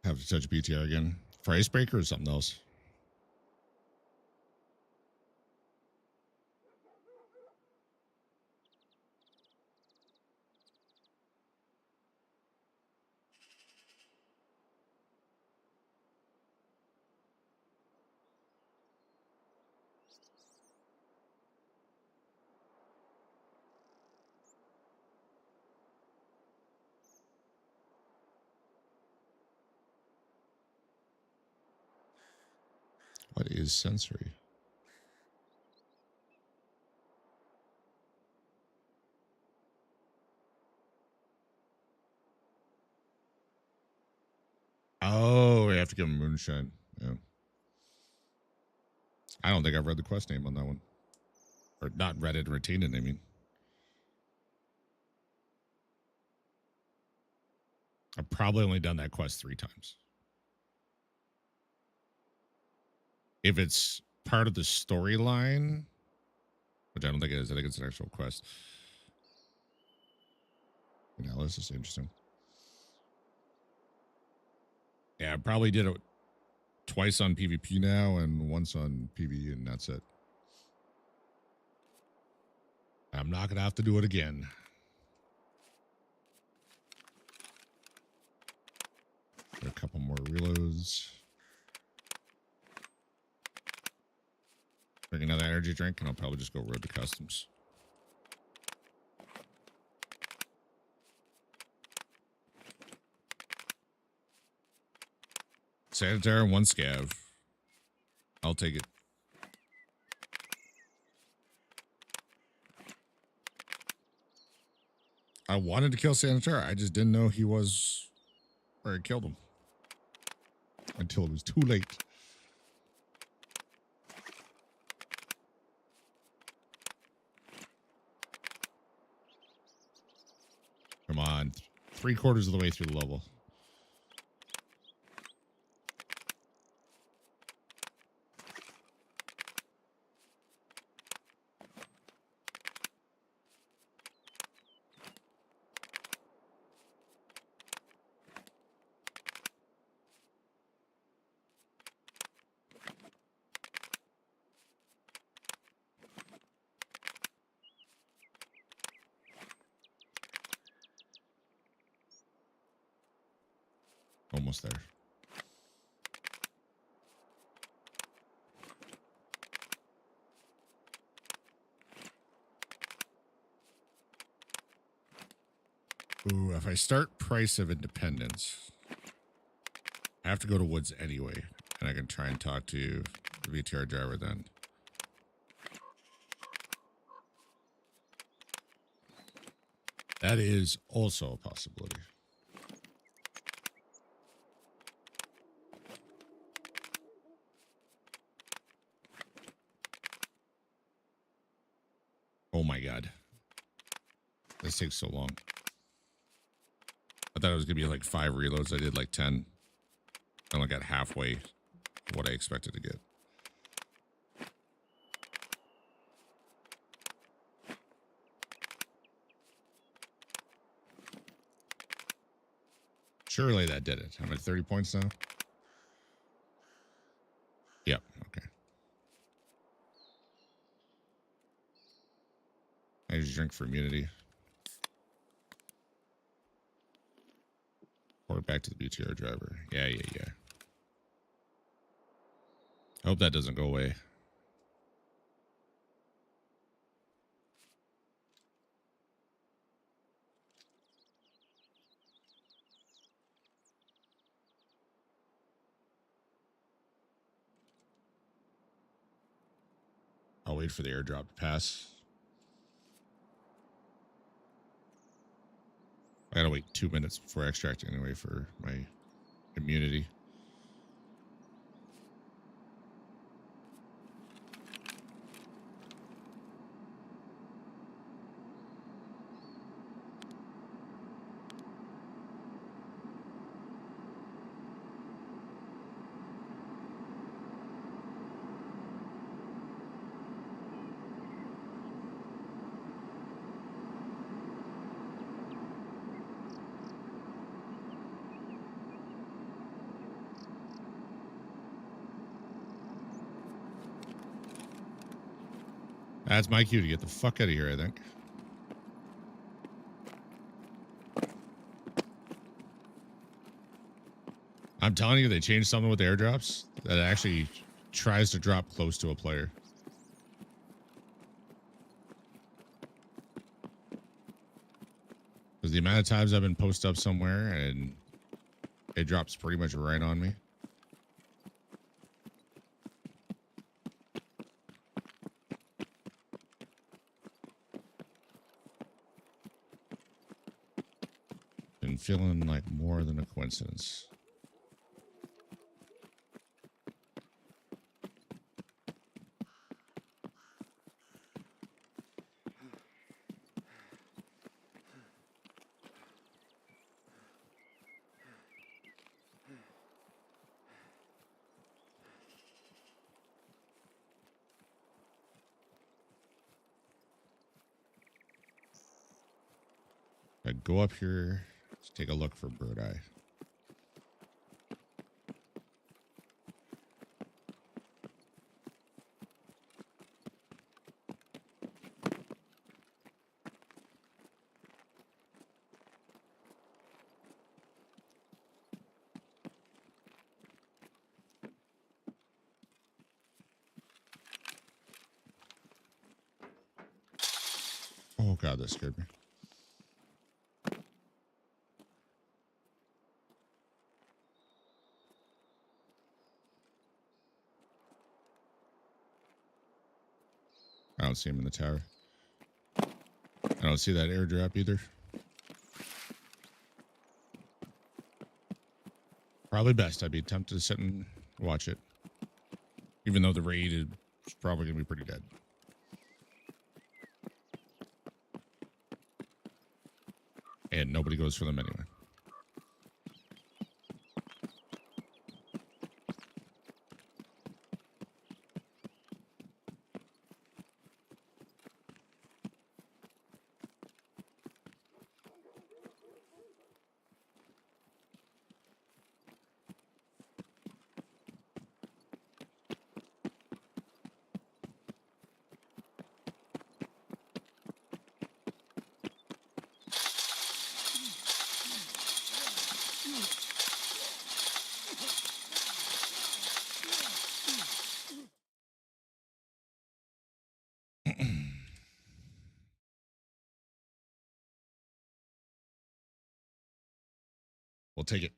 Have to touch BTR again. For Icebreaker or something else? What is sensory? Oh, we have to give him moonshine. Yeah. I don't think I've read the quest name on that one. Or not read it and retained it, I mean. I've probably only done that quest 3 times. If it's part of the storyline, which I don't think it is, I think it's an actual quest. You know, this is interesting. Yeah, I probably did it twice on PvP now and once on PvE, and that's it. I'm not gonna have to do it again. Got a couple more reloads. Drink another energy drink, and I'll probably just go road to customs. Sanitaire and 1 scav. I'll take it. I wanted to kill Sanitaire. I just didn't know he was where I killed him. Until it was too late. Come on. 3/4 of the way through the level. Almost there. Ooh, if I start Price of Independence, I have to go to Woods anyway, and I can try and talk to the VTR driver then. That is also a possibility. Oh my god. This takes so long. I thought it was going to be like 5 reloads. I did like 10. I only got halfway of what I expected to get. Surely that did it. I'm at 30 points now. Yep. Okay. I usually drink for immunity. Or back to the BTR driver. Yeah. I hope that doesn't go away. I'll wait for the airdrop to pass. I gotta wait 2 minutes before I extract anyway for my immunity. That's my cue to get the fuck out of here, I think. I'm telling you, they changed something with the airdrops that actually tries to drop close to a player. Because the amount of times I've been posted up somewhere and it drops pretty much right on me. I'm feeling like more than a coincidence. I go up here to take a look for bird eye. Oh god, that scared me. I don't see him in the tower. I don't see that airdrop either. Probably best. I'd be tempted to sit and watch it. Even though the raid is probably going to be pretty dead. And nobody goes for them anyway. We'll take it.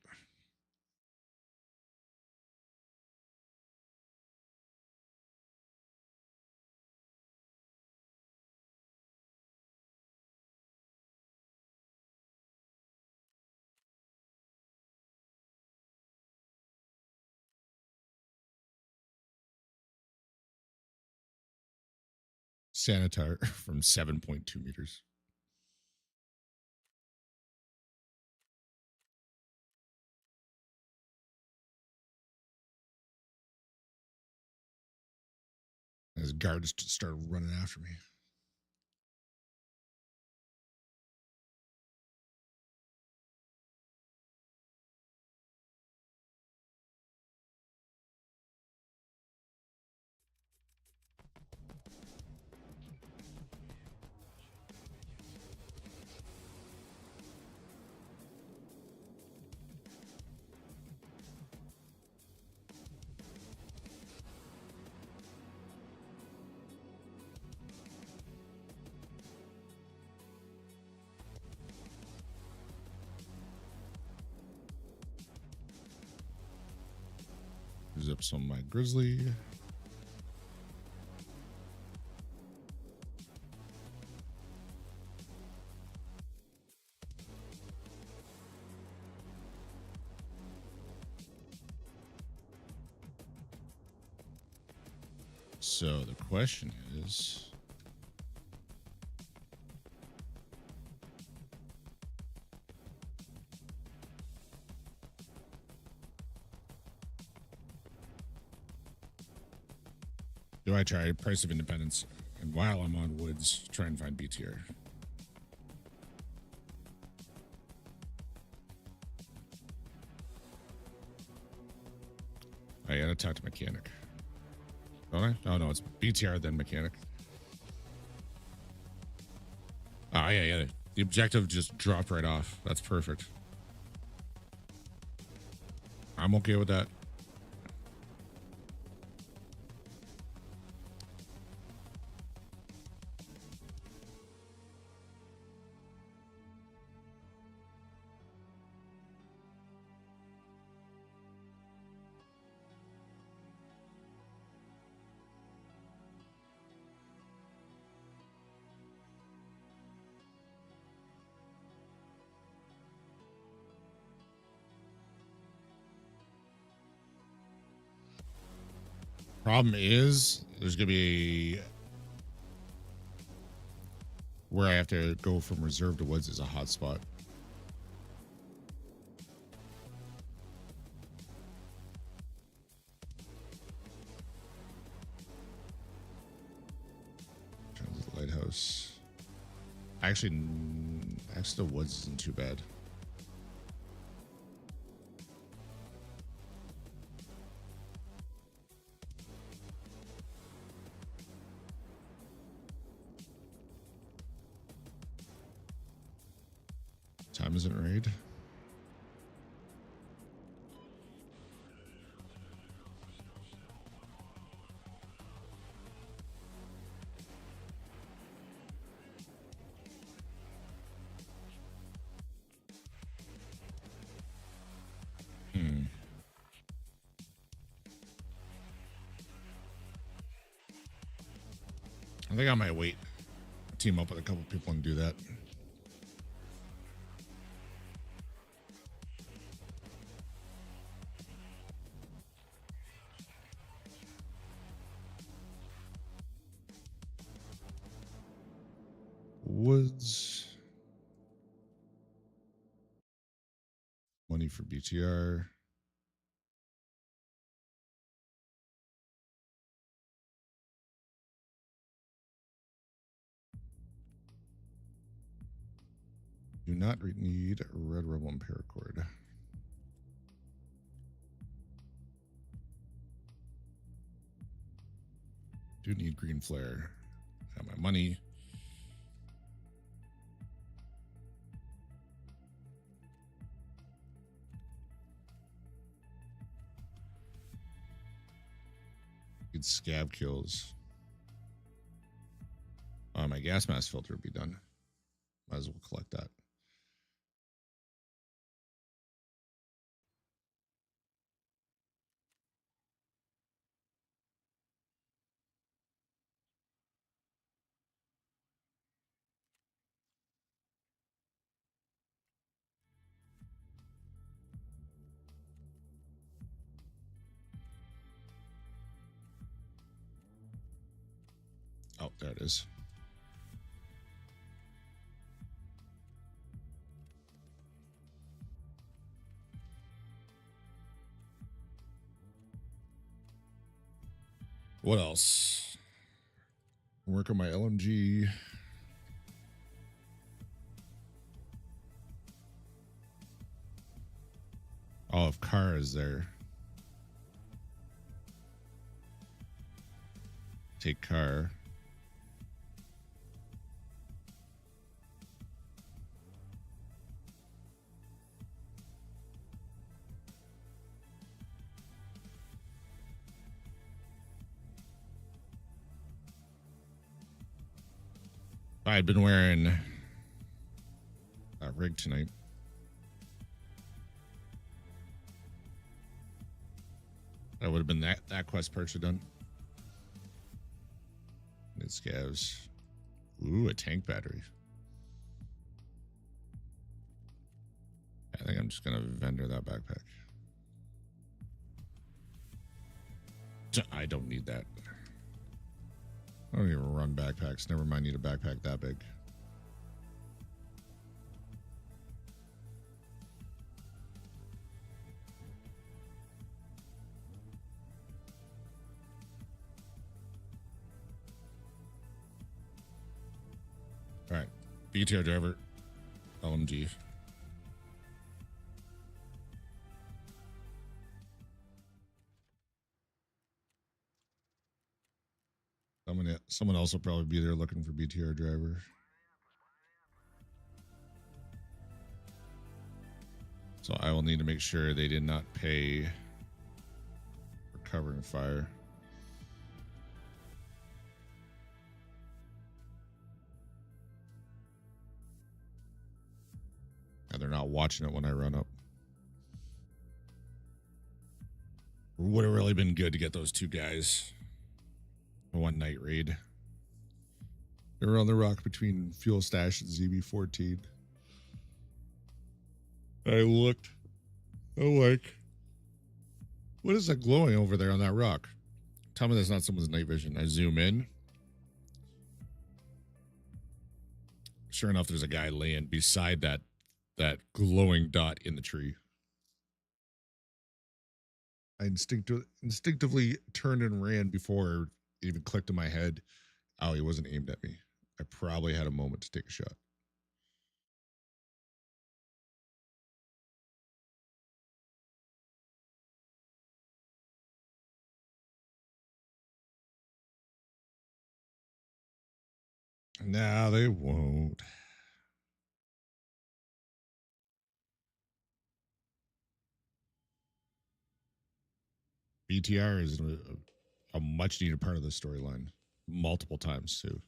Sanitar from 7.2 meters. His guards started running after me. Zip some of my grizzly. So the question is, do I try Price of Independence, and while I'm on woods, try and find BTR? I gotta talk to mechanic. Don't I? Oh no, it's BTR then mechanic. Oh yeah. The objective just dropped right off. That's perfect. I'm okay with that. Problem is, there's gonna be where I have to go from reserve to woods is a hot spot. Transit lighthouse. Actually, next to woods isn't too bad. Time isn't raid. I think I might wait. Team up with a couple people and do that. Woods. Money for BTR. Do not need a red rebel and paracord. Do need green flare. Got my money. Need scab kills. My gas mask filter would be done. Might as well collect that. Oh, there it is. What else? Work on my LMG. Oh, if car is there. Take car. I'd been wearing that rig tonight. That would have been that quest partially done. Mid scavs. Ooh, a tank battery. I think I'm just gonna vendor that backpack. I don't need that. I don't even run backpacks. Never mind, need a backpack that big. All right, BTR driver, LMG. Someone else will probably be there looking for BTR driver. So I will need to make sure they did not pay for covering fire. And they're not watching it when I run up. Would have really been good to get those two guys. One night raid. They were on the rock between Fuel Stash and ZB14. I looked. Oh, like, what is that glowing over there on that rock? Tell me that's not someone's night vision. I zoom in. Sure enough, there's a guy laying beside that glowing dot in the tree. I instinctively turned and ran before it even clicked in my head. Oh, he wasn't aimed at me. I probably had a moment to take a shot. No, they won't. BTR is a much needed part of the storyline, multiple times too.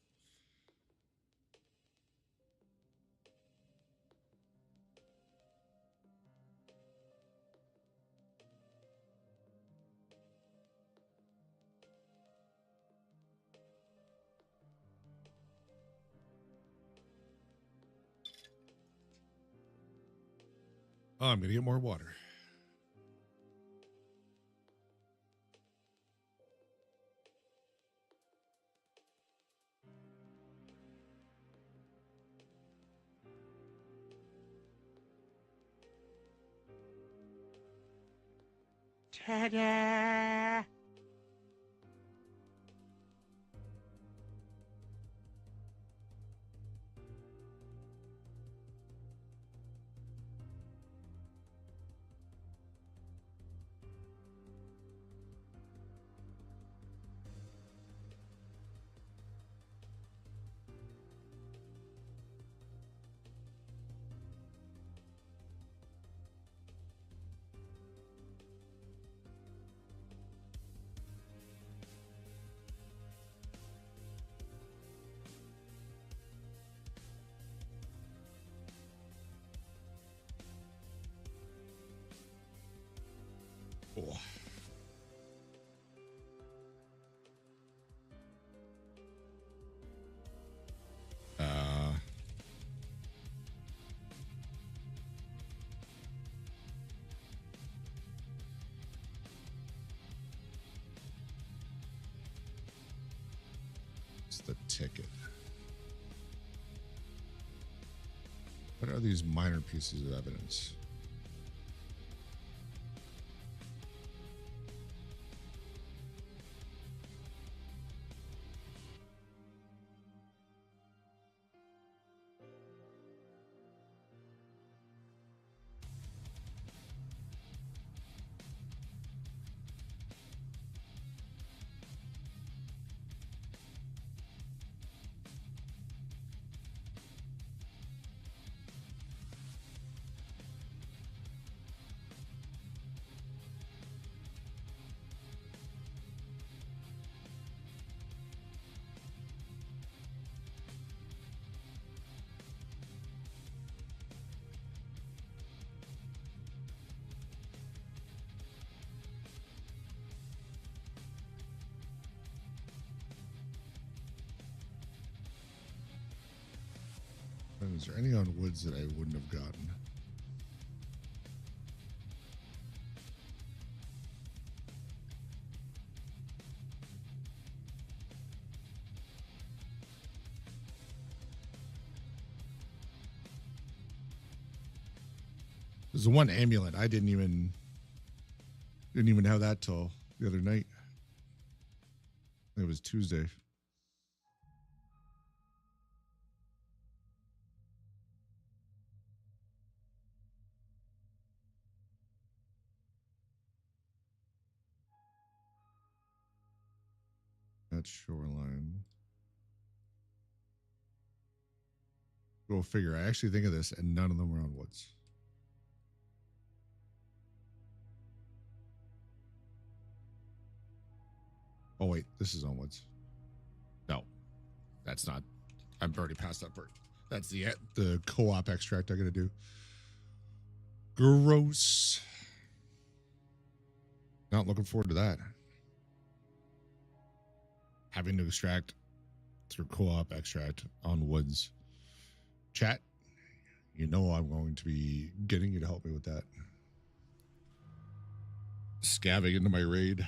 Oh, I'm gonna get more water. Ta-da! Oh. Uh, it's the ticket. What are these minor pieces of evidence? Is there any on woods that I wouldn't have gotten? There's the one amulet. I didn't even have that till the other night. It was Tuesday. That's shoreline. Go figure. I actually think of this, and none of them were on woods. Oh wait, this is on woods. No, that's not. I'm already past that part. That's the co-op extract I gotta do. Gross. Not looking forward to that. Having to extract through co-op extract on woods. Chat, you know I'm going to be getting you to help me with that. Scabbing into my raid.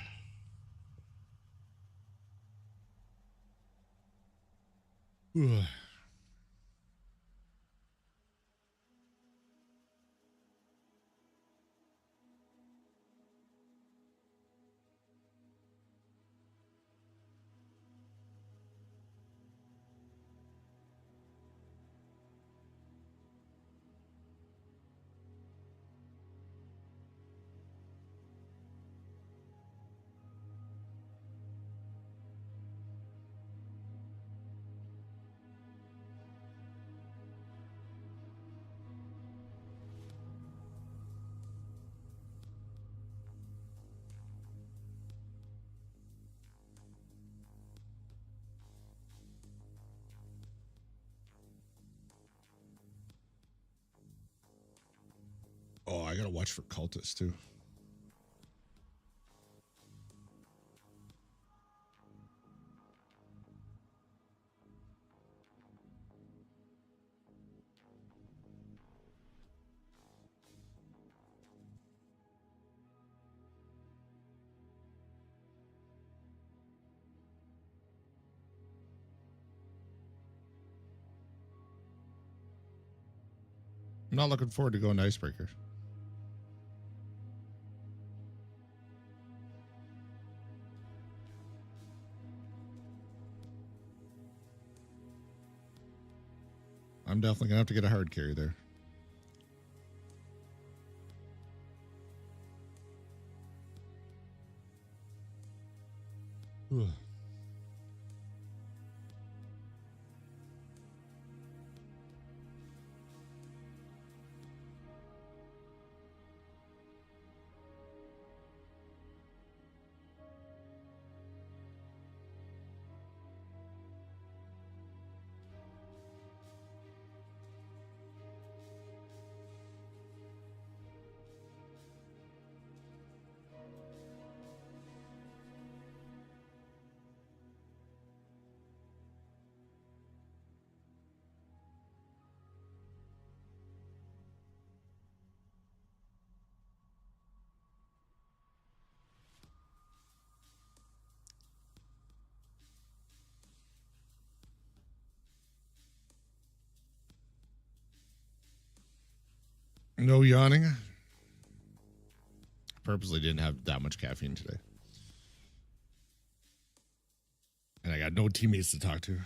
Oh, I gotta watch for cultists too. I'm not looking forward to going to Icebreaker. I'm definitely gonna have to get a hard carry there. No yawning. I purposely didn't have that much caffeine today. And I got no teammates to talk to.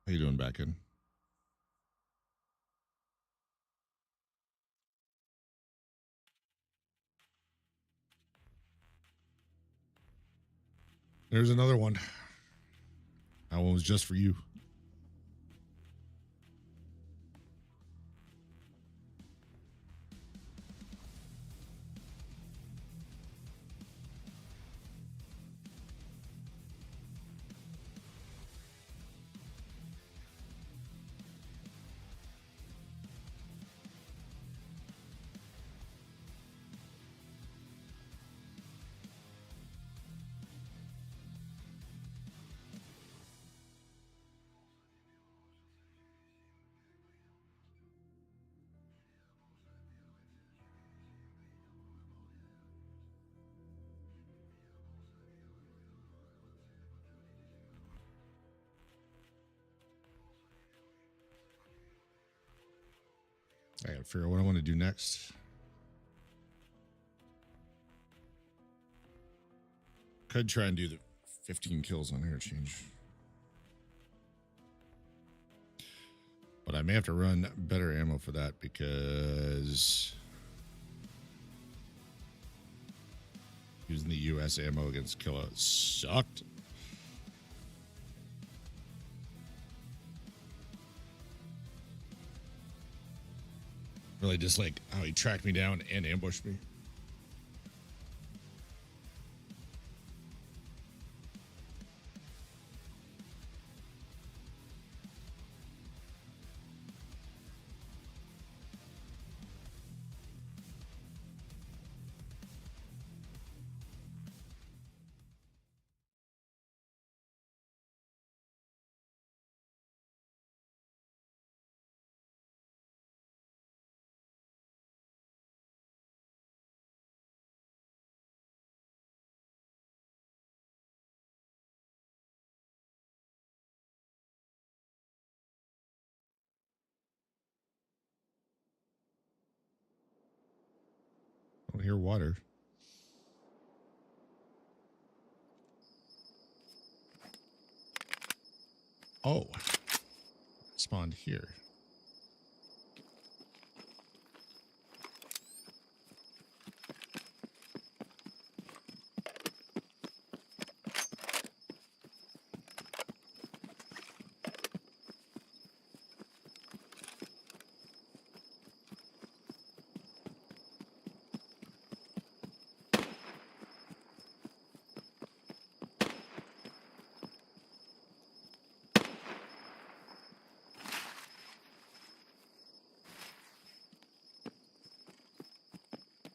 How you doing back in? There's another one. That one was just for you. I gotta figure out what I want to do next. Could try and do the 15 kills on air change. But I may have to run better ammo for that because using the US ammo against Killa sucked. Really just like how he tracked me down and ambushed me. hear water. Oh, spawned here.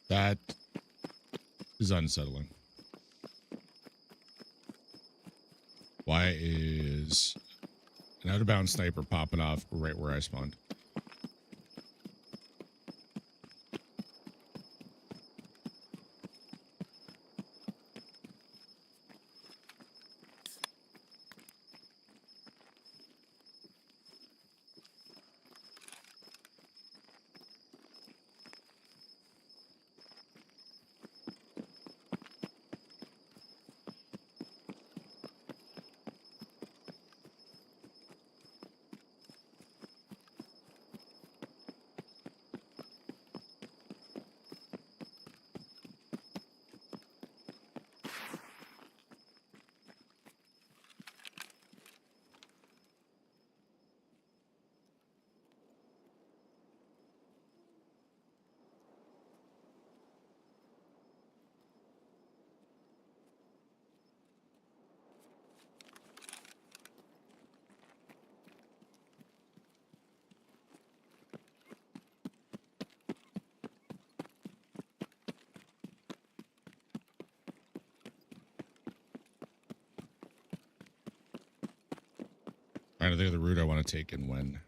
That is unsettling. Why is an out of bounds sniper popping off right where I spawned? Trying to think of the route I want to take and when.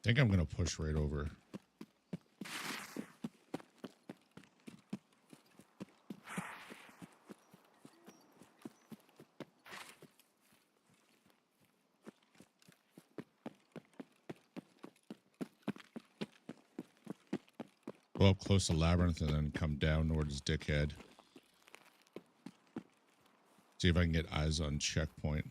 I think I'm going to push right over. Go up close to Labyrinth and then come down towards Dickhead. See if I can get eyes on checkpoint.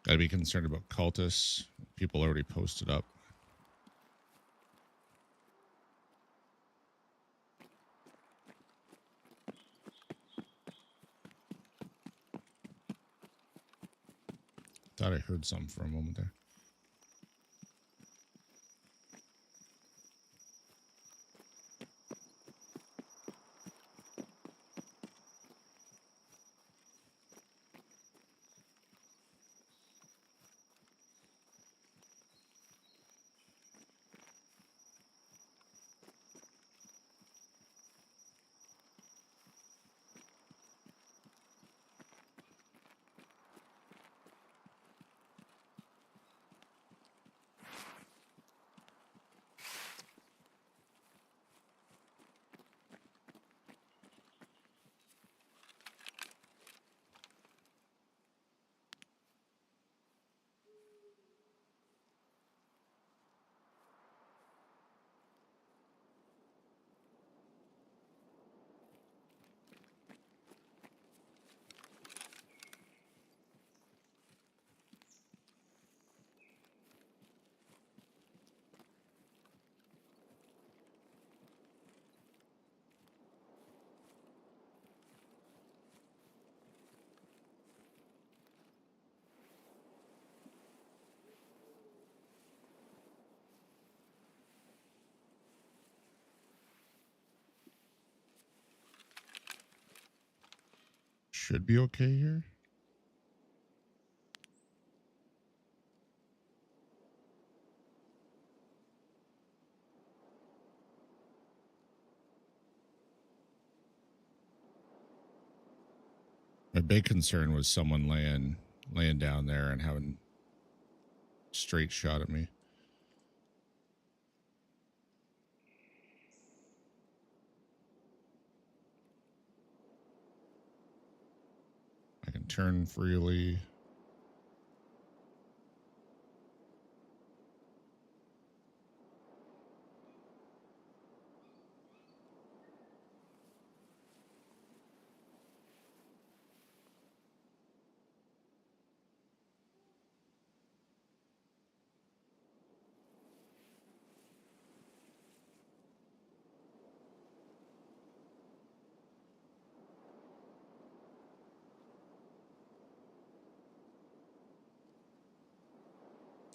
Gotta be concerned about cultists. People already posted up. Thought I heard something for a moment there. should be okay here. My big concern was someone laying down there and having straight shot at me. I can turn freely.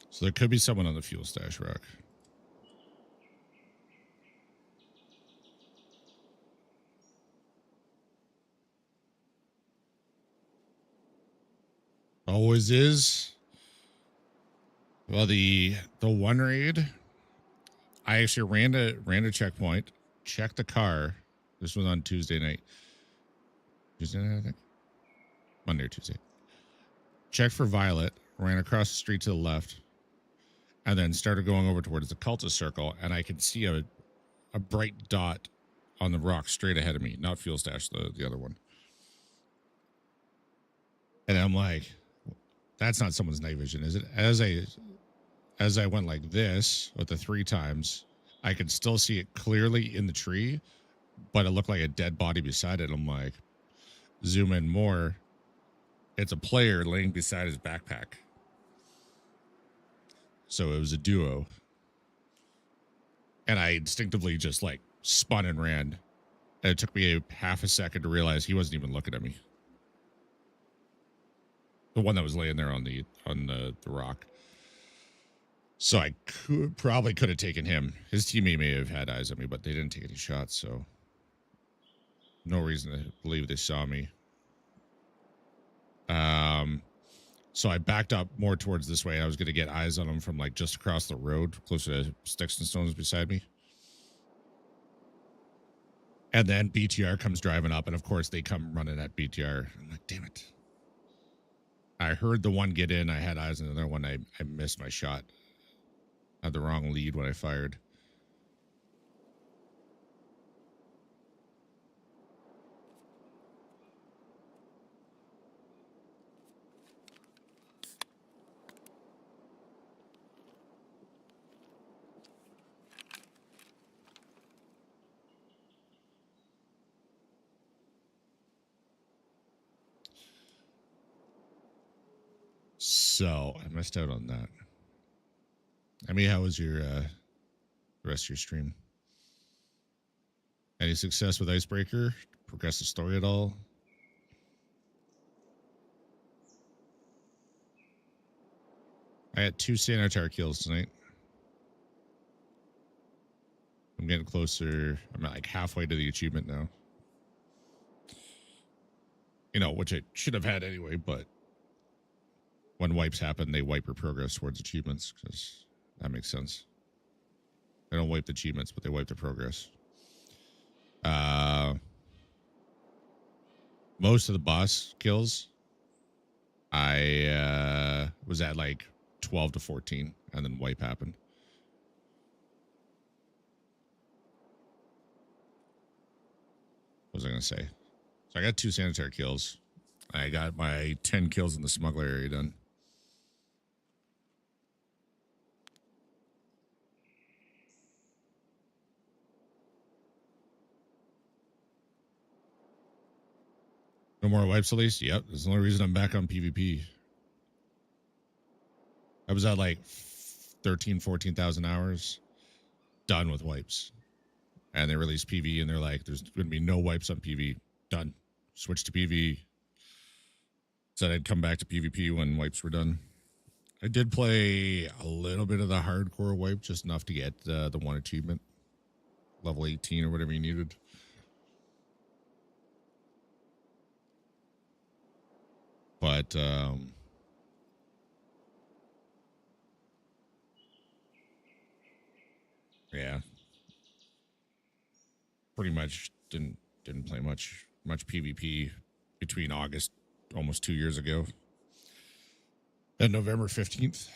So there could be someone on the fuel stash rack. Always is. Well, the one raid, I actually ran a checkpoint, checked the car. This was on Tuesday night. Tuesday night, I think. Monday or Tuesday. Checked for Violet, ran across the street to the left, and then started going over towards the cultist circle, and I could see a bright dot on the rock straight ahead of me, not fuel stash, the other one. And I'm like, that's not someone's night vision, is it? As I went like this with the 3 times, I could still see it clearly in the tree, but it looked like a dead body beside it. I'm like, zoom in more. It's a player laying beside his backpack. So it was a duo. And I instinctively just like spun and ran. And it took me a half a second to realize he wasn't even looking at me. The one that was laying there on the rock. So I probably could have taken him. His teammate may have had eyes on me, but they didn't take any shots, so no reason to believe they saw me. So I backed up more towards this way. I was going to get eyes on him from like just across the road, closer to sticks and stones beside me. And then BTR comes driving up, and of course they come running at BTR. I'm like, damn it. I heard the one get in. I had eyes on the other one. I missed my shot. I had the wrong lead when I fired. So I missed out on that. I mean, how was your the rest of your stream? Any success with Icebreaker? Progress the story at all? I had 2 Sanitar kills tonight. I'm getting closer. I'm like halfway to the achievement now. You know, which I should have had anyway, but when wipes happen, they wipe your progress towards achievements, because that makes sense. They don't wipe the achievements, but they wipe the progress. Most of the boss kills, I was at like 12 to 14, and then wipe happened. What was I going to say? So I got 2 sanitary kills. I got my 10 kills in the smuggler area done. No more wipes at least? Yep. That's the only reason I'm back on PvP. I was at like 14,000 hours. Done with wipes. And they released PV and they're like, there's going to be no wipes on PV. Done. Switch to PV. Said I'd come back to PvP when wipes were done. I did play a little bit of the hardcore wipe, just enough to get the one achievement. Level 18 or whatever you needed. But yeah, pretty much didn't play much PvP between August, almost 2 years ago, and November 15th.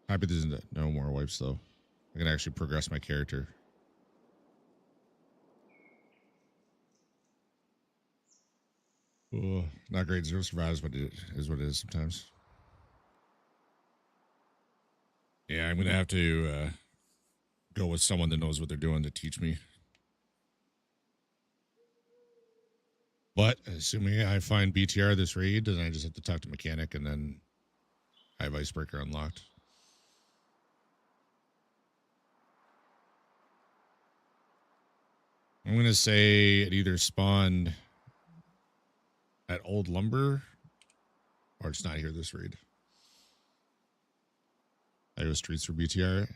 Happy there's no more wipes though. I can actually progress my character. Oh, not great. Zero survives, but it is what it is sometimes. Yeah, I'm gonna have to go with someone that knows what they're doing to teach me. But assuming I find BTR this raid, then I just have to talk to mechanic, and then I have Icebreaker unlocked. I'm gonna say it either spawned at Old Lumber, or it's not here this raid. I go streets for BTR.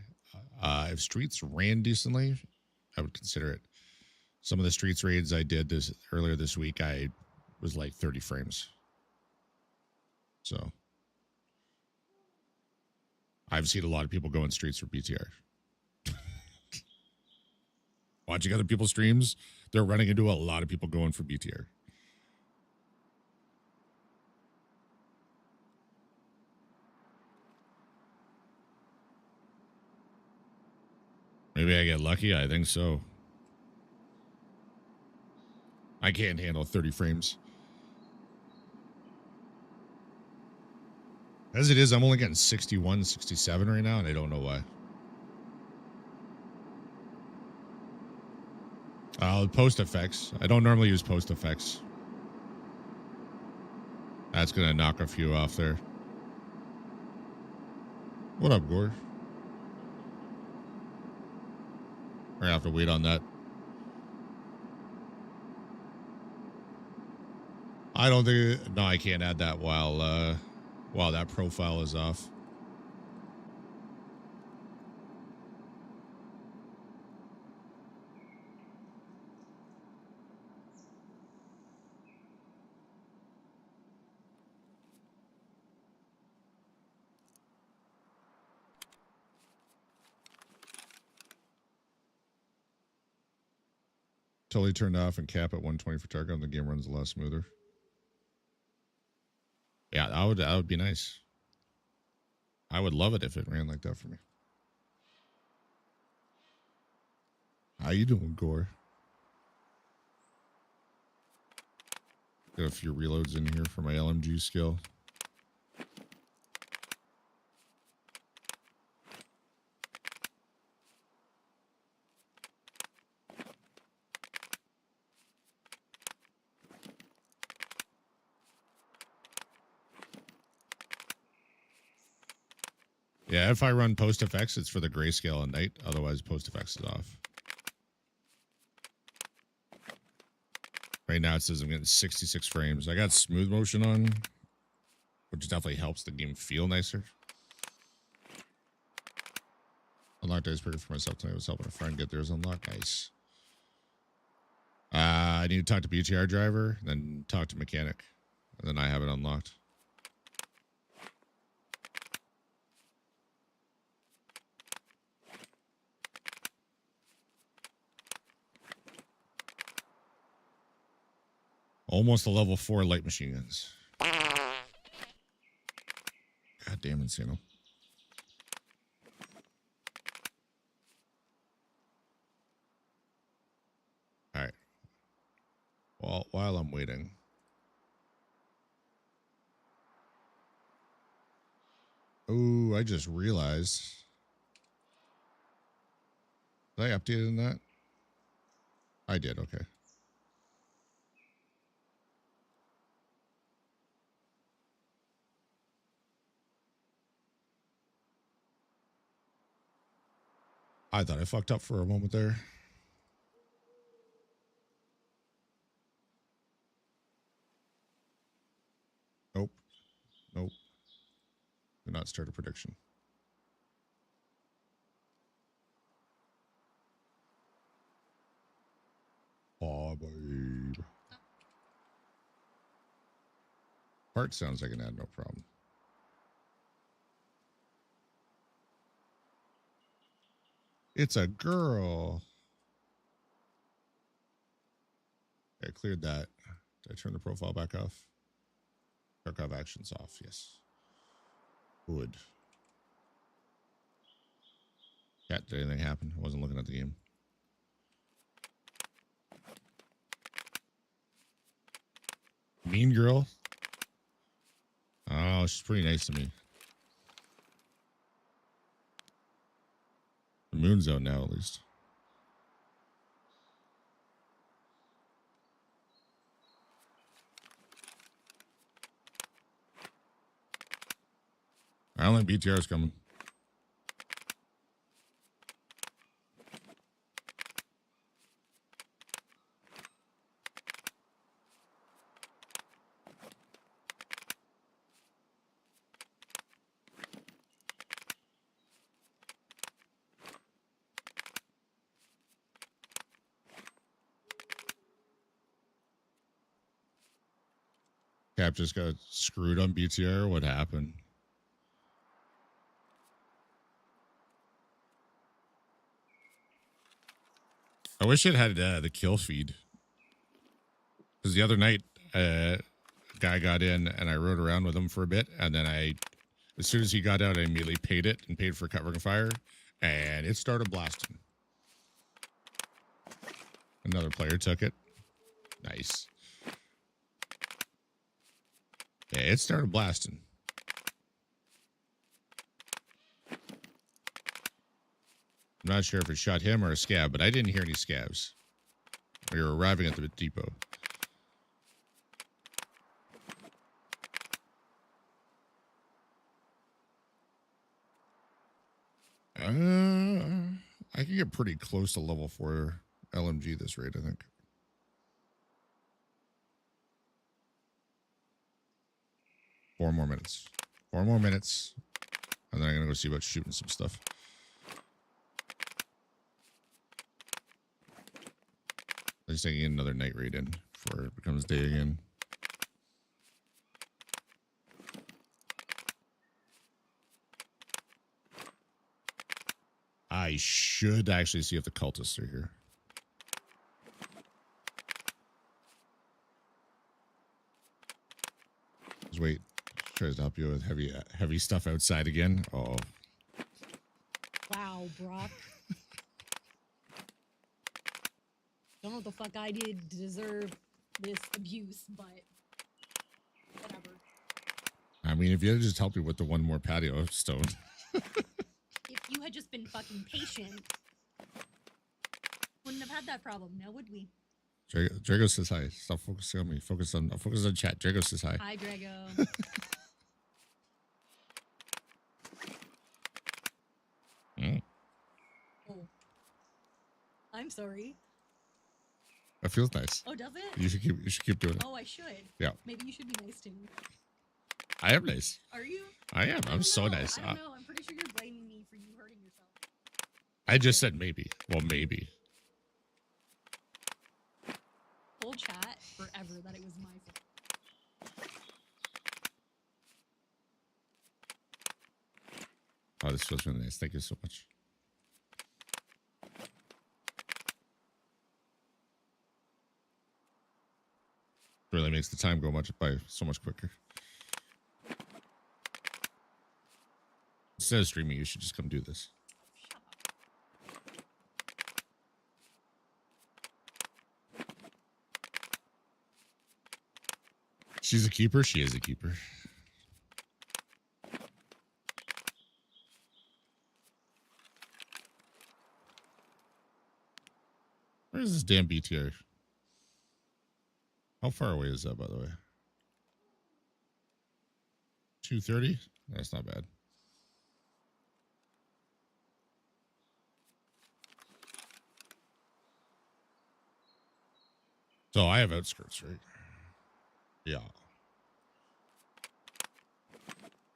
If streets ran decently, I would consider it. Some of the streets raids I did earlier this week, I was like 30 frames. So I've seen a lot of people going streets for BTR. Watching other people's streams, they're running into a lot of people going for BTR. Maybe I get lucky. I think so. I can't handle 30 frames. As it is, I'm only getting 61, 67 right now, and I don't know why. Post effects. I don't normally use post effects. That's going to knock a few off there. What up, Gore? We're going to have to wait on that. I don't think... No, I can't add that while that profile is off. Totally turned off and cap at 120 for Tarkov, the game runs a lot smoother. Yeah, that would be nice. I would love it if it ran like that for me. How you doing, Gore? Got a few reloads in here for my LMG skill. Yeah, if I run post effects, it's for the grayscale at night. Otherwise, post effects is off. Right now, it says I'm getting 66 frames. I got smooth motion on, which definitely helps the game feel nicer. Unlocked Icebreaker for myself tonight. I was helping a friend get theirs unlocked. Nice. I need to talk to BTR driver, then talk to mechanic, and then I have it unlocked. Almost a level 4 light machine guns. God damn, Insano. All right. Well, while I'm waiting. Oh, I just realized. Did I update in that? I did, okay. I thought I fucked up for a moment there. Nope. Nope. Do not start a prediction. Oh, babe. Part sounds I can add, no problem. It's a girl. I cleared that. Did I turn the profile back off? Tarkov actions off, yes. Good. Cat, did anything happen? I wasn't looking at the game. Mean girl? Oh, she's pretty nice to me. The moon's out now, at least. I don't think BTR's coming. Cap just got screwed on BTR. What happened? I wish it had the kill feed. Because the other night, a guy got in and I rode around with him for a bit. And then as soon as he got out, I immediately paid it and paid for covering fire. And it started blasting. Another player took it. Nice. Yeah, it started blasting. I'm not sure if it shot him or a scab, but I didn't hear any scabs. We were arriving at the depot. I can get pretty close to level 4 LMG this rate, I think. Four more minutes. And then I'm going to go see about shooting some stuff. At least I can get another night raid in before it becomes day again. I should actually see if the cultists are here. Just wait. Tries to help you with heavy stuff outside again. Oh. Wow, Brock. Don't know what the fuck I did to deserve this abuse, but whatever. I mean, if you had just helped me with the one more patio stone. If you had just been fucking patient, wouldn't have had that problem, now would we? Drago says hi. Stop focusing on me. Focus on chat. Drago says hi. Hi, Drago. Oh. I'm sorry. That feels nice. Oh, does it? You should keep doing it. Oh, I should. Yeah. Maybe you should be nice to me. I am nice. Are you? I am. I'm so know. nice. I don't know. I'm pretty sure you're blaming me for you hurting yourself. I just said maybe. Well, maybe. Whole chat forever that it was my fault. Oh, this feels really nice. Thank you so much. Really makes the time go so much quicker. Instead of streaming, you should just come do this. Shut up. She's a keeper. She is a keeper. Where is this damn BTR? How far away is that, by the way? 230? That's not bad. So I have outskirts, right? Yeah.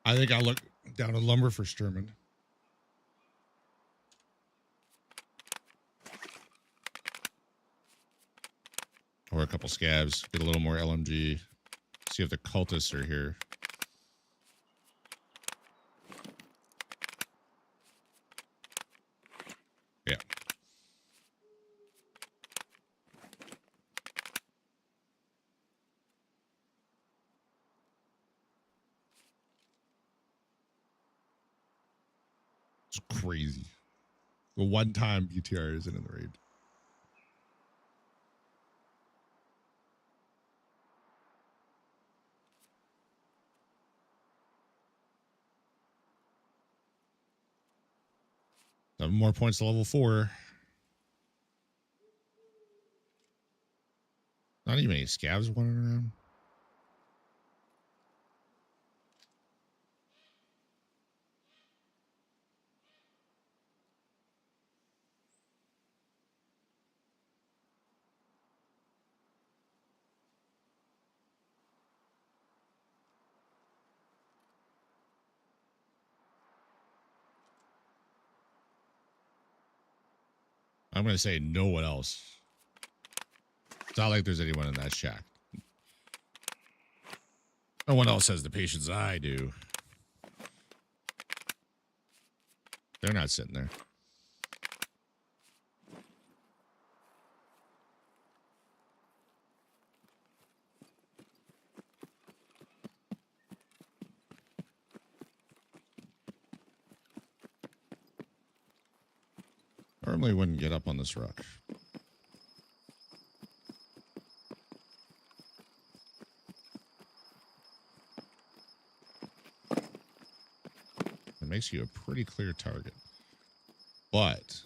I think I'll look down at lumber for Sturman. Or a couple scabs. Get a little more LMG. See if the cultists are here. Yeah. It's crazy. The one time BTR isn't in the raid. Seven more points to level 4. Not even any scavs wandering around. I'm going to say no one else. It's not like there's anyone in that shack. No one else has the patience I do. They're not sitting there. Normally wouldn't get up on this rock. It makes you a pretty clear target. But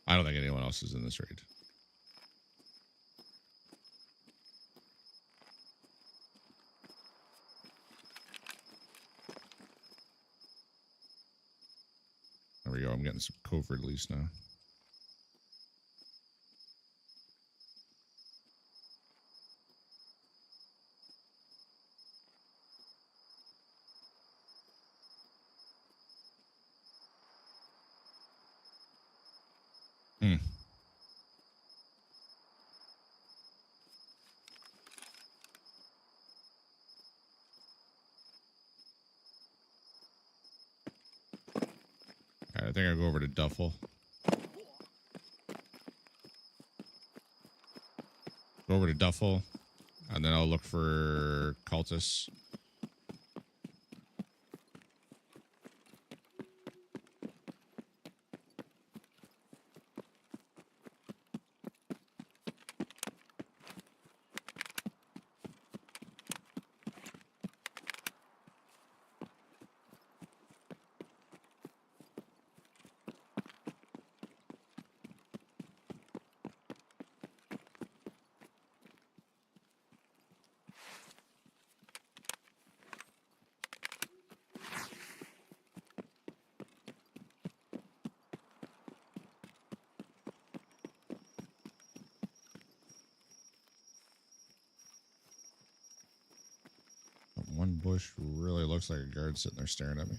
I don't think anyone else is in this raid. There we go. I'm getting some covert at least now. Hmm. All right, I think I'll go over to Duffel. Go over to Duffel, and then I'll look for cultists. One bush really looks like a guard sitting there staring at me.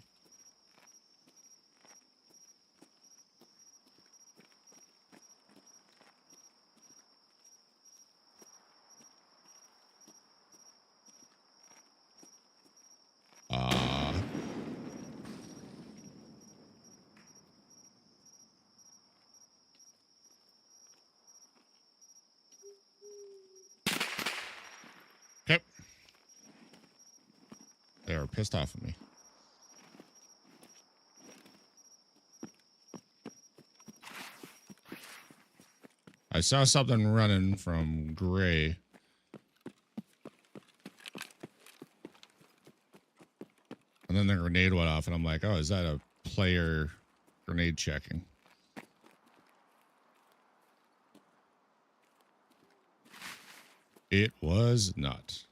Okay. They are pissed off at me. I saw something running from gray. And then the grenade went off, and I'm like, oh, is that a player grenade checking? It was not.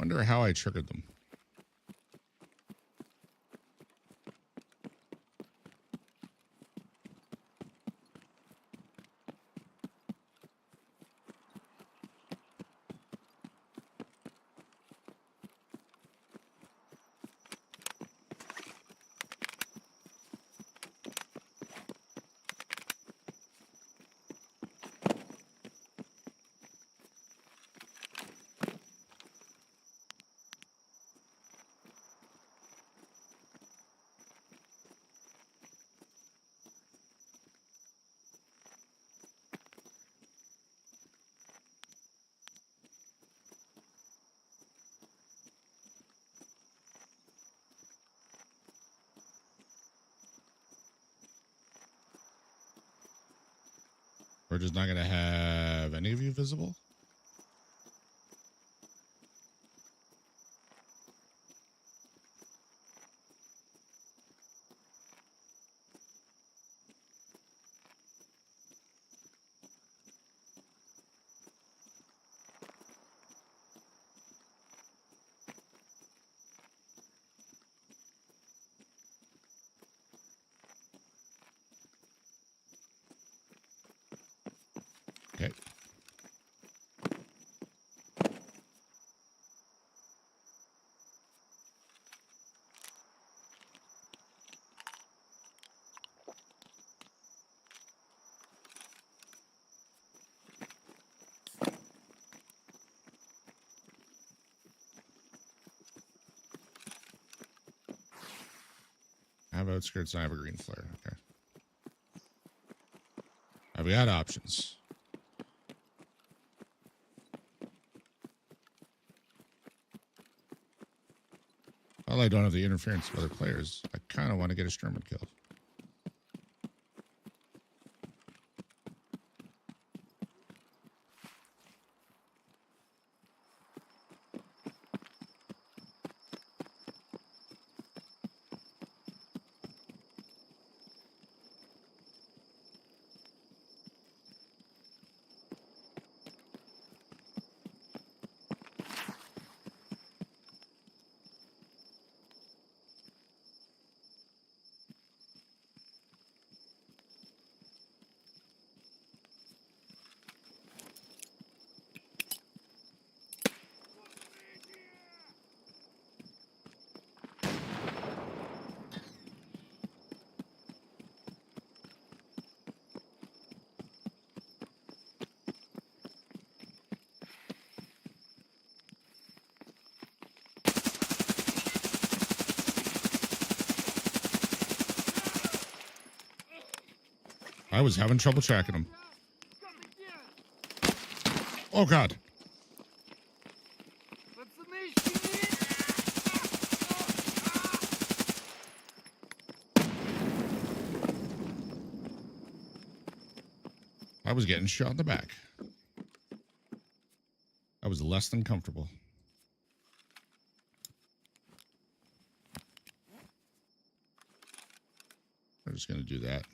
Wonder how I triggered them. We're just not going to have any of you visible? Okay. I have outskirts and I have a green flare. Okay. I've got options. Well, I don't have the interference of other players. I kind of want to get a Sturman kill. I was having trouble tracking him. Oh, God. I was getting shot in the back. I was less than comfortable. I'm just going to do that.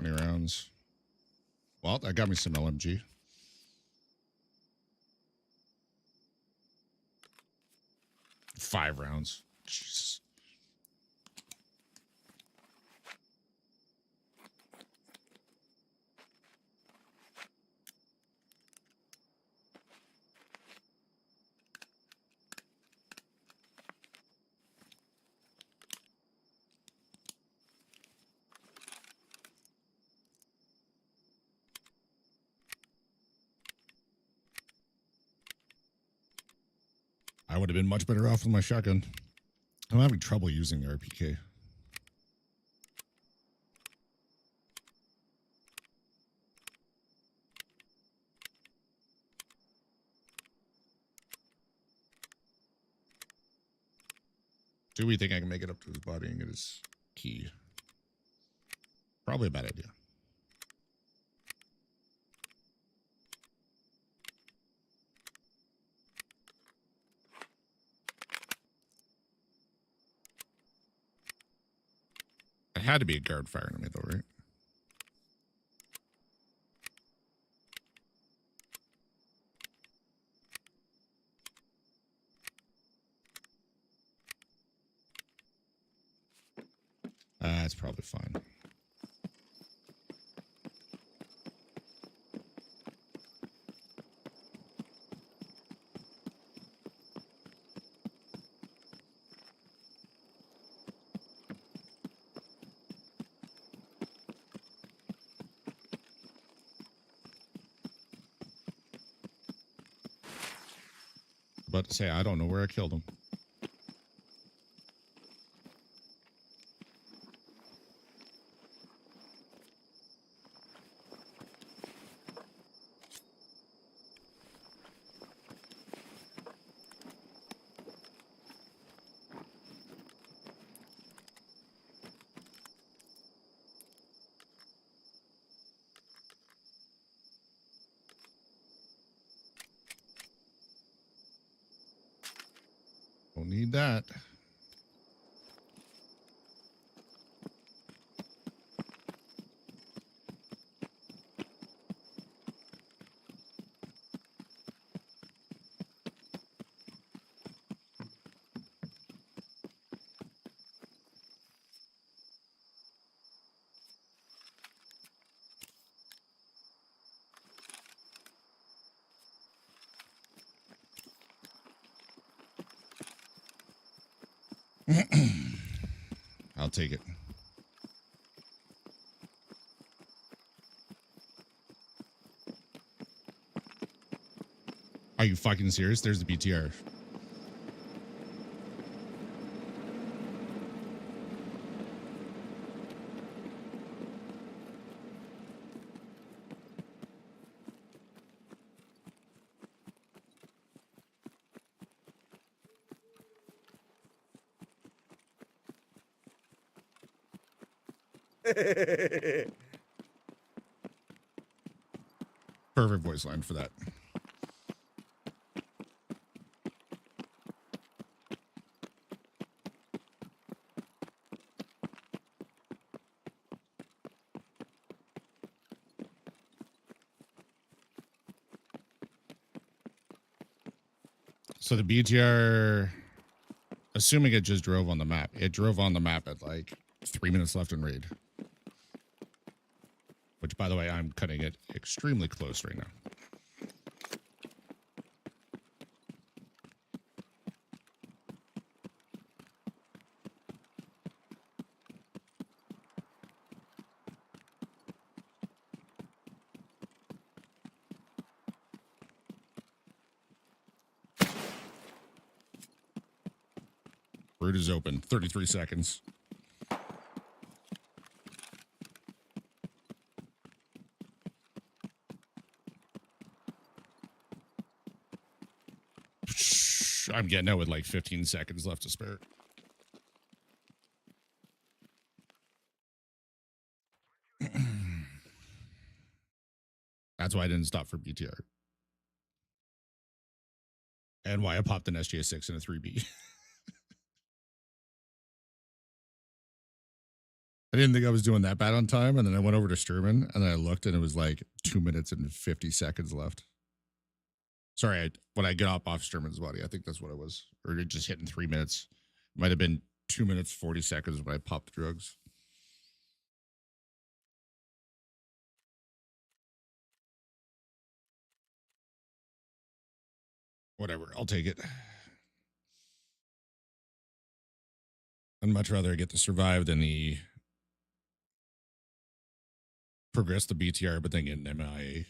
Rounds. Well, that got me some LMG. Five rounds. Jesus. I would have been much better off with my shotgun. I'm having trouble using the RPK. Do we think I can make it up to his body and get his key? Probably a bad idea. It had to be a guard firing at me, though, right? probably fine. About to say, I don't know where I killed him. Don't need that. I'll take it. Are you fucking serious? There's the BTR. Perfect voice line for that. So the BTR, assuming it just drove on the map, it drove on the map at like 3 minutes left in raid. Which, by the way, I'm cutting it extremely close right now. Route is open. 33 seconds. I'm getting out with like 15 seconds left to spare. That's why I didn't stop for BTR. And why I popped an SJ6 and a 3B. I didn't think I was doing that bad on time, and then I went over to Sturman, and then I looked, and it was like 2 minutes and 50 seconds left. Sorry, when I got off Sturman's body, I think that's what it was. Or it just hit in 3 minutes. It might have been 2 minutes, 40 seconds when I popped the drugs. Whatever, I'll take it. I'd much rather get to survive than the progress the BTR, but then get an MIA.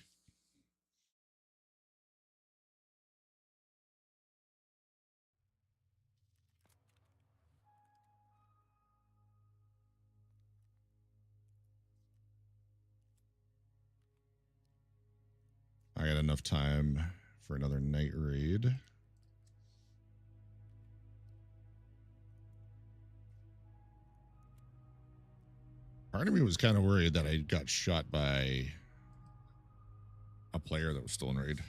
I got enough time for another night raid. Part of me was kind of worried that I got shot by a player that was still in raid.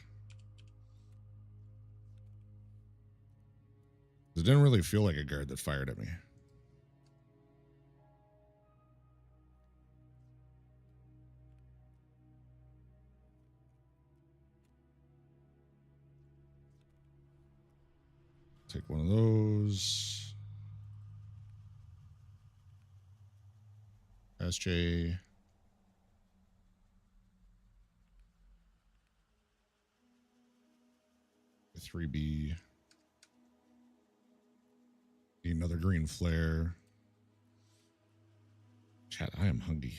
It didn't really feel like a guard that fired at me. Take one of those. SJ. Three B. Need another green flare. Chat, I am hungry.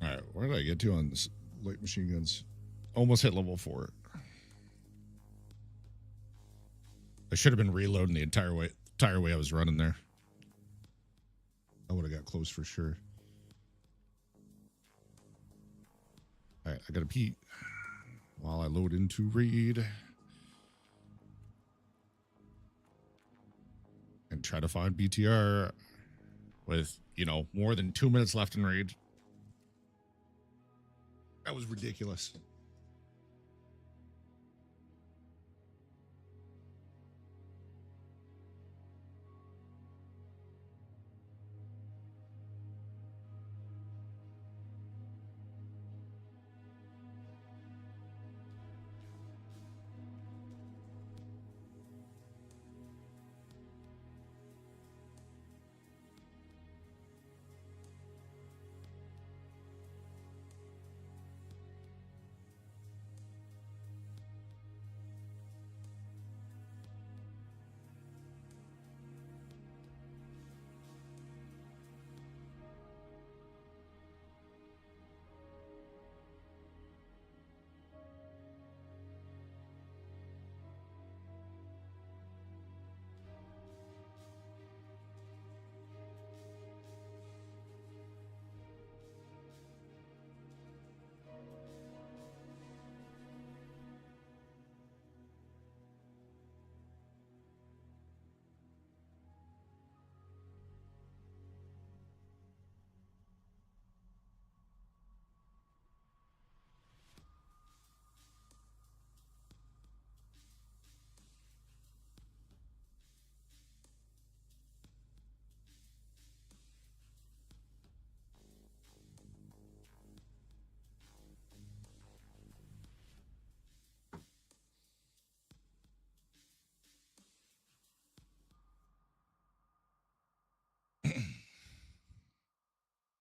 All right, where did I get to on this light machine guns? Almost hit level 4. I should have been reloading the entire way I was running there. I would have got close for sure. All right, I gotta pee while I load into raid and try to find BTR with, you know, more than 2 minutes left in raid. That was ridiculous.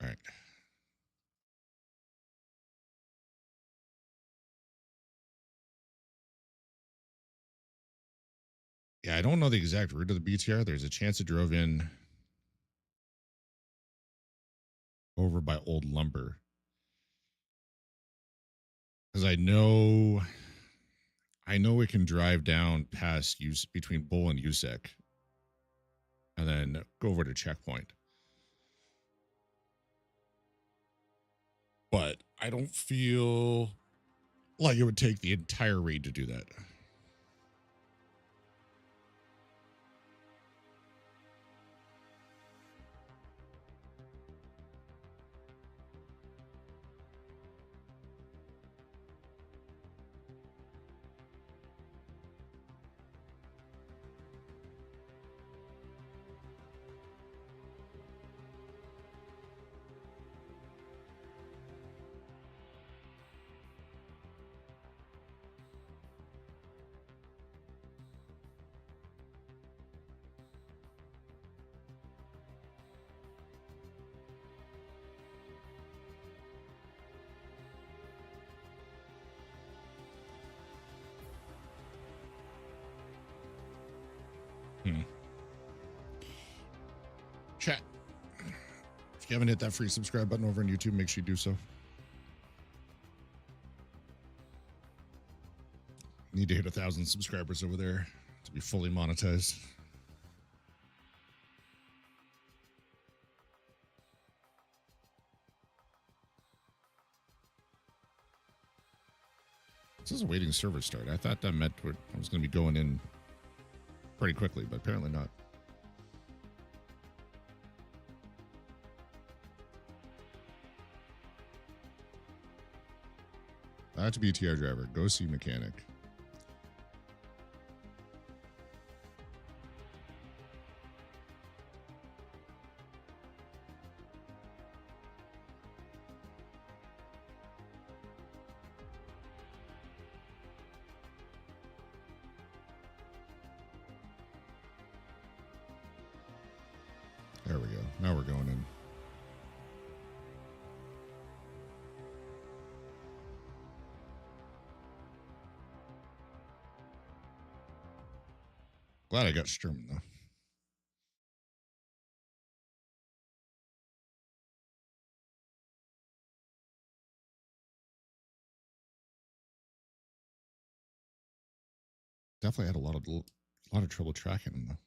All right. Yeah, I don't know the exact route of the BTR. There's a chance it drove in over by Old Lumber. Because I know it can drive down past between Bull and USEC and then go over to Checkpoint. But I don't feel like it would take the entire raid to do that. Chat. If you haven't hit that free subscribe button over on YouTube, make sure you do so. Need to hit 1,000 subscribers over there to be fully monetized. This is a waiting server start. I thought that meant I was going to be going in pretty quickly, but apparently not. That's BTR driver. Go see mechanic. There we go. Now we're going in. Glad I got streaming though. Definitely had a lot of trouble tracking them though.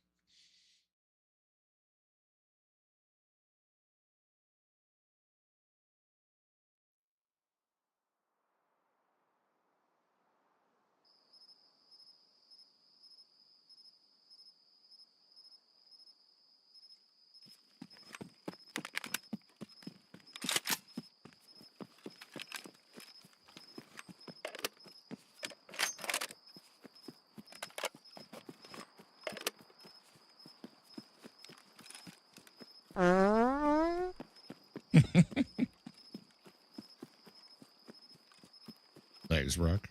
Thanks, Rock.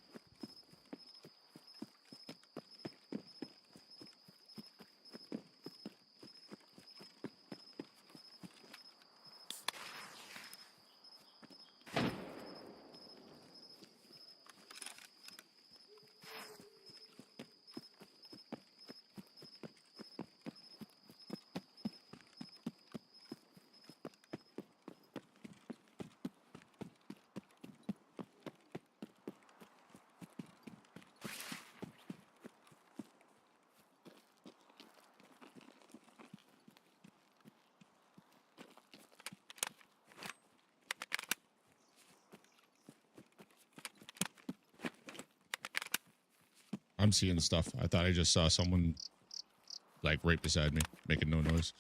I'm seeing stuff. I thought I just saw someone like right beside me making no noise.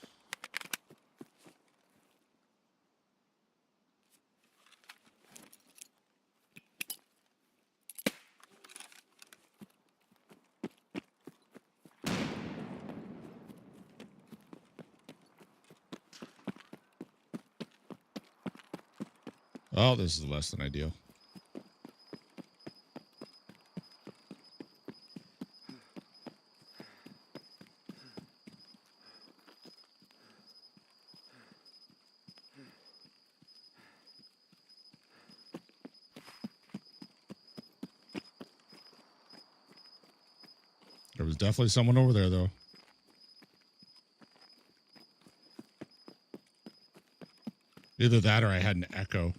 Oh, this is less than ideal. There was definitely someone over there, though. Either that or I had an echo,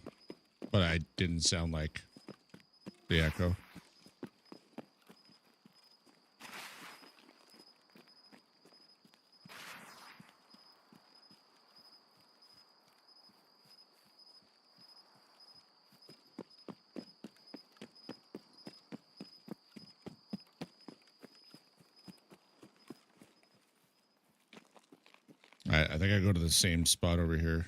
but I didn't sound like the echo. I think I go to the same spot over here.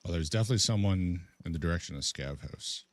Well, there's definitely someone in the direction of Scav House.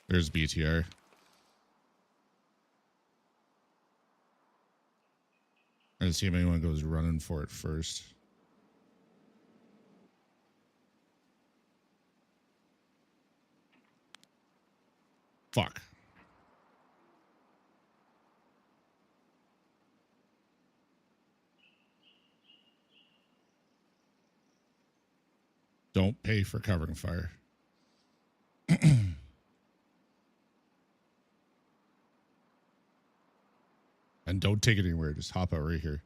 There's BTR. And see if anyone goes running for it first. Fuck. Don't pay for covering fire. And don't take it anywhere. Just hop out right here.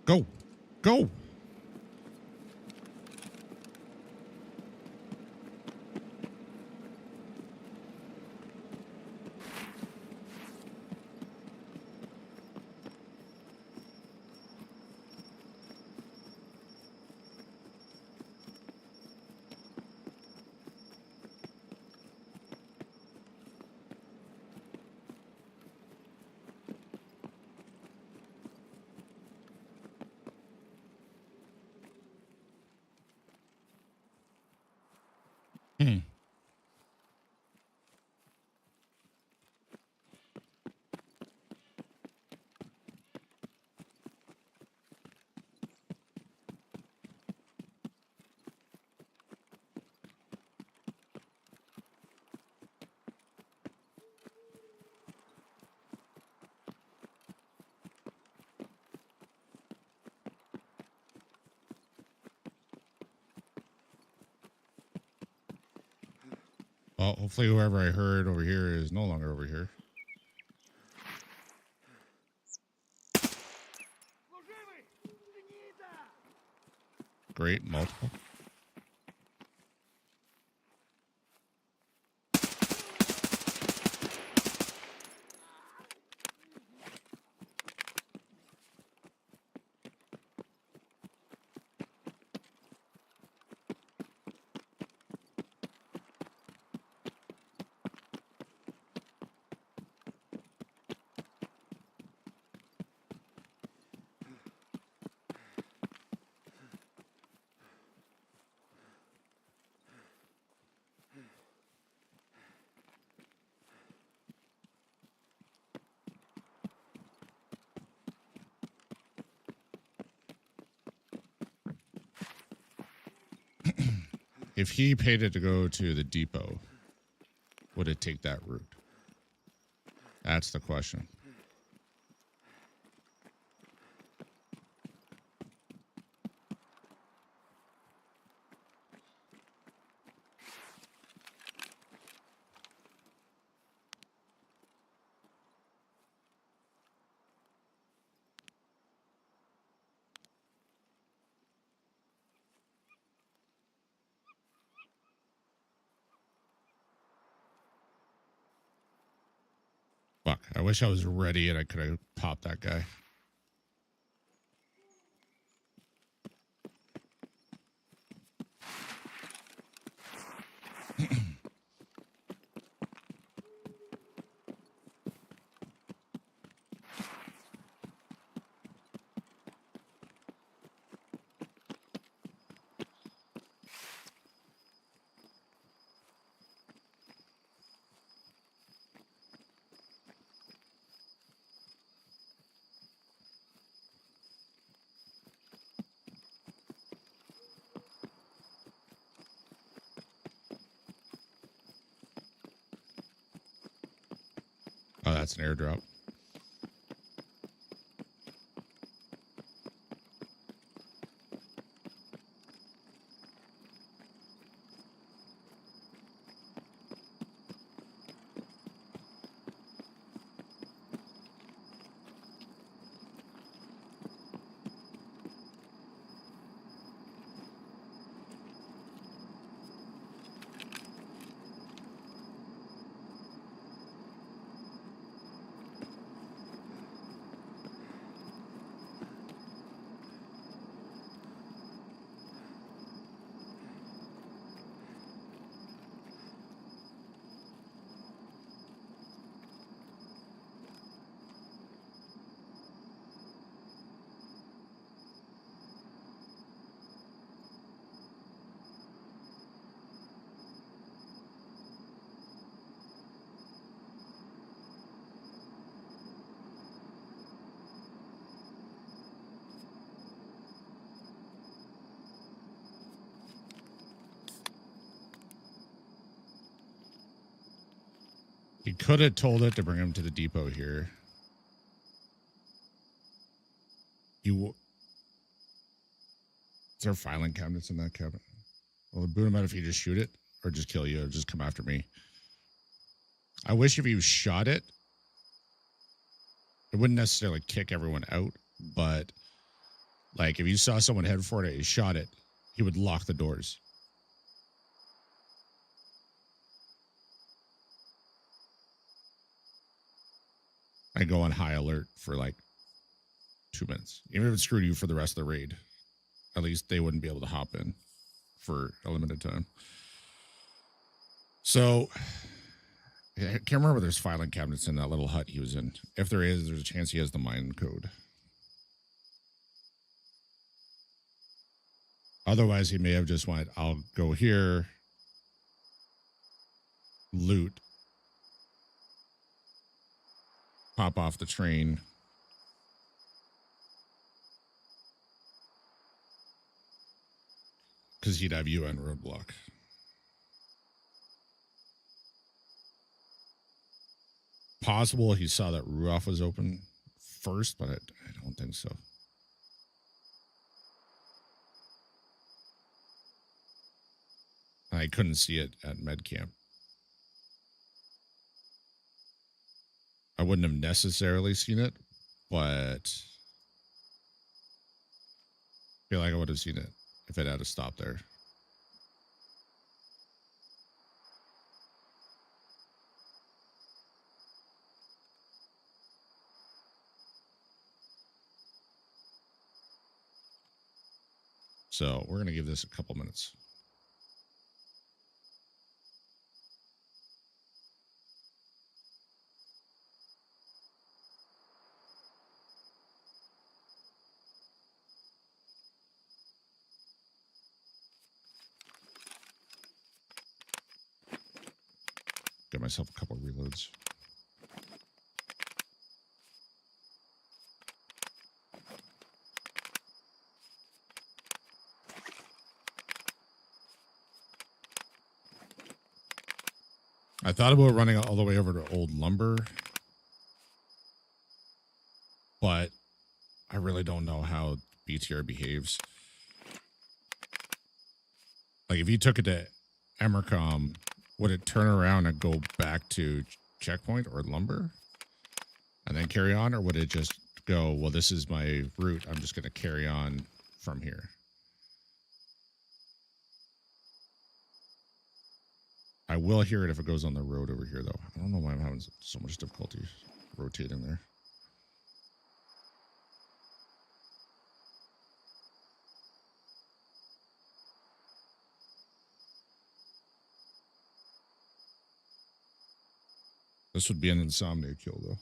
Go. Go. Hmm. Well, hopefully whoever I heard over here is no longer over here. Great, multiple. If he paid it to go to the depot, would it take that route? That's the question. Fuck, I wish I was ready and I could have popped that guy. Oh, that's an airdrop. He could have told it to bring him to the depot here. Is there filing cabinets in that cabinet? Well, boot him out if he just shoot it, or just kill you, or just come after me. I wish if he shot it, it wouldn't necessarily kick everyone out, but like if you saw someone head for it and he shot it, he would lock the doors. I go on high alert for like 2 minutes. Even if it screwed you for the rest of the raid, at least they wouldn't be able to hop in for a limited time. So I can't remember if there's filing cabinets in that little hut he was in. If there is, there's a chance he has the mine code. Otherwise, he may have just went, I'll go here, loot, hop off the train, because he'd have UN roadblock. Possible he saw that Ruoff was open first, but I don't think so. I couldn't see it at med camp. I wouldn't have necessarily seen it, but I feel like I would have seen it if it had a stop there. So we're going to give this a couple minutes. Get myself a couple of reloads. I thought about running all the way over to Old Lumber, but I really don't know how BTR behaves. Like, if you took it to Emercom, would it turn around and go back to Checkpoint or Lumber and then carry on? Or would it just go, well, this is my route, I'm just going to carry on from here? I will hear it if it goes on the road over here, though. I don't know why I'm having so much difficulty rotating there. This would be an insomnia kill, though.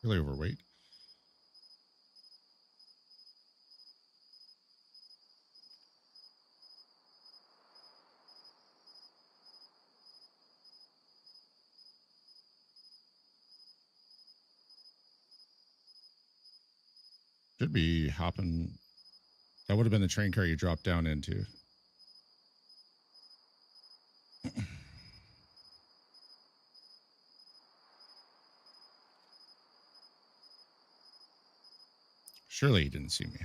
Really overweight. Should be hopping. That would have been the train car you dropped down into. Surely he didn't see me.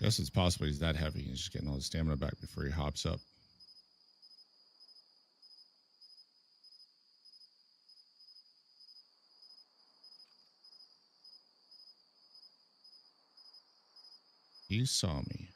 Guess it's possible he's that heavy. He's just getting all his stamina back before he hops up. He saw me.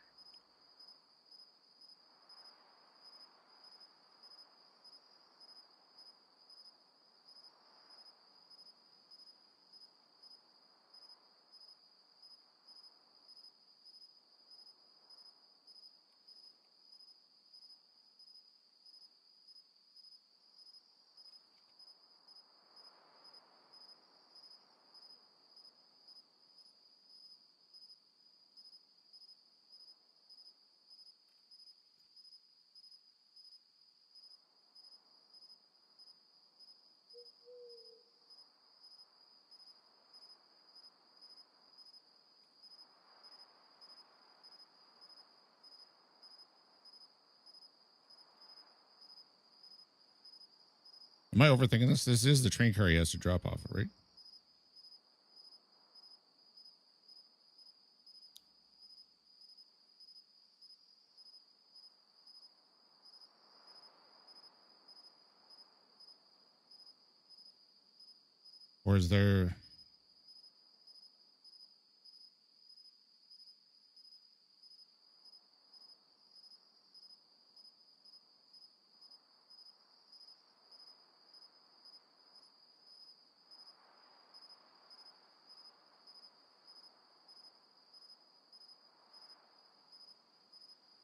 Am I overthinking this? This is the train car he has to drop off, right? Or is there...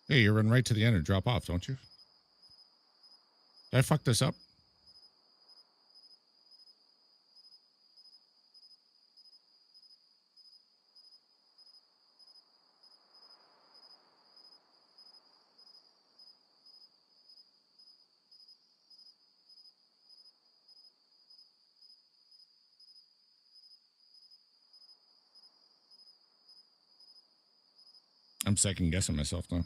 Hey, you run right to the end and drop off, don't you? Did I fuck this up? I'm second guessing myself now.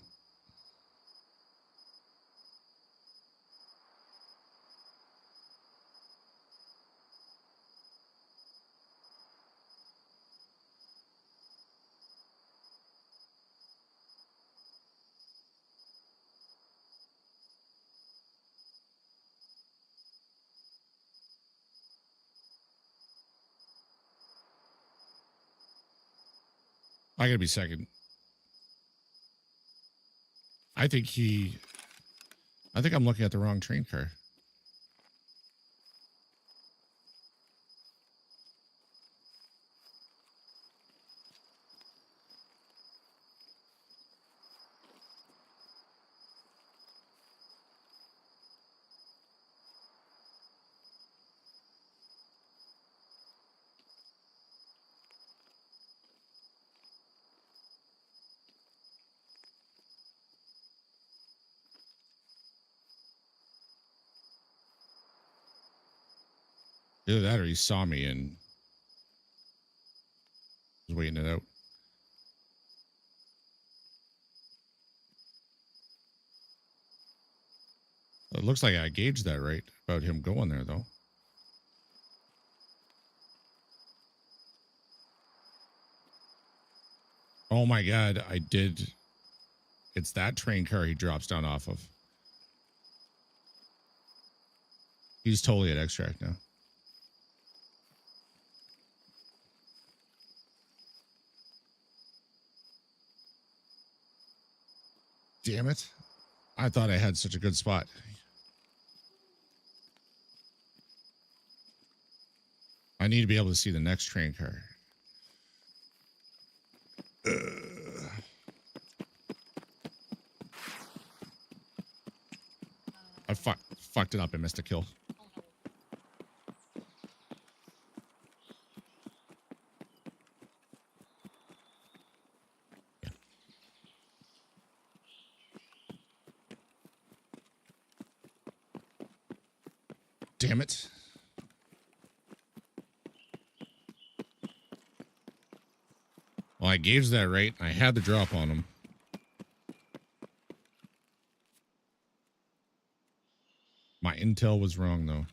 I gotta be second. I think I'm looking at the wrong train car. Either that or he saw me and was waiting it out. It looks like I gauged that right about him going there, though. Oh my God, I did. It's that train car he drops down off of. He's totally at extract now. Damn it. I thought I had such a good spot. I need to be able to see the next train car. I fucked it up and missed a kill. Yeah. Damn it. Well, I gauged that right. I had the drop on him. My intel was wrong, though.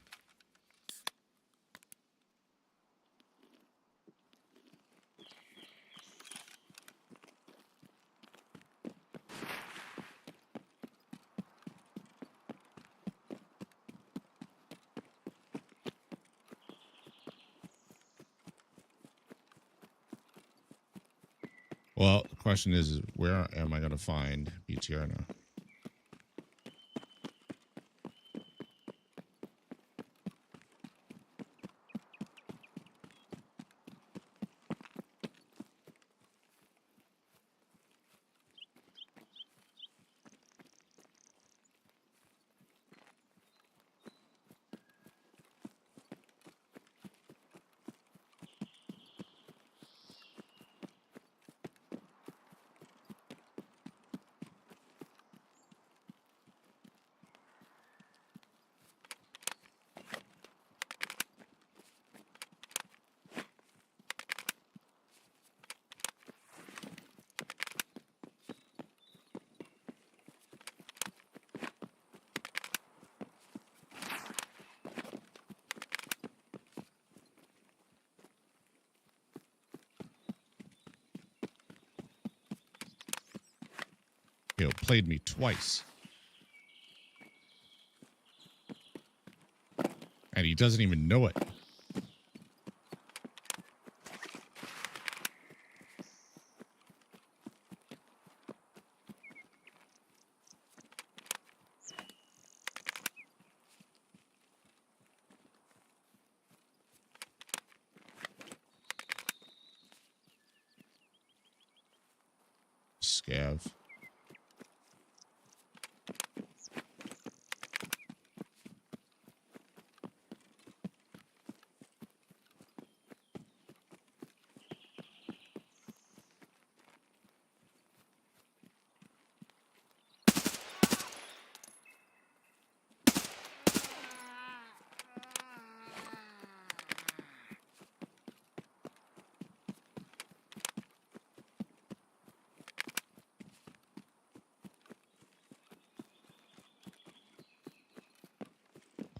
Well, the question is where am I going to find BTR now? He played me twice. And he doesn't even know it. Scav.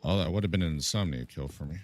Oh, that would have been an insomnia kill for me.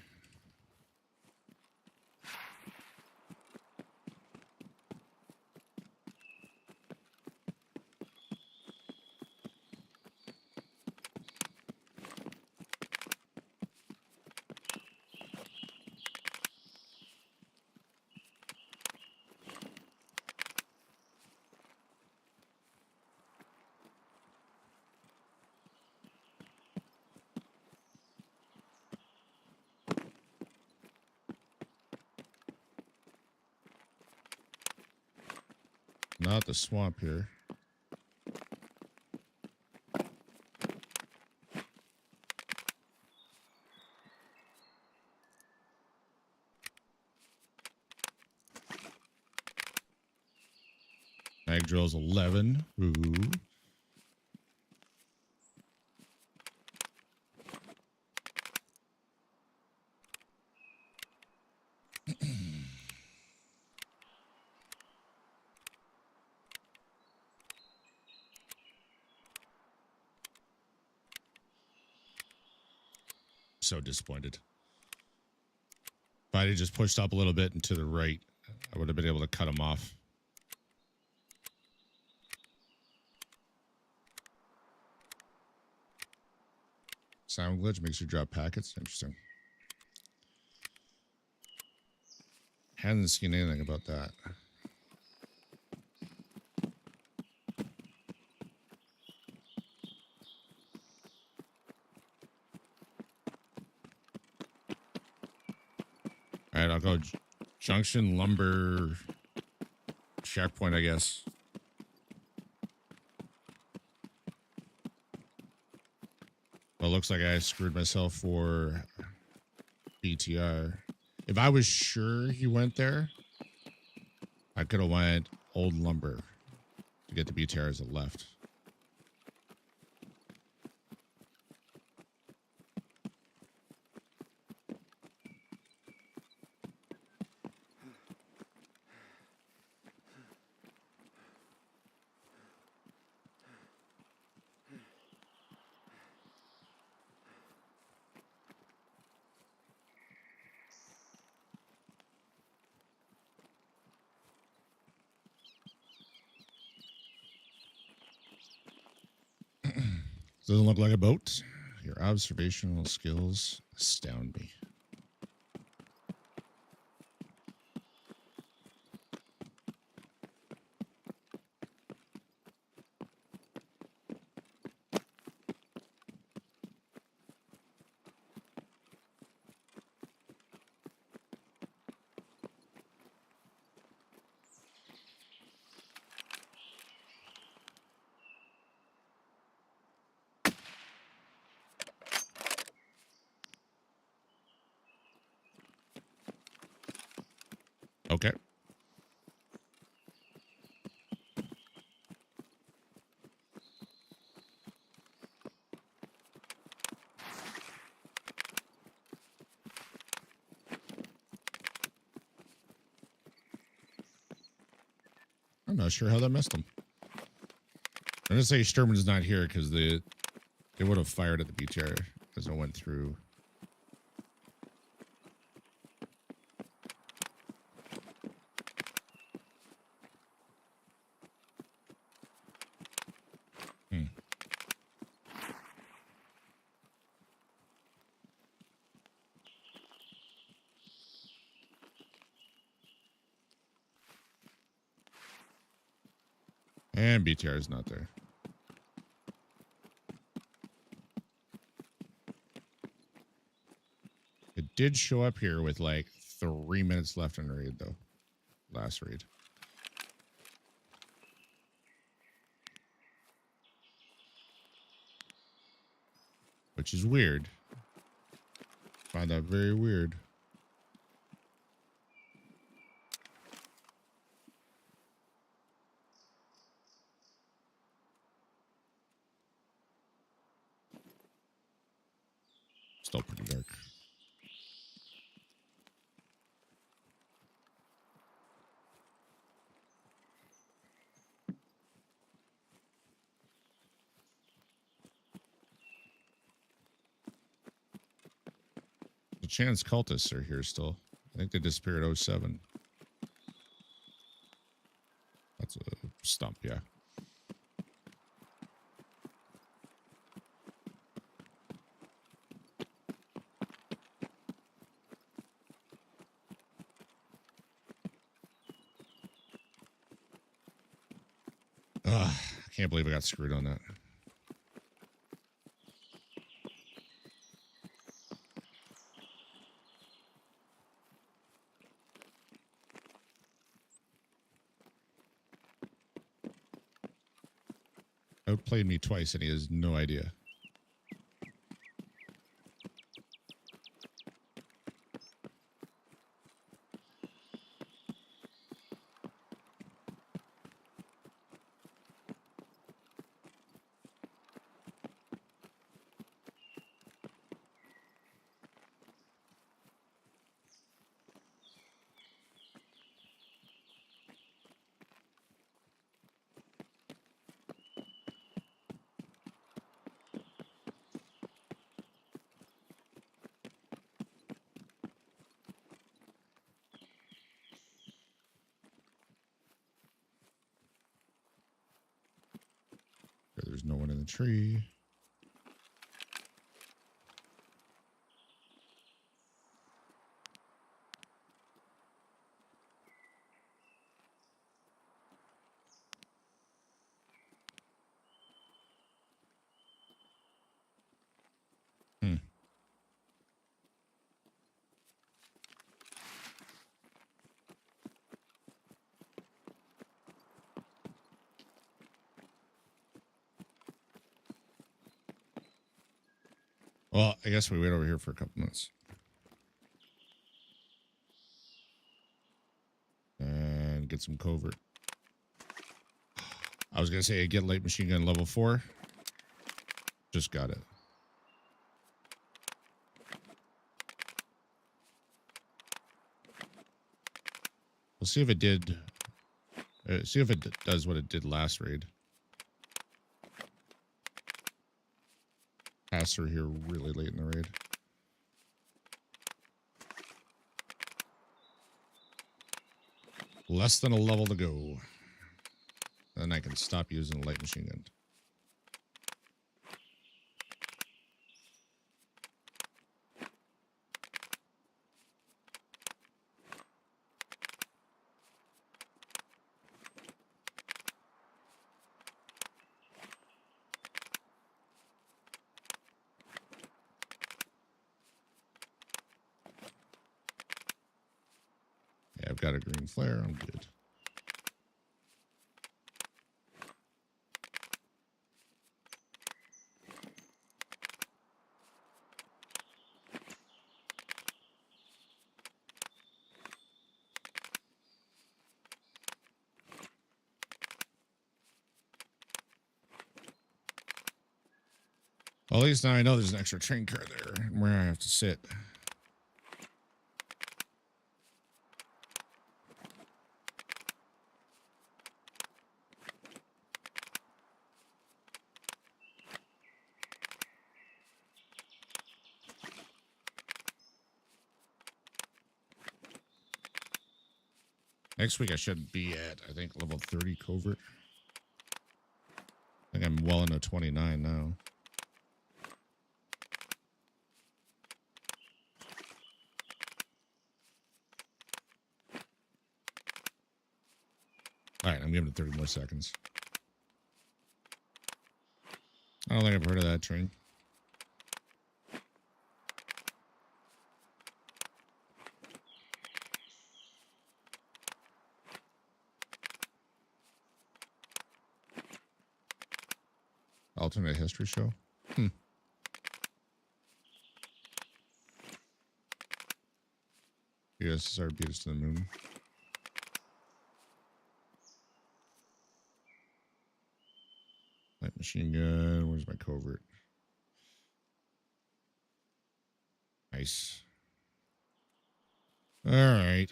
Not the swamp here. Mag drills 11. Ooh. So disappointed. If I had just pushed up a little bit and to the right, I would have been able to cut him off. Sound glitch makes you drop packets. Interesting. Hadn't seen anything about that. All right, I'll go Junction Lumber Checkpoint, I guess. Well, it looks like I screwed myself for BTR. If I was sure he went there, I could have went Old Lumber to get the BTR as it left. Doesn't look like a boat. Your observational skills astound me. Okay. I'm not sure how that missed him. I'm gonna say Sturman's not here because they would have fired at the BTR as I went through. Hmm. And BTR is not there. It did show up here with like 3 minutes left in the raid, though. Last raid. Which is weird. Find that very weird. Still pretty dark. The Chance cultists are here still. I think they disappeared 07. That's a stump, yeah. Ugh, I can't believe I got screwed on that. Outplayed me twice and he has no idea. There's no one in the tree. Hmm. Well, I guess we wait over here for a couple minutes. And get some covert. I was going to say get light machine gun level 4. Just got it. We'll see if it did. See if it does what it did last raid. Pass through here really late in the raid. Less than a level to go. Then I can stop using the light machine gun. Yeah, I've got a green flare. I'm good. Well, at least now I know there's an extra train car there and where I have to sit. Next week I should be at, I think, level 30 covert. I think I'm well into 29 now. All right, I'm giving it 30 more seconds. I don't think I've heard of that train. Alternate history show? USSR beat us to the moon. Light machine gun. Where's my covert? Nice. All right.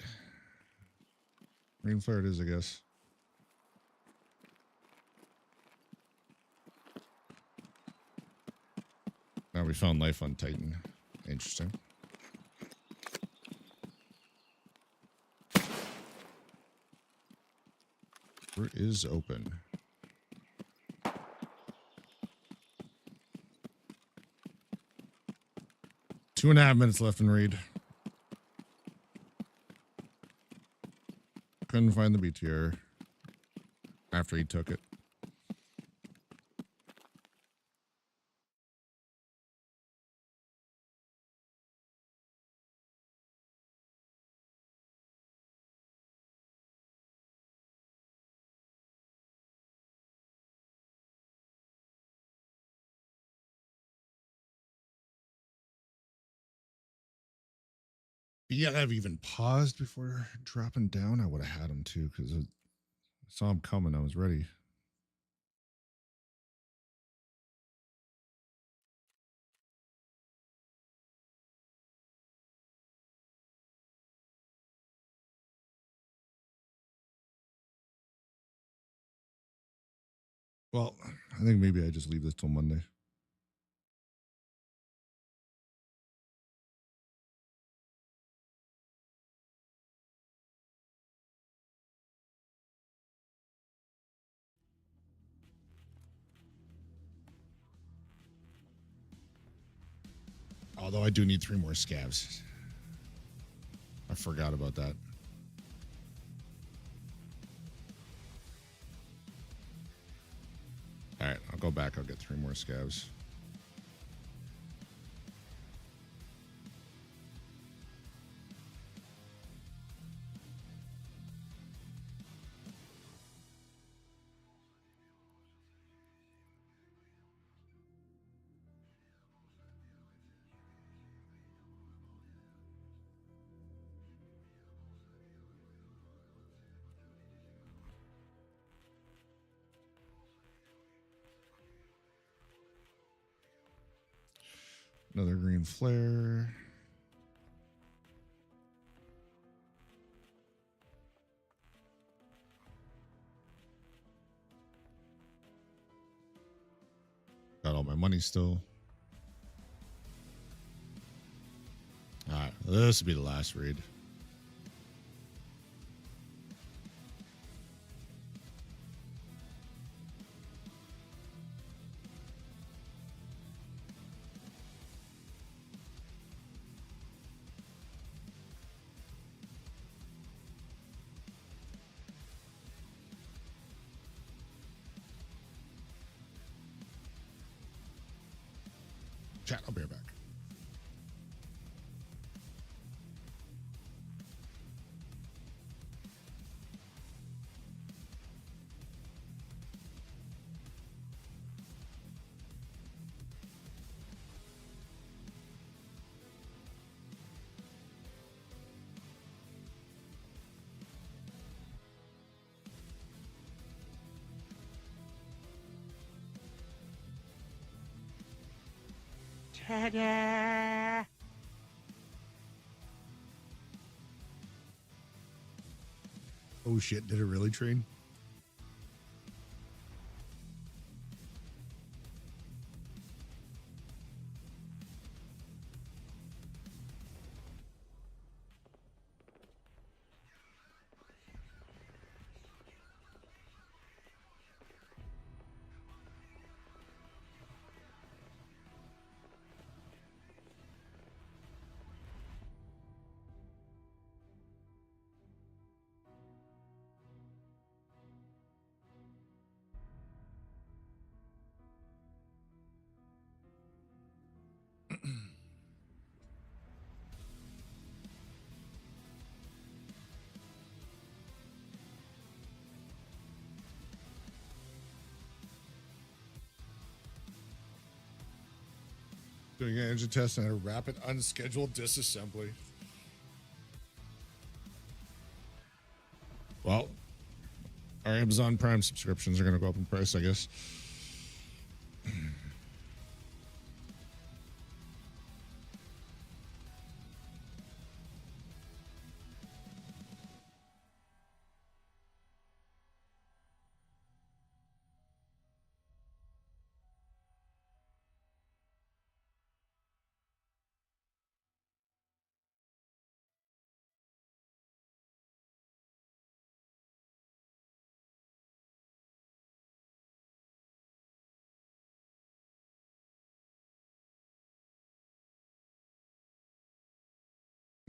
Green flare it is, I guess. Now we found life on Titan. Interesting. Where is open? Two and a half minutes left in raid. Couldn't find the BTR after he took it. Yeah, I've even paused before dropping down. I would have had him too because I saw him coming. I was ready. Well, I think maybe I just leave this till Monday. Although I do need 3 more scavs. I forgot about that. All right, I'll go back. I'll get 3 more scavs. Another green flare. Got all my money still. All right, this will be the last raid. Chat, I'll be right back. Oh shit, did it really train? Doing an engine test and a rapid unscheduled disassembly. Well, our Amazon Prime subscriptions are going to go up in price, I guess.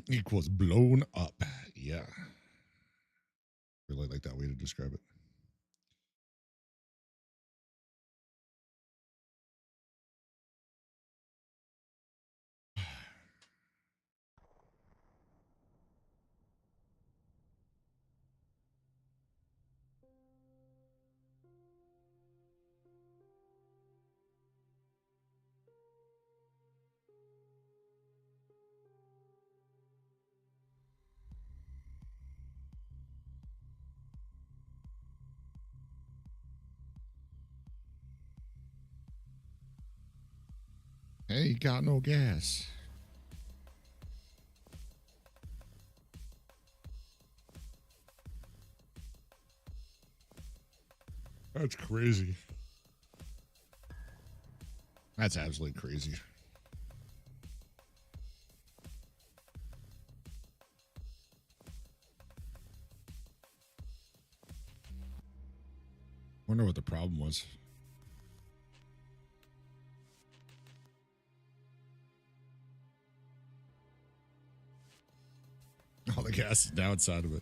Equals blown up. Yeah. Really like that way to describe it. Hey, got no gas. That's crazy. That's absolutely crazy. Wonder what the problem was. All the gas is now inside of it.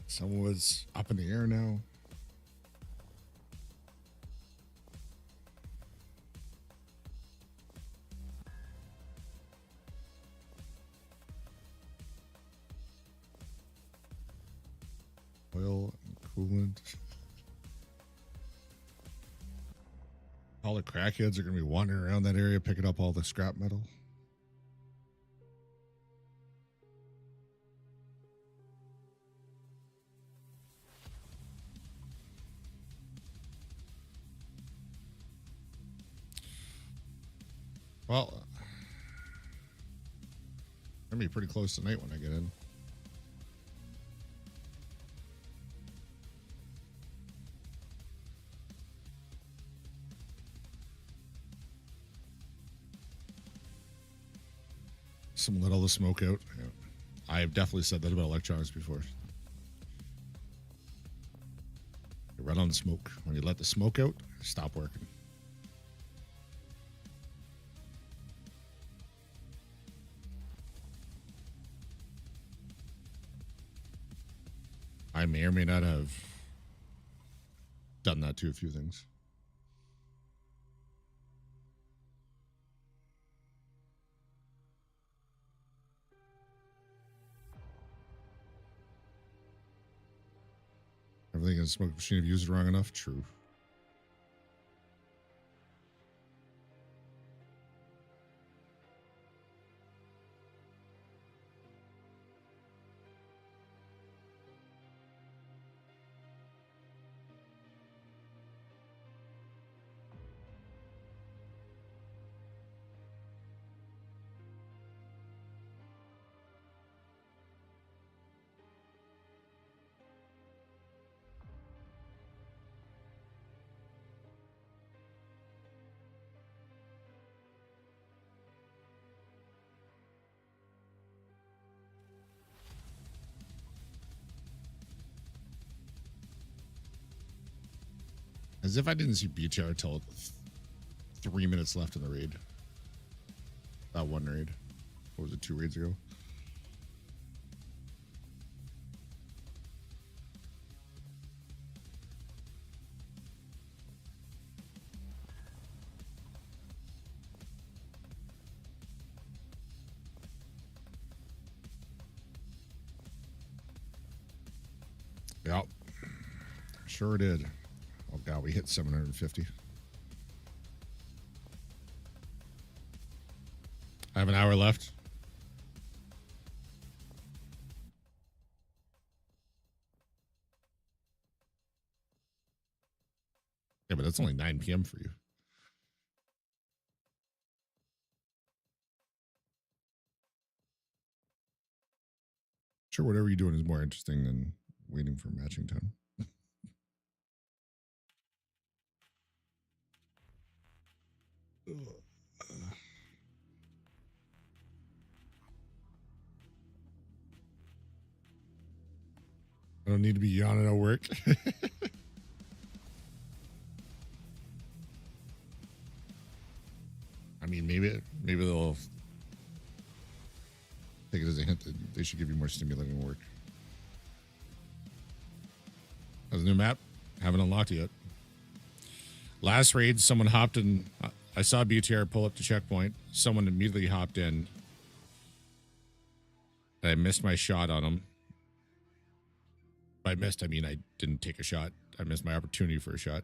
Someone was up in the air now. Oil and coolant. All the crackheads are going to be wandering around that area picking up all the scrap metal. Well, I'm going to be pretty close tonight when I get in. Someone let all the smoke out. Yeah. I have definitely said that about electronics before. You run on the smoke. When you let the smoke out, stop working. I may or may not have done that to a few things. Everything in the smoke machine, if you use it wrong enough, true. As if I didn't see BTR till 3 minutes left in the raid. That one raid. What was it, 2 raids ago? Yep. Sure did. Oh god, we hit 750. I have an hour left. Yeah, but it's only 9 p.m. for you. Sure, whatever you're doing is more interesting than waiting for matching time. I don't need to be yawning at work. I mean, maybe they'll take it as a hint that they should give you more stimulating work. That's a new map. Haven't unlocked it yet. Last raid, someone hopped in. I saw BTR pull up to checkpoint. Someone immediately hopped in. I missed my shot on him. By missed, I mean I didn't take a shot. I missed my opportunity for a shot.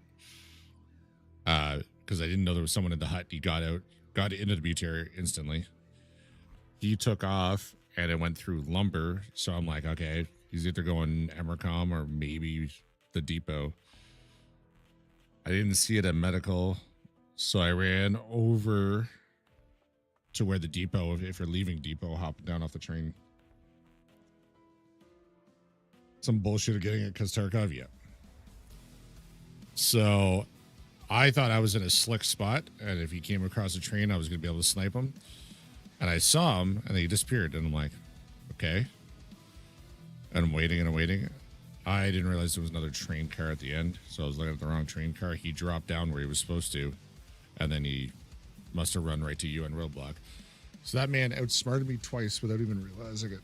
Because I didn't know there was someone in the hut. He got out, got into the BTR instantly. He took off, and it went through lumber. So I'm like, okay, he's either going Emercom or maybe the depot. I didn't see it at medical, so I ran over to where the depot, if you're leaving depot, hopping down off the train. Some bullshit of getting it because Tarkov, yeah. So I thought I was in a slick spot, and if he came across the train, I was going to be able to snipe him. And I saw him, and he disappeared, and I'm like, okay. And I'm waiting and I'm waiting. I didn't realize there was another train car at the end, so I was looking at the wrong train car. He dropped down where he was supposed to, and then he must have run right to UN roadblock. So that man outsmarted me twice without even realizing it.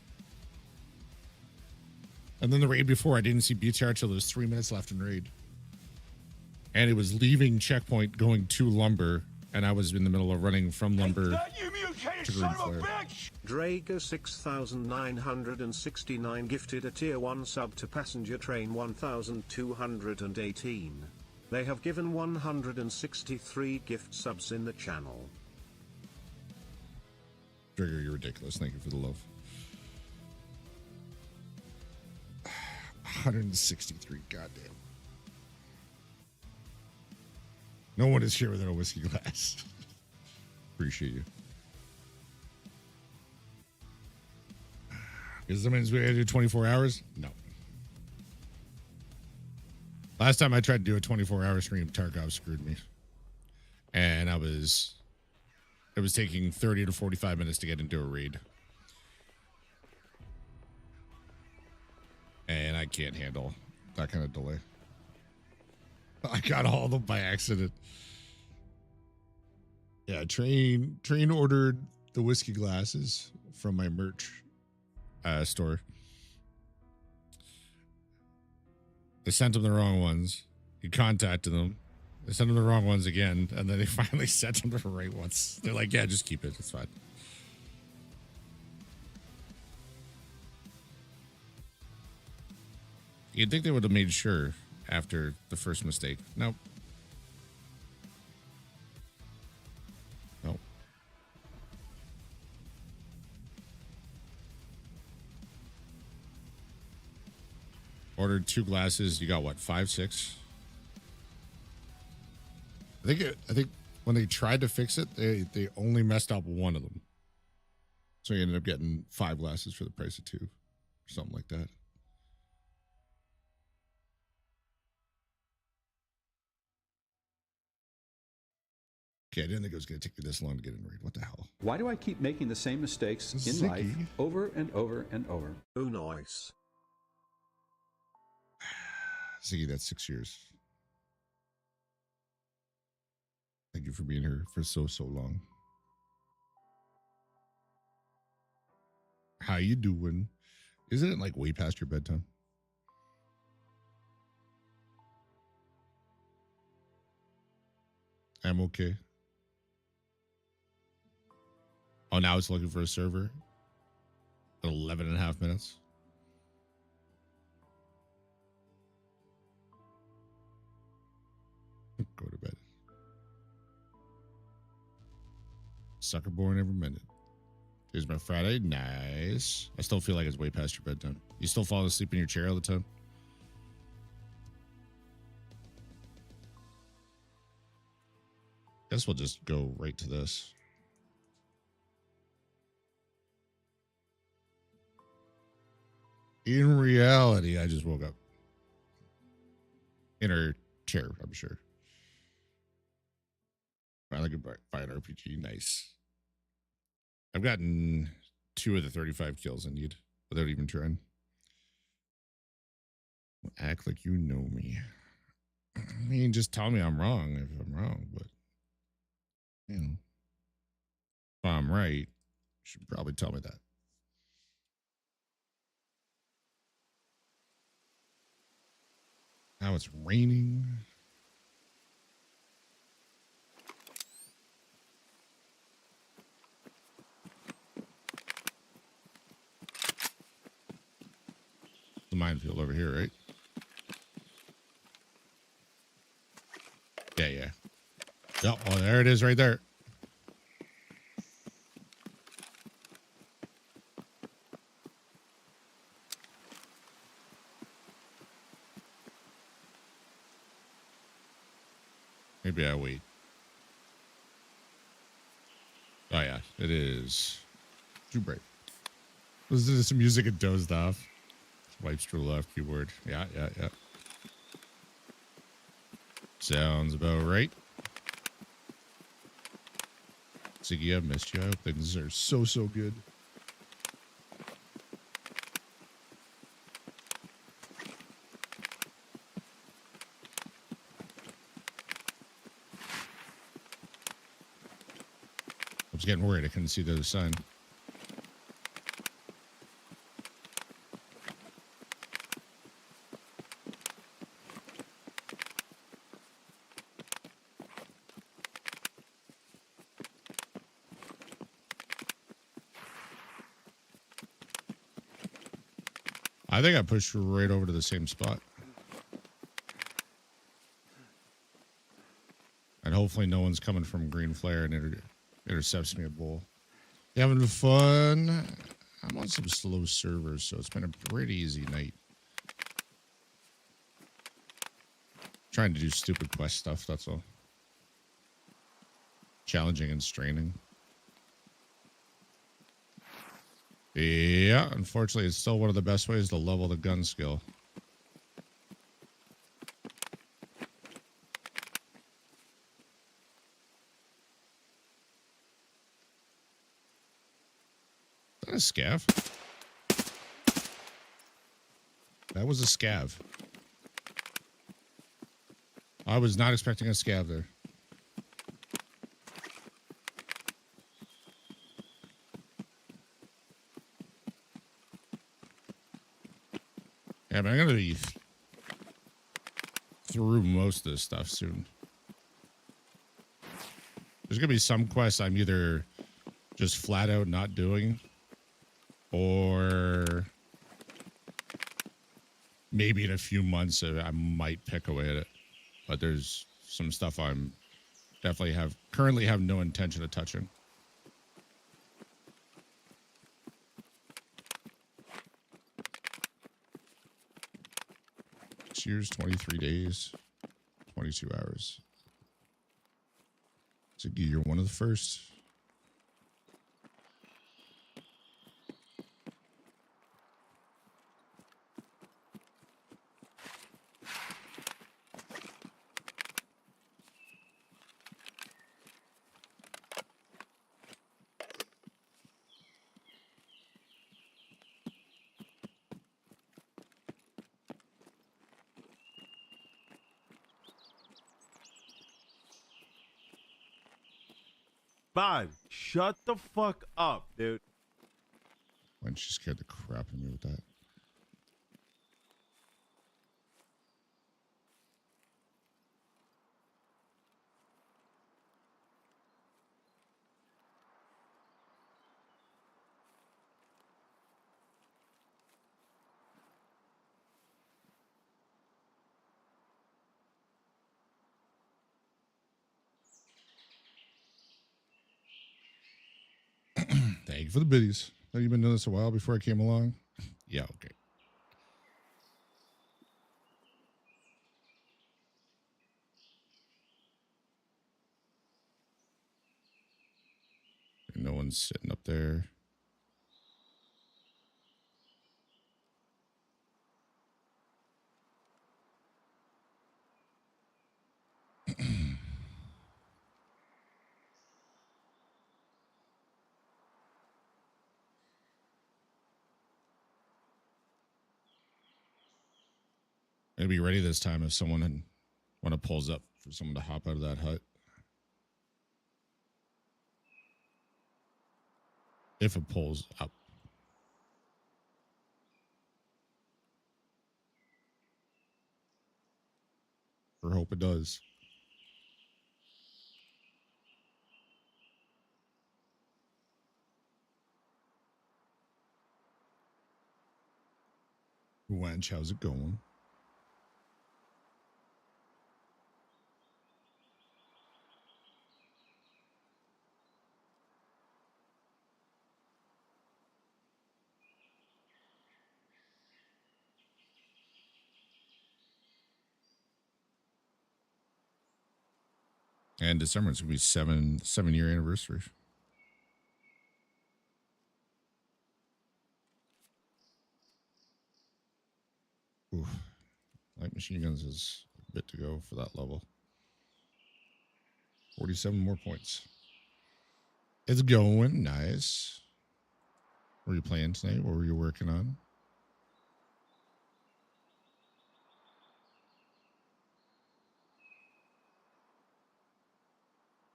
And then the raid before, I didn't see BTR till there was 3 minutes left in raid. And it was leaving checkpoint going to lumber, and I was in the middle of running from lumber to green flare. Drager 6969 gifted a tier 1 sub to passenger train 1218. They have given 163 gift subs in the channel. Trigger, you're ridiculous. Thank you for the love. 163, goddamn. No one is here without a whiskey glass. Appreciate you. Does that mean we had to do 24 hours? No. Last time I tried to do a 24-hour stream, Tarkov screwed me. And it was taking 30 to 45 minutes to get into a raid. And I can't handle that kind of delay. I got all of them by accident. Yeah, train ordered the whiskey glasses from my merch store. They sent him the wrong ones. He contacted them. They sent him the wrong ones again, and then they finally sent him the right ones. They're like, yeah, just keep it. It's fine. You'd think they would have made sure after the first mistake. Nope. Nope. Ordered 2 glasses. You got what? 5, 6? I think when they tried to fix it, they only messed up one of them. So you ended up getting 5 glasses for the price of 2, or something like that. Okay, I didn't think it was going to take me this long to get in raid. What the hell? Why do I keep making the same mistakes in Ziggy. life over and over and over? Oh, nice. Ziggy, that's 6 years. Thank you for being here for so long. How you doing? Isn't it like way past your bedtime? I'm okay. Oh, now it's looking for a server. 11 and a half minutes. Go to bed. Sucker born every minute. Here's my Friday. Nice. I still feel like it's way past your bedtime. You still fall asleep in your chair all the time? Guess we'll just go right to this. In reality, I just woke up. In her chair, I'm sure. Finally could buy an RPG. Nice. I've gotten 2 of the 35 kills I need without even trying. Act like you know me. I mean, just tell me I'm wrong if I'm wrong, but you know, if I'm right, you should probably tell me that. Now it's raining. The minefield over here, right? Yeah. Yep. Oh, there it is right there. Maybe I wait. Oh, yeah. It is too bright. Listen to some music and dozed off. Wipes to the left keyboard. Yeah. Sounds about right. Ziggy, I've missed you. I hope things are so good. I was getting worried. I couldn't see the other sign. I think I pushed right over to the same spot. And hopefully no one's coming from green flare and intercepts me a bowl. You having fun? I'm on some slow servers, so it's been a pretty easy night. Trying to do stupid quest stuff, that's all. Challenging and straining. Yeah, unfortunately, it's still one of the best ways to level the gun skill. Is that a scav? That was a scav. I was not expecting a scav there. Yeah, but I'm going to be through most of this stuff soon. There's going to be some quests I'm either just flat out not doing, or maybe in a few months I might pick away at it. But there's some stuff I'm definitely currently have no intention of touching. Years, 23 days, 22 hours. Ziggy, you're one of the first. Bud, shut the fuck up, dude. Why didn't she scared the crap out of me with that? Thank you for the biddies. Have you been doing this a while before I came along? Yeah, okay. No one's sitting up there. I'll be ready this time if someone want to pulls up for someone to hop out of that hut. If it pulls up. Or hope it does. Wench, how's it going? And December it's gonna be 7-year anniversary. Ooh. Light machine guns is a bit to go for that level. 47 more points. It's going nice. What were you playing tonight? What were you working on?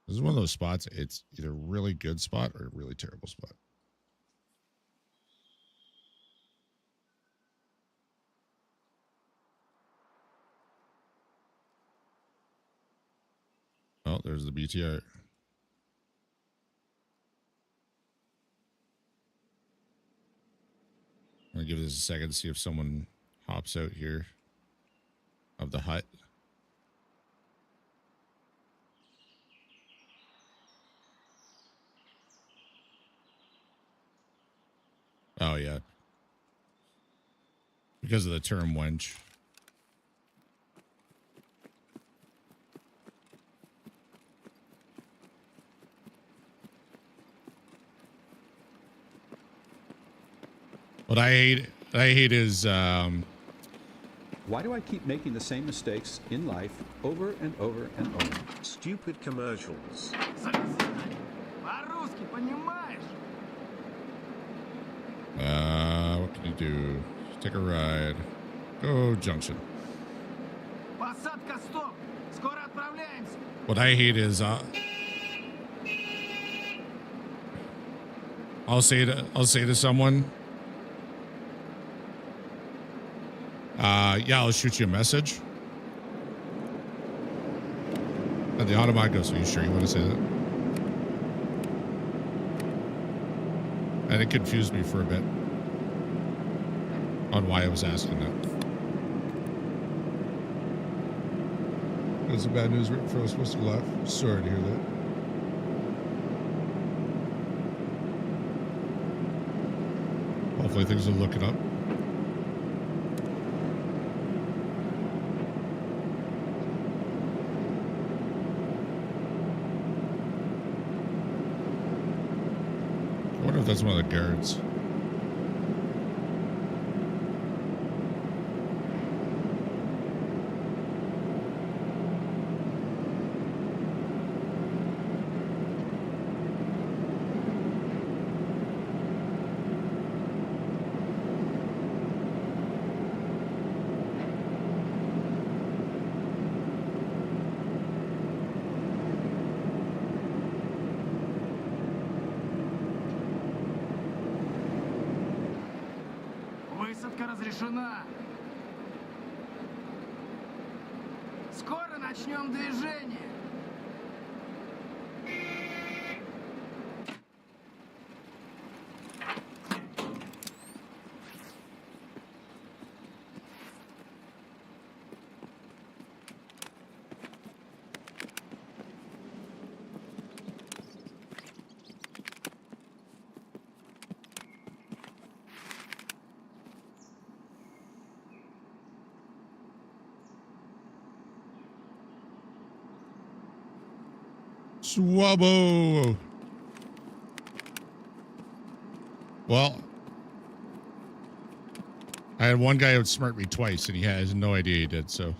This is one of those spots. It's either a really good spot or a really terrible spot. Oh, there's the BTR. I'm gonna give this a second to see if someone hops out here of the hut. Oh yeah, because of the term wench. What I hate is Why do I keep making the same mistakes in life over and over and over? Stupid commercials. what can you do? Take a ride. Go junction. What I hate is I'll say to someone, yeah, I'll shoot you a message. And the automatic goes, are you sure you want to say that? And it confused me for a bit on why I was asking that. That's some bad news for us supposed to laugh. Sorry to hear that. Hopefully things will look it up. I wonder if that's one of the guards. Высадка разрешена. Скоро начнем движение. Swabbo. Well, I had one guy outsmart me twice, and he has no idea he did so.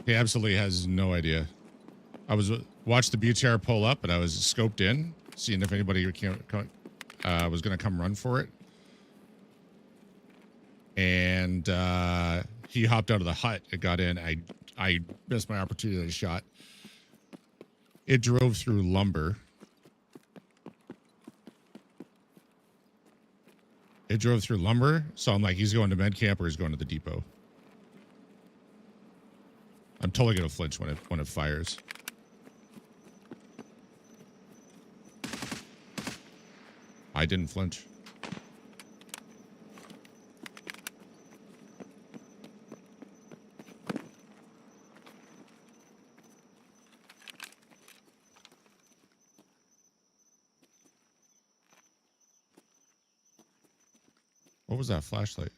He absolutely has no idea. I was watched the BTR pull up, and I was scoped in, seeing if anybody was going to come run for it. And he hopped out of the hut. It got in. I missed my opportunity to shot. It drove through lumber. So I'm like, he's going to med camp or he's going to the depot. I'm totally gonna flinch when it fires. I didn't flinch. What was that flashlight?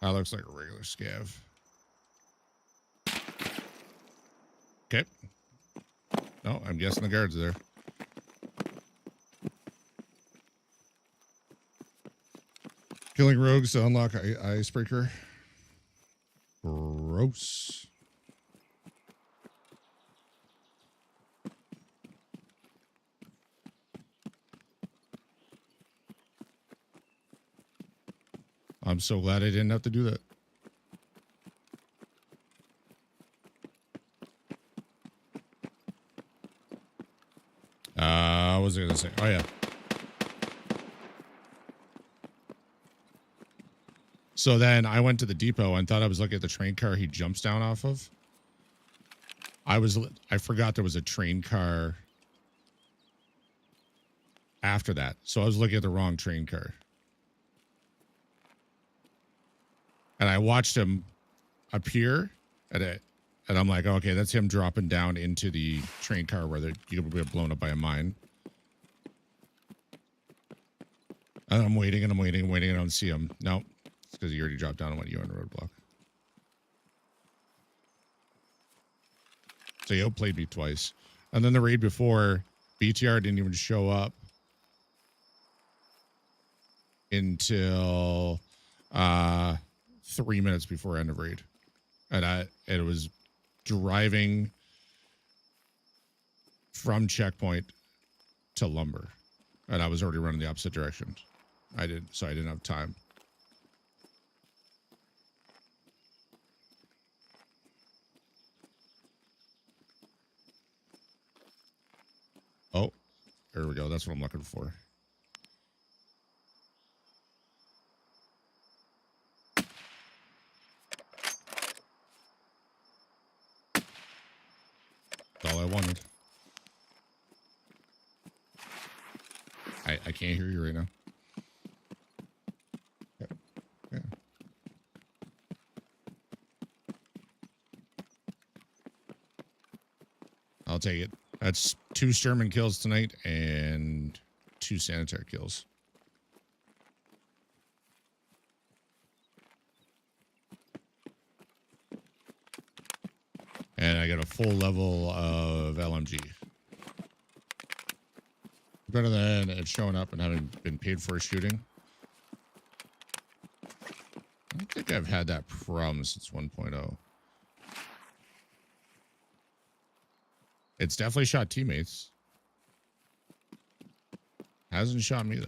That looks like a regular scav. Okay. No, I'm guessing the guards are there. Killing rogues to unlock Icebreaker. Gross. I'm so glad I didn't have to do that. What was I going to say? Oh, yeah. So then I went to the depot and thought I was looking at the train car he jumps down off of. I forgot there was a train car after that. So I was looking at the wrong train car. And I watched him appear at it. And I'm like, okay, that's him dropping down into the train car where you could get blown up by a mine. And I'm waiting and I'm waiting and waiting and I don't see him. No, it's because he already dropped down and went you on the roadblock. So he outplayed me twice. And then the raid before, BTR didn't even show up until 3 minutes before end of raid. And it was driving from checkpoint to lumber. And I was already running the opposite direction. So I didn't have time. Oh, there we go. That's what I'm looking for. That's all I wanted. I can't hear you right now. Yeah. I'll take it. That's 2 Sherman kills tonight and 2 sanitary kills. And I got a full level of LMG. Better than it showing up and having been paid for a shooting. I don't think I've had that problem since 1.0. It's definitely shot teammates. Hasn't shot me, though.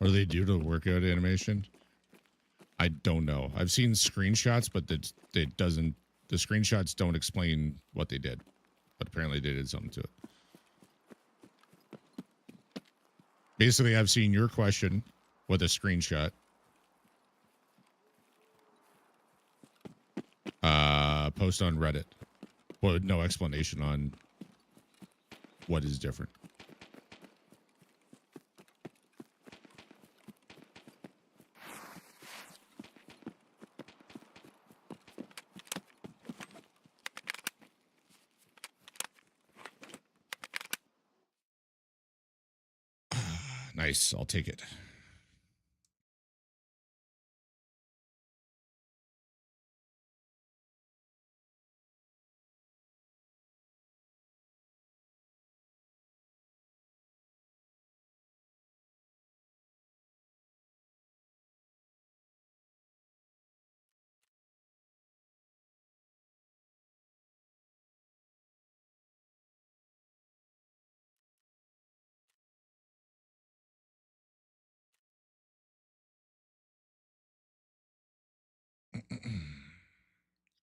What do they do to workout animation? I don't know. I've seen screenshots, but it doesn't. The screenshots don't explain what they did, but apparently they did something to it. Basically, I've seen your question with a screenshot. Post on Reddit. Well, no explanation on what is different. Nice. I'll take it.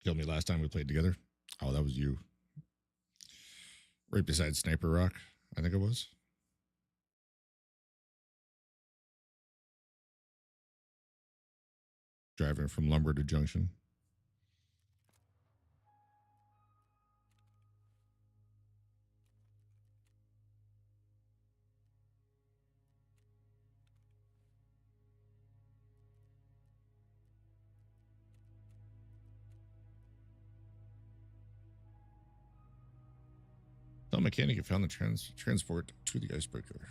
Killed me last time we played together. Oh, that was you. Right beside Sniper Rock, I think it was. Driving from Lumber to Junction. Tell mechanic you found the transport to the Icebreaker.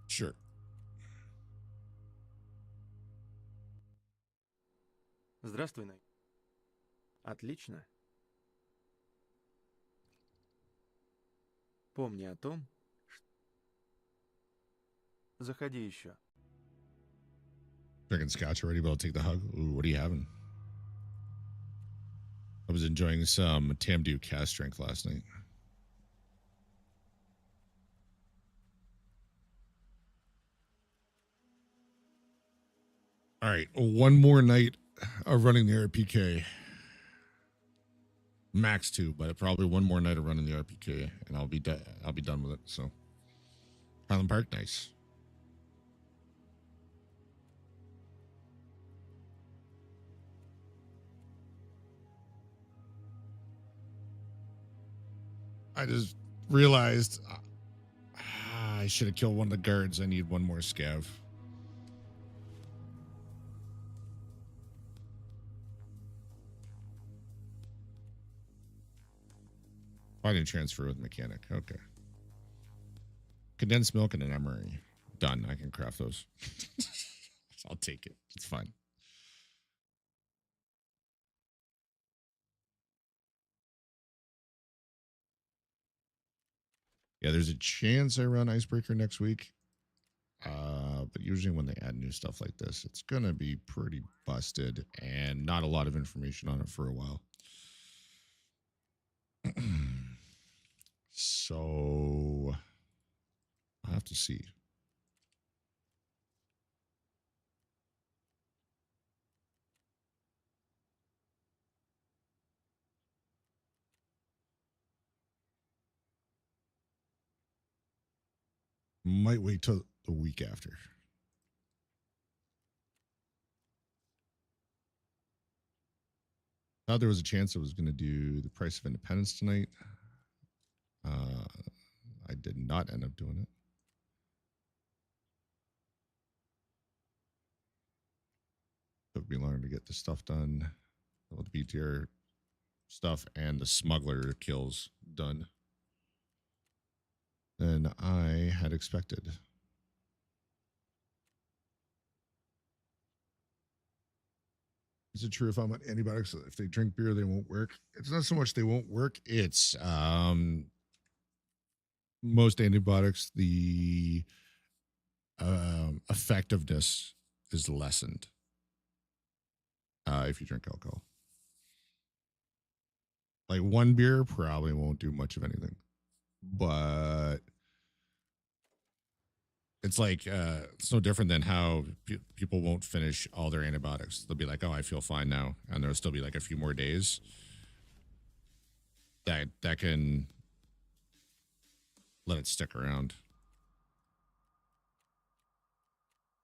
Sure. Здравствуй, Най. Отлично. Помни о том, заходи еще. Drinking scotch already, but I'll take the hug. Ooh, what are you having? I was enjoying some Tamdu cast strength last night. All right, one more night of running the RPK. Max 2, but probably one more night of running the RPK, and I'll be done with it. So, Highland Park, nice. I just realized I should have killed one of the guards. I need one more scav. I didn't transfer with mechanic. Okay. Condensed milk and an emery. Done. I can craft those. I'll take it. It's fine. Yeah, there's a chance I run Icebreaker next week. But usually when they add new stuff like this, it's going to be pretty busted and not a lot of information on it for a while. So I'll have to see. Might wait till the week after. Thought there was a chance I was going to do the Price of Independence tonight. I did not end up doing it. Took me longer to get the stuff done. Well, the BTR stuff and the smuggler kills done than I had expected. Is it true if I'm on antibiotics, if they drink beer, they won't work? It's not so much they won't work. It's most antibiotics, the effectiveness is lessened if you drink alcohol. Like one beer probably won't do much of anything, but It's like it's no different than how people won't finish all their antibiotics. They'll be like, "Oh, I feel fine now," and there'll still be like a few more days. That can let it stick around.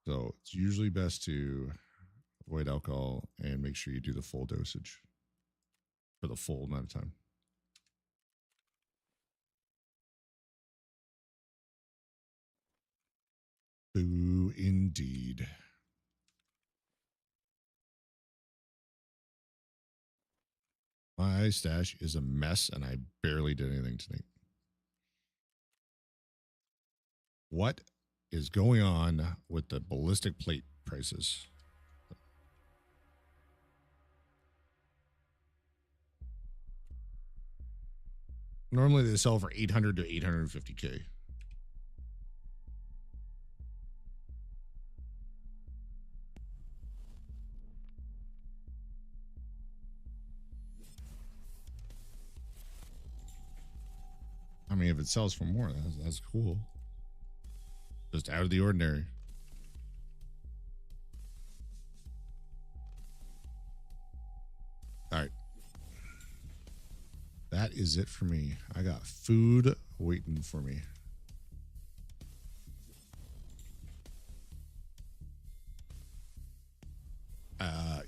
So it's usually best to avoid alcohol and make sure you do the full dosage for the full amount of time. Boo, indeed. My stash is a mess and I barely did anything tonight. What is going on with the ballistic plate prices? Normally they sell for 800 to 850K. I mean, if it sells for more, that's cool. Just out of the ordinary. All right. That is it for me. I got food waiting for me.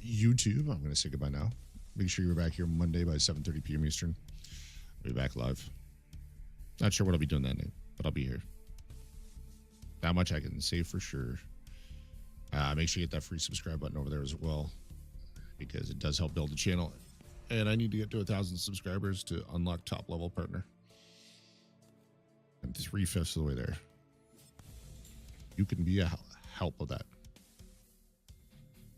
YouTube, I'm going to say goodbye now. Make sure you're back here Monday by 7:30 p.m. Eastern. I'll be back live. Not sure what I'll be doing that night, but I'll be here. That much I can say for sure. Make sure you hit that free subscribe button over there as well, because it does help build the channel. And I need to get to 1,000 subscribers to unlock top level partner. I'm 3/5 of the way there. You can be a help of that.